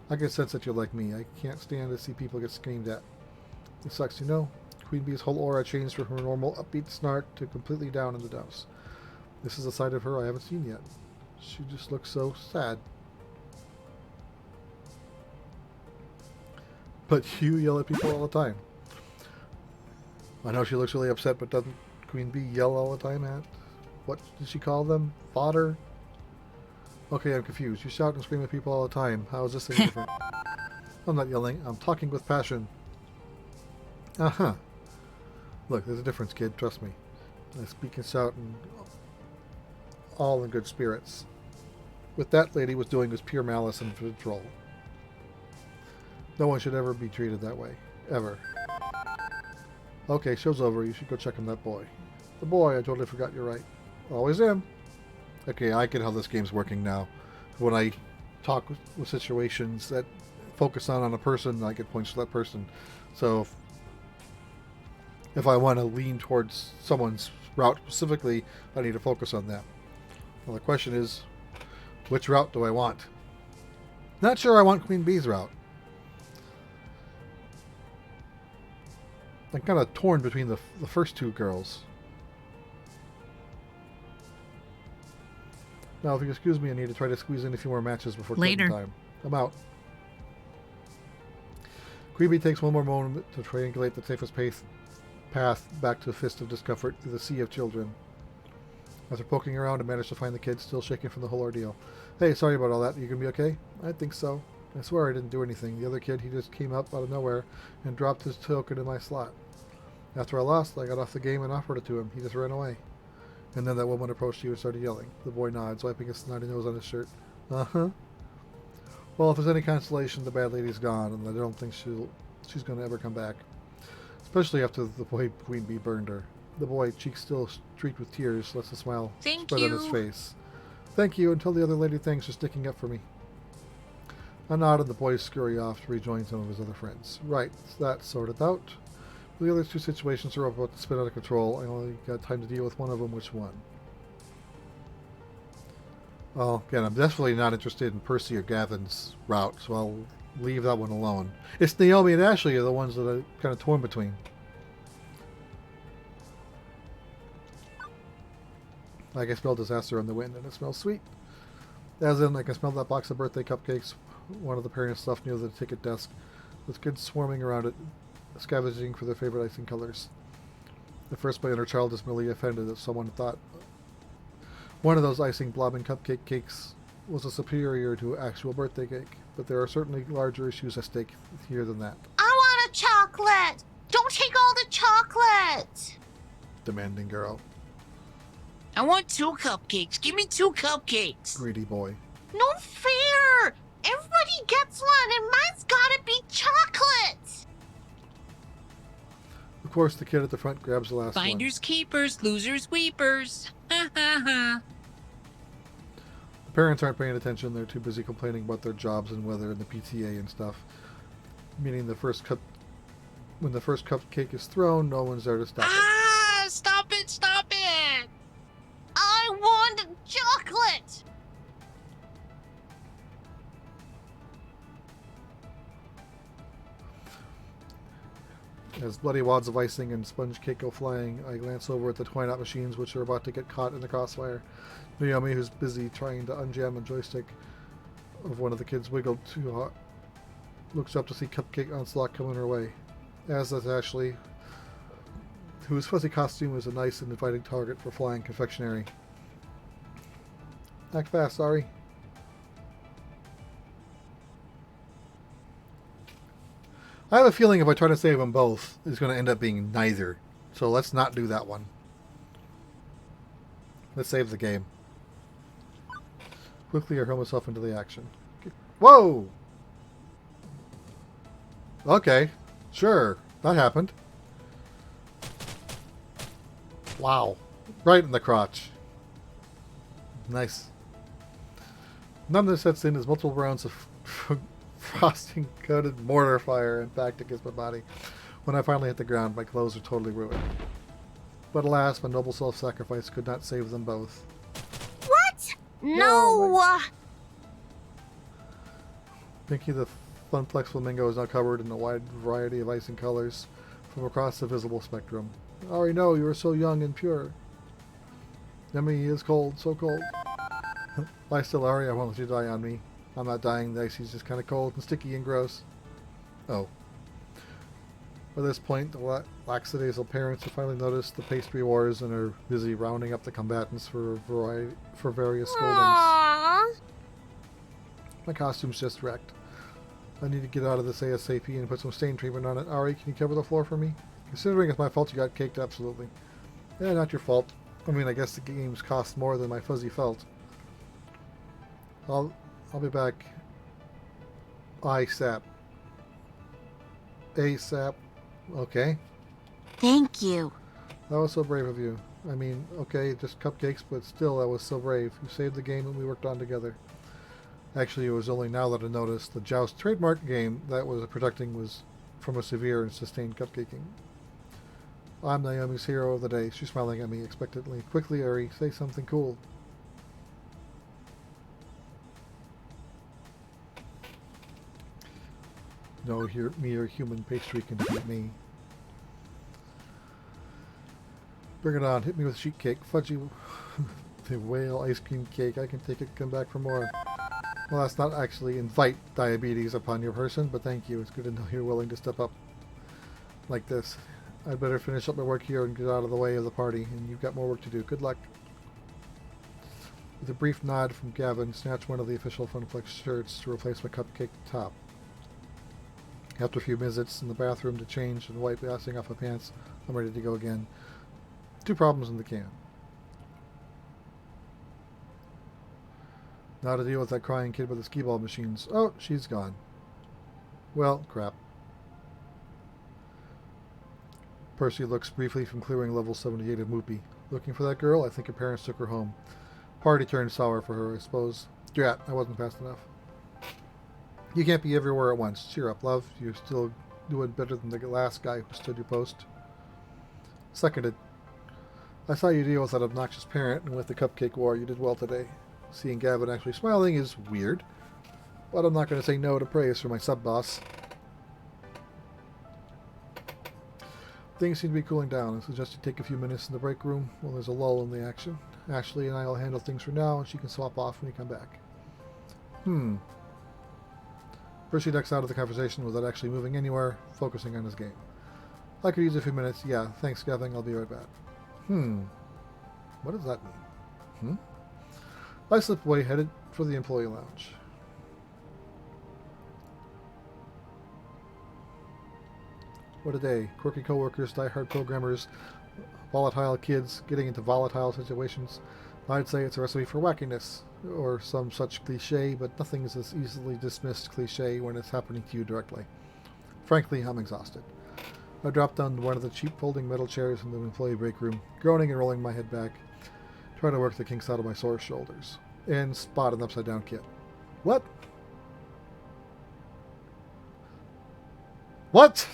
I can sense that you're like me. I can't stand to see people get screamed at. It sucks, you know? Queen Bee's whole aura changed from her normal upbeat snark to completely down in the dumps. This is a side of her I haven't seen yet. She just looks so sad. But you yell at people all the time. I know she looks really upset, but doesn't Queen Bee yell all the time at? What did she call them? Fodder? Okay, I'm confused. You shout and scream at people all the time. How is this any different? I'm not yelling. I'm talking with passion. Uh-huh. Look, there's a difference, kid. Trust me. I speak and shout and all in good spirits. What that lady was doing was pure malice and control. No one should ever be treated that way. Ever. Okay, show's over. You should go check on that boy. The boy, I totally forgot you're right. Always am. Okay, I get how this game's working now. When I talk with situations that focus on a person, I get points to that person. So if I want to lean towards someone's route specifically, I need to focus on that. Well, the question is, which route do I want? Not sure I want Queen Bee's route. I'm kind of torn between the first two girls. Now, if you excuse me, I need to try to squeeze in a few more matches before Later. time. I'm out. Queen Bee takes one more moment to triangulate the safest path back to the Fist of Discomfort through the sea of children. After poking around, I managed to find the kid still shaking from the whole ordeal. Hey, sorry about all that. You gonna be okay? I think so. I swear I didn't do anything. The other kid, he just came up out of nowhere and dropped his token in my slot. After I lost, I got off the game and offered it to him. He just ran away. And then that woman approached you and started yelling. The boy nods, wiping his snotty nose on his shirt. Uh-huh. Well, if there's any consolation, the bad lady's gone, and I don't think she's going to ever come back. Especially after the boy Queen Bee burned her. The boy, cheeks still streaked with tears, lets a smile Thank spread on his face. Thank you, until the other lady thanks for sticking up for me. I nod and the boys scurry off to rejoin some of his other friends. Right, that's sorted out. The other two situations are about to spin out of control. I only got time to deal with one of them. Which one? Well, again, I'm definitely not interested in Percy or Gavin's route, so I'll leave that one alone. It's Naomi and Ashley are the ones that I'm kind of torn between. I can smell disaster on the wind, and it smells sweet. As in, I can smell that box of birthday cupcakes, one of the parents stuff near the ticket desk, with kids swarming around it, scavenging for their favorite icing colors. The first my inner child is merely offended that someone thought One of those icing blobbing cupcake cakes was a superior to actual birthday cake, but there are certainly larger issues at stake here than that. I want a chocolate! Don't take all the chocolate! Demanding girl. I want 2 cupcakes. Give me 2 cupcakes. Greedy boy. No fair! Everybody gets one, and mine's gotta be chocolate! Of course, the kid at the front grabs the last one. Finders keepers, losers weepers. Ha ha ha. The parents aren't paying attention. They're too busy complaining about their jobs and weather and the PTA and stuff. Meaning when the first cupcake is thrown, no one's there to stop it. Ah! Stop it! Stop it! I want chocolate! As bloody wads of icing and sponge cake go flying, I glance over at the twine-out machines, which are about to get caught in the crossfire. Naomi, who's busy trying to unjam a joystick of one of the kids wiggled too hard, looks up to see Cupcake Onslaught coming her way. As does Ashley, whose fuzzy costume is a nice and inviting target for flying confectionery. Act fast, sorry. I have a feeling if I try to save them both, it's going to end up being neither. So let's not do that one. Let's save the game. Quickly, I hurl myself into the action. Whoa! Okay, sure, that happened. Wow, right in the crotch. Nice. Numbness sets in as multiple rounds of frosting-coated mortar fire impact against my body. When I finally hit the ground, my clothes are totally ruined. But alas, my noble self-sacrifice could not save them both. What? No! Pinky the Funplex Flamingo is now covered in a wide variety of icing colors from across the visible spectrum. Ari, no, you are so young and pure. Yummy is cold, so cold. Lie still, Ari, I won't let you die on me. I'm not dying, the icy's just kind of cold and sticky and gross. Oh. By this point, the lackadaisical parents have finally noticed the pastry wars and are busy rounding up the combatants for various scoldings. Aww. My costume's just wrecked. I need to get out of this ASAP and put some stain treatment on it. Ari, can you cover the floor for me? Considering it's my fault you got caked, absolutely. Yeah, not your fault. I mean, I guess the games cost more than my fuzzy felt. I'll be back. ASAP. ASAP. Okay. Thank you. That was so brave of you. I mean, okay, just cupcakes, but still, that was so brave. You saved the game and we worked on together. Actually, it was only now that I noticed the Joust trademark game that was protecting was from a severe and sustained cupcaking. I'm Naomi's hero of the day. She's smiling at me expectantly. Quickly, Ari, say something cool. No mere human pastry can defeat me. Bring it on. Hit me with sheet cake. Fudgy the whale ice cream cake. I can take it. Come back for more. Well, that's not actually invite diabetes upon your person, but thank you. It's good to know you're willing to step up like this. I'd better finish up my work here and get out of the way of the party, and you've got more work to do. Good luck. With a brief nod from Gavin, snatch one of the official Funplex shirts to replace my cupcake top. After a few visits in the bathroom to change and wipe icing off my pants, I'm ready to go again. 2 problems in the can. Now to deal with that crying kid with the skee-ball machines. Oh, she's gone. Well, crap. Percy looks briefly from clearing level 78 of Moopy. Looking for that girl? I think her parents took her home. Party turned sour for her, I suppose. Drat, I wasn't fast enough. You can't be everywhere at once. Cheer up, love. You're still doing better than the last guy who stood your post. Seconded. I saw you deal with that obnoxious parent, and with the cupcake war, you did well today. Seeing Gavin actually smiling is weird, but I'm not going to say no to praise for my sub-boss. Things seem to be cooling down. I suggest you take a few minutes in the break room while there's a lull in the action. Ashley and I will handle things for now, and she can swap off when you come back. Percy ducks out of the conversation without actually moving anywhere, focusing on his game. I could use a few minutes. Yeah, thanks, Gavin. I'll be right back. What does that mean? I slip away, headed for the employee lounge. What a day. Quirky coworkers, die-hard programmers, volatile kids getting into volatile situations. I'd say it's a recipe for wackiness, or some such cliche, but nothing is as easily dismissed cliche when it's happening to you directly. Frankly, I'm exhausted. I dropped down to one of the cheap folding metal chairs in the employee break room, groaning and rolling my head back, trying to work the kinks out of my sore shoulders, and spot an upside-down kid. What? What?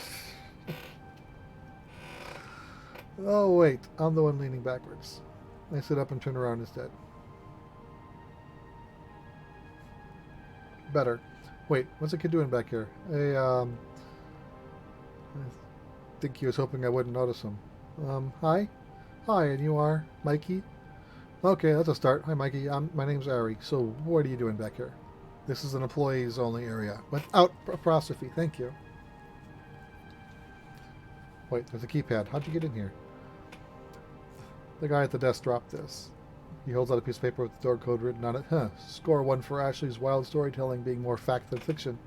Oh, wait. I'm the one leaning backwards. I sit up and turn around instead. Better. Wait, what's the kid doing back here? I think he was hoping I wouldn't notice him. Hi? Hi, and you are? Mikey? Okay, that's a start. Hi, Mikey. My name's Ari. So, what are you doing back here? This is an employees-only area. Without apostrophe. Thank you. Wait, there's a keypad. How'd you get in here? The guy at the desk dropped this. He holds out a piece of paper with the door code written on it. Huh. Score 1 for Ashley's wild storytelling being more fact than fiction.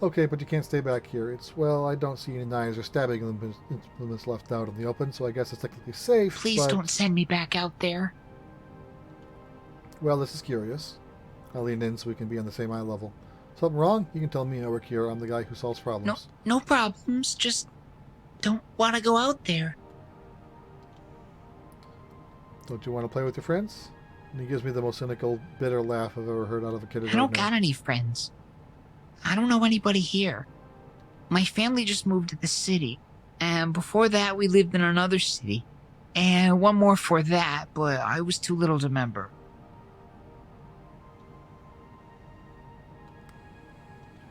Okay, but you can't stay back here. Well, I don't see any knives or stabbing implements left out in the open, so I guess it's technically safe, Please don't send me back out there. Well, this is curious. I lean in so we can be on the same eye level. Something wrong? You can tell me. I work here. I'm the guy who solves problems. No problems. Just don't want to go out there. Don't you want to play with your friends? And he gives me the most cynical, bitter laugh I've ever heard out of a kid. I don't got any friends. I don't know anybody here. My family just moved to the city, and before that we lived in another city, and one more for that, but I was too little to remember.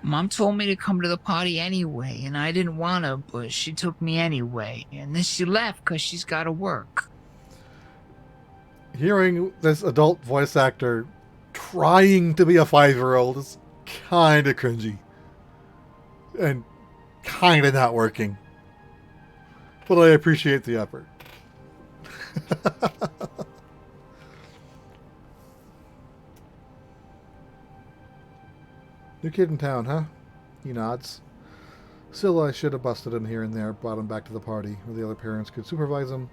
Mom told me to come to the party anyway, and I didn't want to, but she took me anyway, and then she left because she's got to work. Hearing this adult voice actor trying to be a 5-year-old is kind of cringy. And kind of not working. But I appreciate the effort. New kid in town, huh? He nods. Still, I should have busted him here and there, brought him back to the party, where the other parents could supervise him.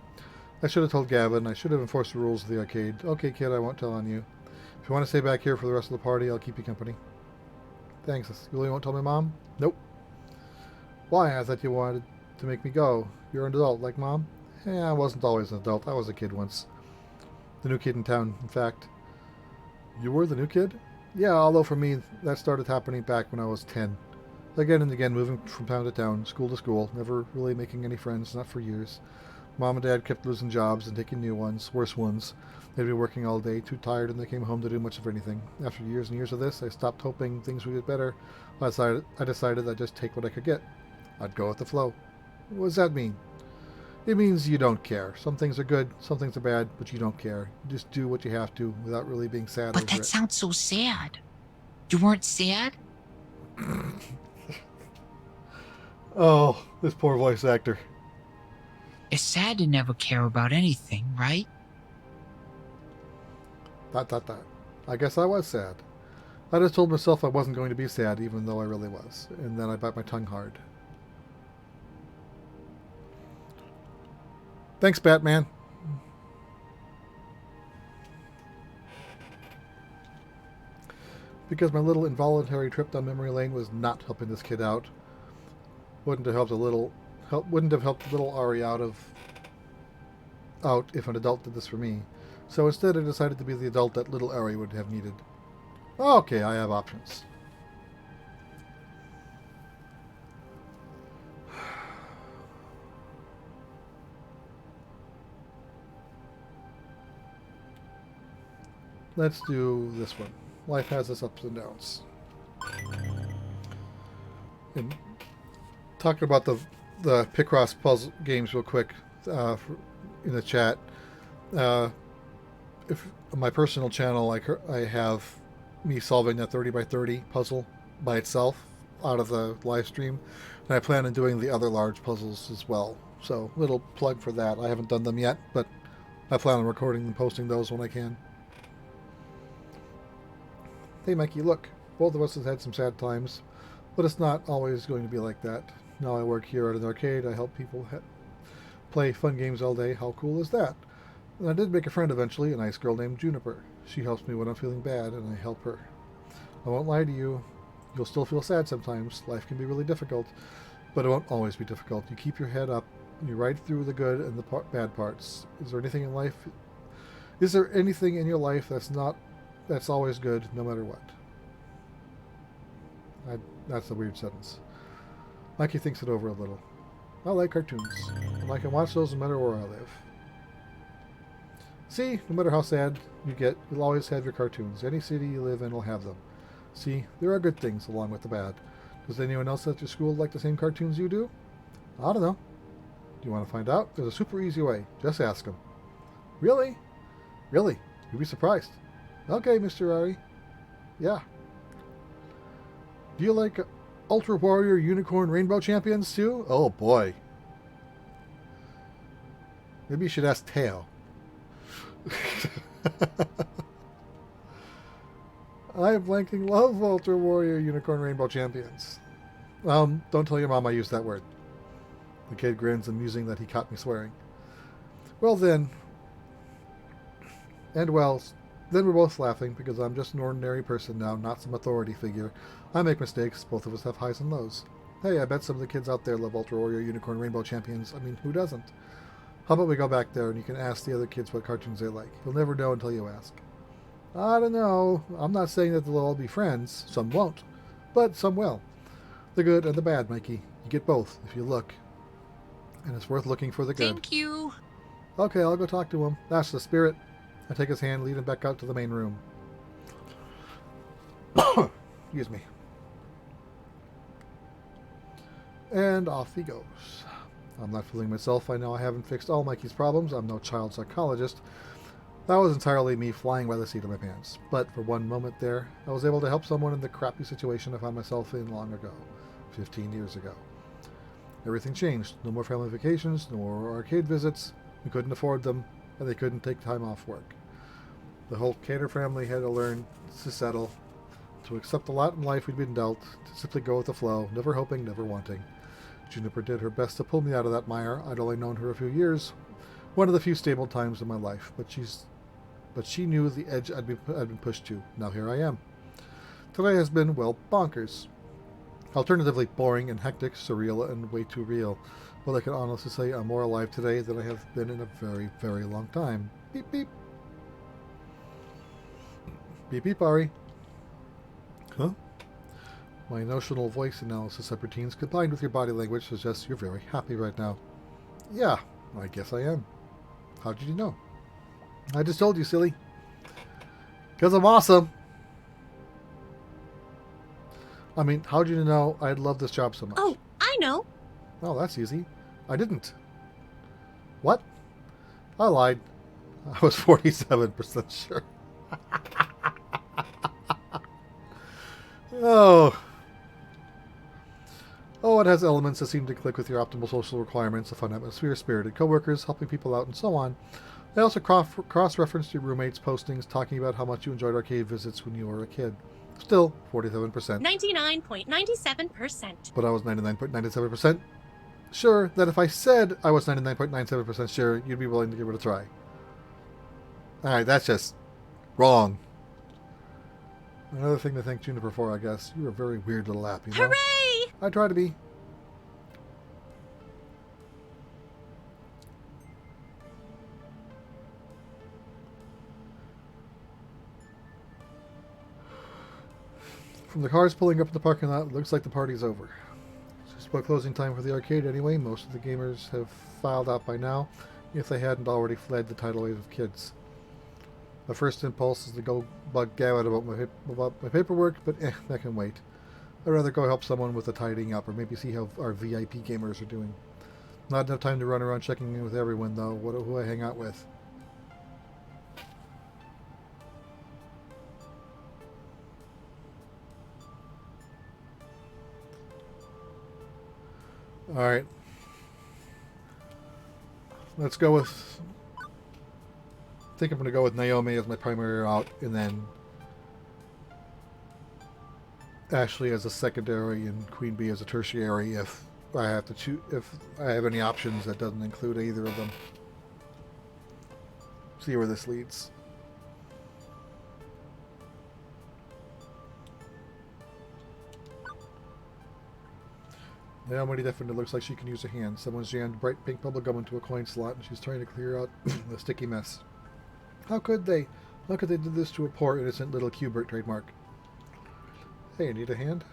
I should have told Gavin. I should have enforced the rules of the arcade. Okay, kid, I won't tell on you. If you want to stay back here for the rest of the party, I'll keep you company. Thanks. You really won't tell my mom? Nope. Why? I thought you wanted to make me go. You're an adult, like Mom? I wasn't always an adult. I was a kid once. The new kid in town, in fact. You were the new kid? Yeah, although for me, that started happening back when I was 10. Again and again, moving from town to town, school to school, never really making any friends, not for years. Mom and Dad kept losing jobs and taking new ones, worse ones. They'd be working all day, too tired, and they came home to do much of anything. After years and years of this, I stopped hoping things would get better. I decided I'd just take what I could get. I'd go with the flow. What does that mean? It means you don't care. Some things are good, some things are bad, but you don't care. You just do what you have to without really being sad over it. But that sounds so sad. You weren't sad? Oh, this poor voice actor. It's sad to never care about anything, right? ... I guess I was sad. I just told myself I wasn't going to be sad, even though I really was. And then I bite my tongue hard. Thanks, Batman. Because my little involuntary trip down memory lane was not helping this kid out. Wouldn't have helped little Ari out if an adult did this for me. So instead I decided to be the adult that little Ari would have needed. Okay, I have options. Let's do this one. Life has its ups and downs. And talking about the Picross puzzle games real quick in the chat. If on my personal channel, I have me solving that 30 by 30 puzzle by itself out of the live stream, and I plan on doing the other large puzzles as well. So little plug for that. I haven't done them yet, but I plan on recording and posting those when I can. Hey, Mikey, look. Both of us have had some sad times, but it's not always going to be like that. Now I work here at an arcade. I help people play fun games all day. How cool is that? And I did make a friend eventually, a nice girl named Juniper. She helps me when I'm feeling bad, and I help her. I won't lie to you. You'll still feel sad sometimes. Life can be really difficult, but it won't always be difficult. You keep your head up, and you ride through the good and the bad parts. Is there anything in life? Is there anything in your life that's always good, no matter what? That's a weird sentence. Mikey thinks it over a little. I like cartoons, and I can watch those no matter where I live. See, no matter how sad you get, you'll always have your cartoons. Any city you live in will have them. See, there are good things along with the bad. Does anyone else at your school like the same cartoons you do? I don't know. Do you want to find out? There's a super easy way. Just ask them. Really? Really? You'd be surprised. Okay, Mr. Ari. Yeah. Do you like Ultra Warrior Unicorn Rainbow Champions too? Oh boy. Maybe you should ask Teo. I blanking love Ultra Warrior Unicorn Rainbow Champions. Don't tell your mom I used that word. The kid grins, amusing that he caught me swearing. Well then, then we're both laughing because I'm just an ordinary person now, not some authority figure. I make mistakes. Both of us have highs and lows. Hey, I bet some of the kids out there love Ultra Warrior Unicorn Rainbow Champions. I mean, who doesn't? How about we go back there and you can ask the other kids what cartoons they like. You'll never know until you ask. I don't know. I'm not saying that they'll all be friends. Some won't. But some will. The good and the bad, Mikey. You get both if you look. And it's worth looking for the good. Thank you. Okay, I'll go talk to him. That's the spirit. I take his hand, lead him back out to the main room. Excuse me. And off he goes. I'm not fooling myself. I know I haven't fixed all Mikey's problems. I'm no child psychologist. That was entirely me flying by the seat of my pants. But for one moment there, I was able to help someone in the crappy situation I found myself in long ago. 15 years ago. Everything changed. No more family vacations, no more arcade visits. We couldn't afford them, and they couldn't take time off work. The whole Cater family had to learn to settle, to accept the lot in life we'd been dealt, to simply go with the flow, never hoping, never wanting. Juniper did her best to pull me out of that mire. I'd only known her a few years, one of the few stable times in my life, but she knew the edge I'd been pushed to. Now here I am. Today has been, well, bonkers. Alternatively boring and hectic, surreal, and way too real. Well, I can honestly say I'm more alive today than I have been in a very, very long time. Beep, beep. Beep, beep, Ari. Huh? My notional voice analysis of routines combined with your body language suggests you're very happy right now. Yeah, I guess I am. How did you know? I just told you, silly. 'Cause I'm awesome. I mean, how did you know I'd love this job so much? Oh, I know. Oh, that's easy. I didn't. What? I lied. I was 47% sure. Oh. Oh, it has elements that seem to click with your optimal social requirements, a fun atmosphere, spirited coworkers, helping people out, and so on. I also cross-referenced your roommates' postings talking about how much you enjoyed arcade visits when you were a kid. Still, 47%. 99.97%. But I was 99.97% sure that if I said I was 99.97% sure, you'd be willing to give it a try. Alright, that's just wrong. Another thing to thank Juniper for, I guess. You're a very weird little app, you know? Hooray! I try to be. From the cars pulling up in the parking lot, it looks like the party's over. It's just about closing time for the arcade anyway. Most of the gamers have filed out by now, if they hadn't already fled the tidal wave of kids. My first impulse is to go bug Gavin about my paperwork, but that can wait. I'd rather go help someone with the tidying up, or maybe see how our VIP gamers are doing. Not enough time to run around checking in with everyone, though. Who I hang out with. Alright. Let's go with... I think I'm going to go with Naomi as my primary route, and then Ashley as a secondary and Queen Bee as a tertiary if I have to choose, if I have any options that doesn't include either of them. See where this leads. Naomi definitely looks like she can use a hand. Someone's jammed bright pink bubble gum into a coin slot and she's trying to clear out the sticky mess. How could they? How could they do this to a poor innocent little Qbert trademark? Hey, need a hand?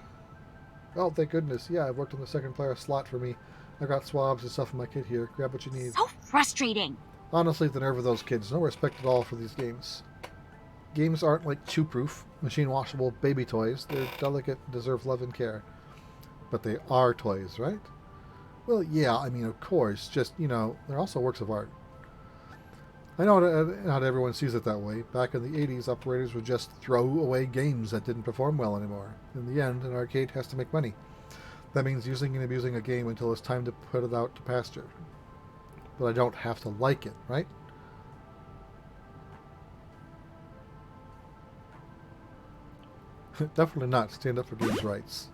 Oh, thank goodness. Yeah, I've worked on the second player slot for me. I've got swabs and stuff in my kit here. Grab what you need. So frustrating. Honestly, the nerve of those kids. No respect at all for these games. Games aren't like chew-proof, machine-washable baby toys. They're delicate and deserve love and care. But they are toys, right? Well, yeah, I mean, of course. Just, you know, they're also works of art. I know not everyone sees it that way. Back in the 80s, operators would just throw away games that didn't perform well anymore. In the end, an arcade has to make money. That means using and abusing a game until it's time to put it out to pasture. But I don't have to like it, right? Definitely not. Stand up for games' rights.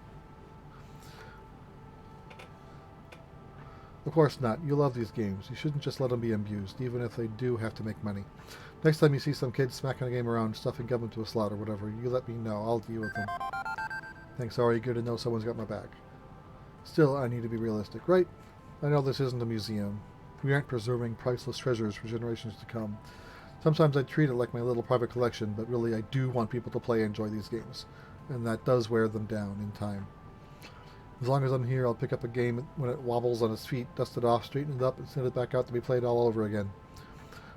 Of course not. You love these games. You shouldn't just let them be abused, even if they do have to make money. Next time you see some kid smacking a game around, stuffing gum into a slot or whatever, you let me know. I'll deal with them. Thanks, Ari. Good to know someone's got my back. Still, I need to be realistic, right? I know this isn't a museum. We aren't preserving priceless treasures for generations to come. Sometimes I treat it like my little private collection, but really I do want people to play and enjoy these games. And that does wear them down in time. As long as I'm here, I'll pick up a game when it wobbles on its feet, dust it off, straighten it up, and send it back out to be played all over again.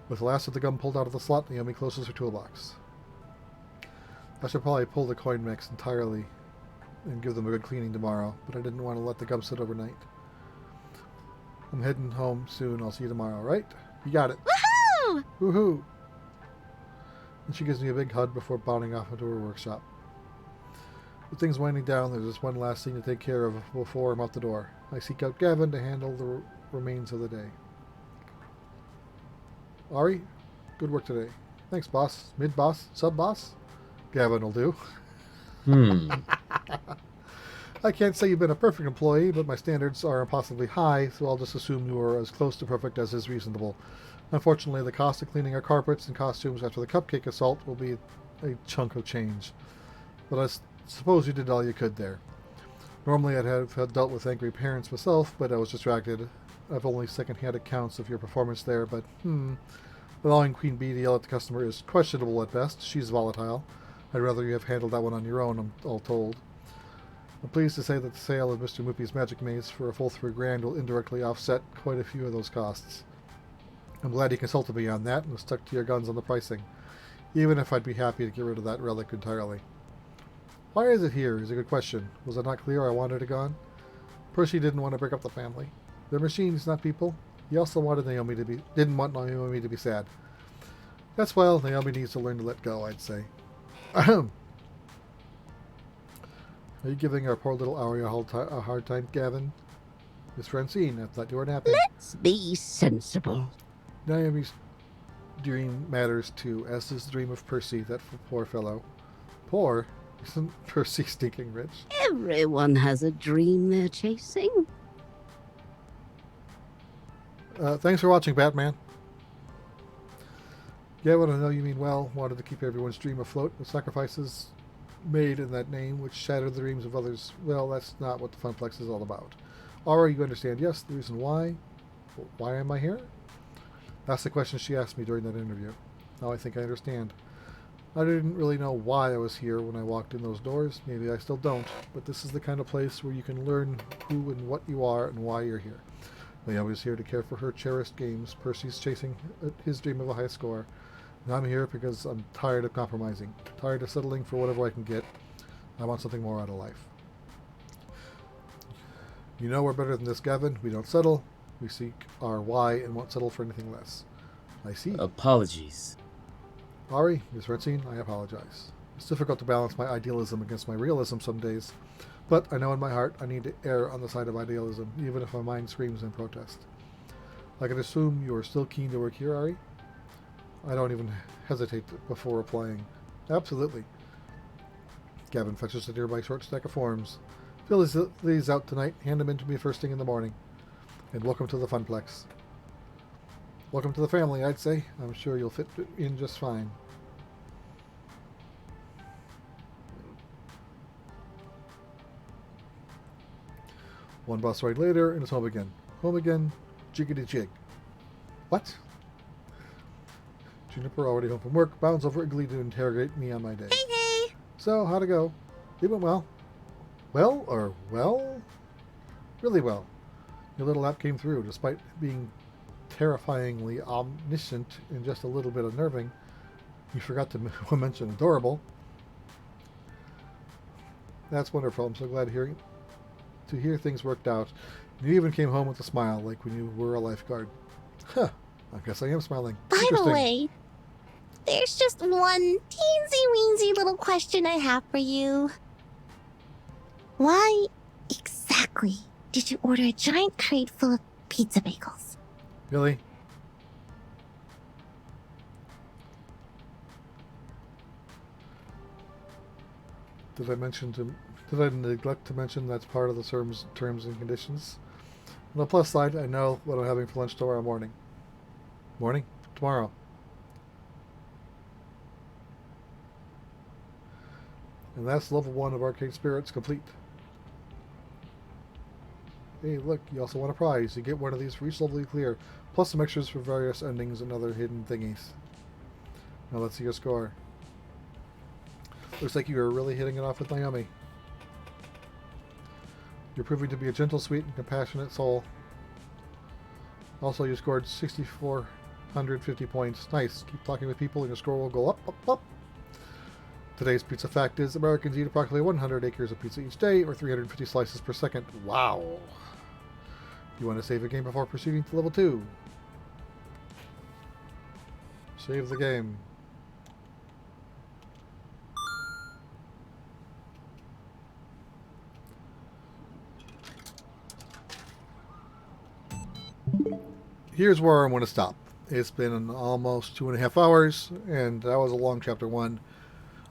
With the last of the gum pulled out of the slot, Naomi closes her toolbox. I should probably pull the coin mix entirely and give them a good cleaning tomorrow, but I didn't want to let the gum sit overnight. I'm heading home soon. I'll see you tomorrow, right? You got it. Woohoo! Woohoo! And she gives me a big hug before bounding off into her workshop. With things winding down, there's just one last thing to take care of before I'm out the door. I seek out Gavin to handle the remains of the day. Ari, good work today. Thanks, boss. Mid-boss? Sub-boss? Gavin will do. I can't say you've been a perfect employee, but my standards are impossibly high, so I'll just assume you are as close to perfect as is reasonable. Unfortunately, the cost of cleaning our carpets and costumes after the cupcake assault will be a chunk of change. But I suppose you did all you could there. Normally I'd have dealt with angry parents myself, but I was distracted. I've only second-hand accounts of your performance there, but allowing Queen Bee to yell at the customer is questionable at best. She's volatile. I'd rather you have handled that one on your own, I'm all told. I'm pleased to say that the sale of Mr. Moopy's Magic Maze for a full $3,000 will indirectly offset quite a few of those costs. I'm glad you consulted me on that and stuck to your guns on the pricing, even if I'd be happy to get rid of that relic entirely. Why is it here is a good question. Was it not clear I wanted it gone? Percy didn't want to break up the family. They're machines, not people. He also wanted didn't want Naomi to be sad. That's why Naomi needs to learn to let go, I'd say. Ahem. Are you giving our poor little Ari a hard time, Gavin? Miss Francine, I thought you were napping. Let's be sensible. Naomi's dream matters too, as does the dream of Percy, that poor fellow. Poor? Isn't Percy stinking rich? Everyone has a dream they're chasing. Thanks for watching, Batman. Gavin, I know you mean well. Wanted to keep everyone's dream afloat, but sacrifices made in that name which shattered the dreams of others. Well, that's not what the Funplex is all about. Alright, you understand. Yes, the reason why. Why am I here? That's the question she asked me during that interview. Now I think I understand. I didn't really know why I was here when I walked in those doors. Maybe I still don't. But this is the kind of place where you can learn who and what you are and why you're here. Naomi was here to care for her cherished games. Percy's chasing his dream of a high score. And I'm here because I'm tired of compromising. Tired of settling for whatever I can get. I want something more out of life. You know we're better than this, Gavin. We don't settle. We seek our why and won't settle for anything less. I see. Apologies. Ari, Miss Francine, I apologize. It's difficult to balance my idealism against my realism some days, but I know in my heart I need to err on the side of idealism, even if my mind screams in protest. I can assume you are still keen to work here, Ari? I don't even hesitate before replying. Absolutely. Gavin fetches a nearby short stack of forms. Fill these out tonight. Hand them in to me first thing in the morning. And welcome to the Funplex. Welcome to the family, I'd say. I'm sure you'll fit in just fine. One bus ride later, and it's home again. Home again, jiggity jig. What? Juniper, already home from work, bounds over eagerly to interrogate me on my day. Hey! So, how'd it go? It went well. Well, or well? Really well. Your little app came through, despite being terrifyingly omniscient and just a little bit unnerving. You forgot to mention adorable. That's wonderful. I'm so glad to hear things worked out. You even came home with a smile, like when you were a lifeguard. Huh. I guess I am smiling. By the way, there's just one teensy-weensy little question I have for you. Why exactly did you order a giant crate full of pizza bagels? Really? Did I neglect to mention that's part of the terms and conditions? On the plus side, I know what I'm having for lunch tomorrow morning. Morning? Tomorrow. And that's level 1 of Arcade Spirits complete. Hey, look, you also won a prize. You get one of these for each level you clear, plus some extras for various endings and other hidden thingies. Now let's see your score. Looks like you are really hitting it off with Naomi. You're proving to be a gentle, sweet, and compassionate soul. Also, you scored 6,450 points. Nice. Keep talking with people and your score will go up, up, up. Today's pizza fact is Americans eat approximately 100 acres of pizza each day, or 350 slices per second. Wow. You want to save a game before proceeding to level 2. Save the game. Here's where I'm going to stop. It's been almost 2.5 hours, and that was a long chapter 1.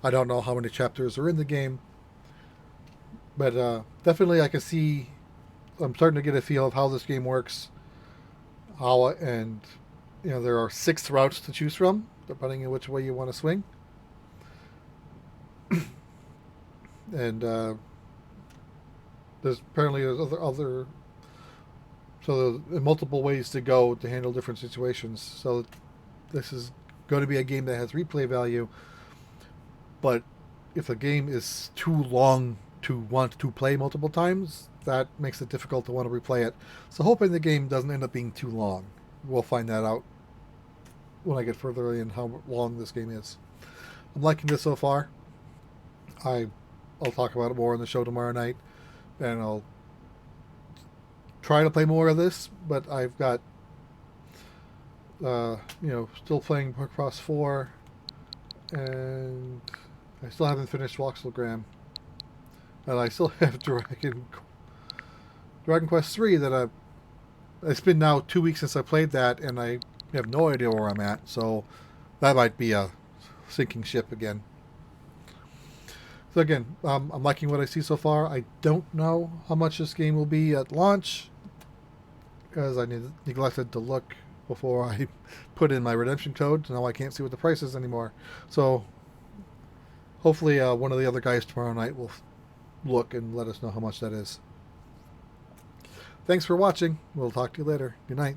I don't know how many chapters are in the game, but definitely I can see, I'm starting to get a feel of how this game works. And there are 6 routes to choose from, depending on which way you want to swing. And there's apparently other so there's multiple ways to go to handle different situations. So this is going to be a game that has replay value. But if a game is too long to want to play multiple times, that makes it difficult to want to replay it. So hoping the game doesn't end up being too long. We'll find that out when I get further in how long this game is. I'm liking this so far. I'll talk about it more on the show tomorrow night. And I'll try to play more of this, but I've got still playing Cross 4, and I still haven't finished Voxelgram, and I still have Dragon Quest 3 that it's been now 2 weeks since I played that, and I have no idea where I'm at, so that might be a sinking ship again. So again, I'm liking what I see so far. I don't know how much this game will be at launch, because I neglected to look before I put in my redemption code. Now I can't see what the price is anymore. So hopefully one of the other guys tomorrow night will look and let us know how much that is. Thanks for watching. We'll talk to you later. Good night.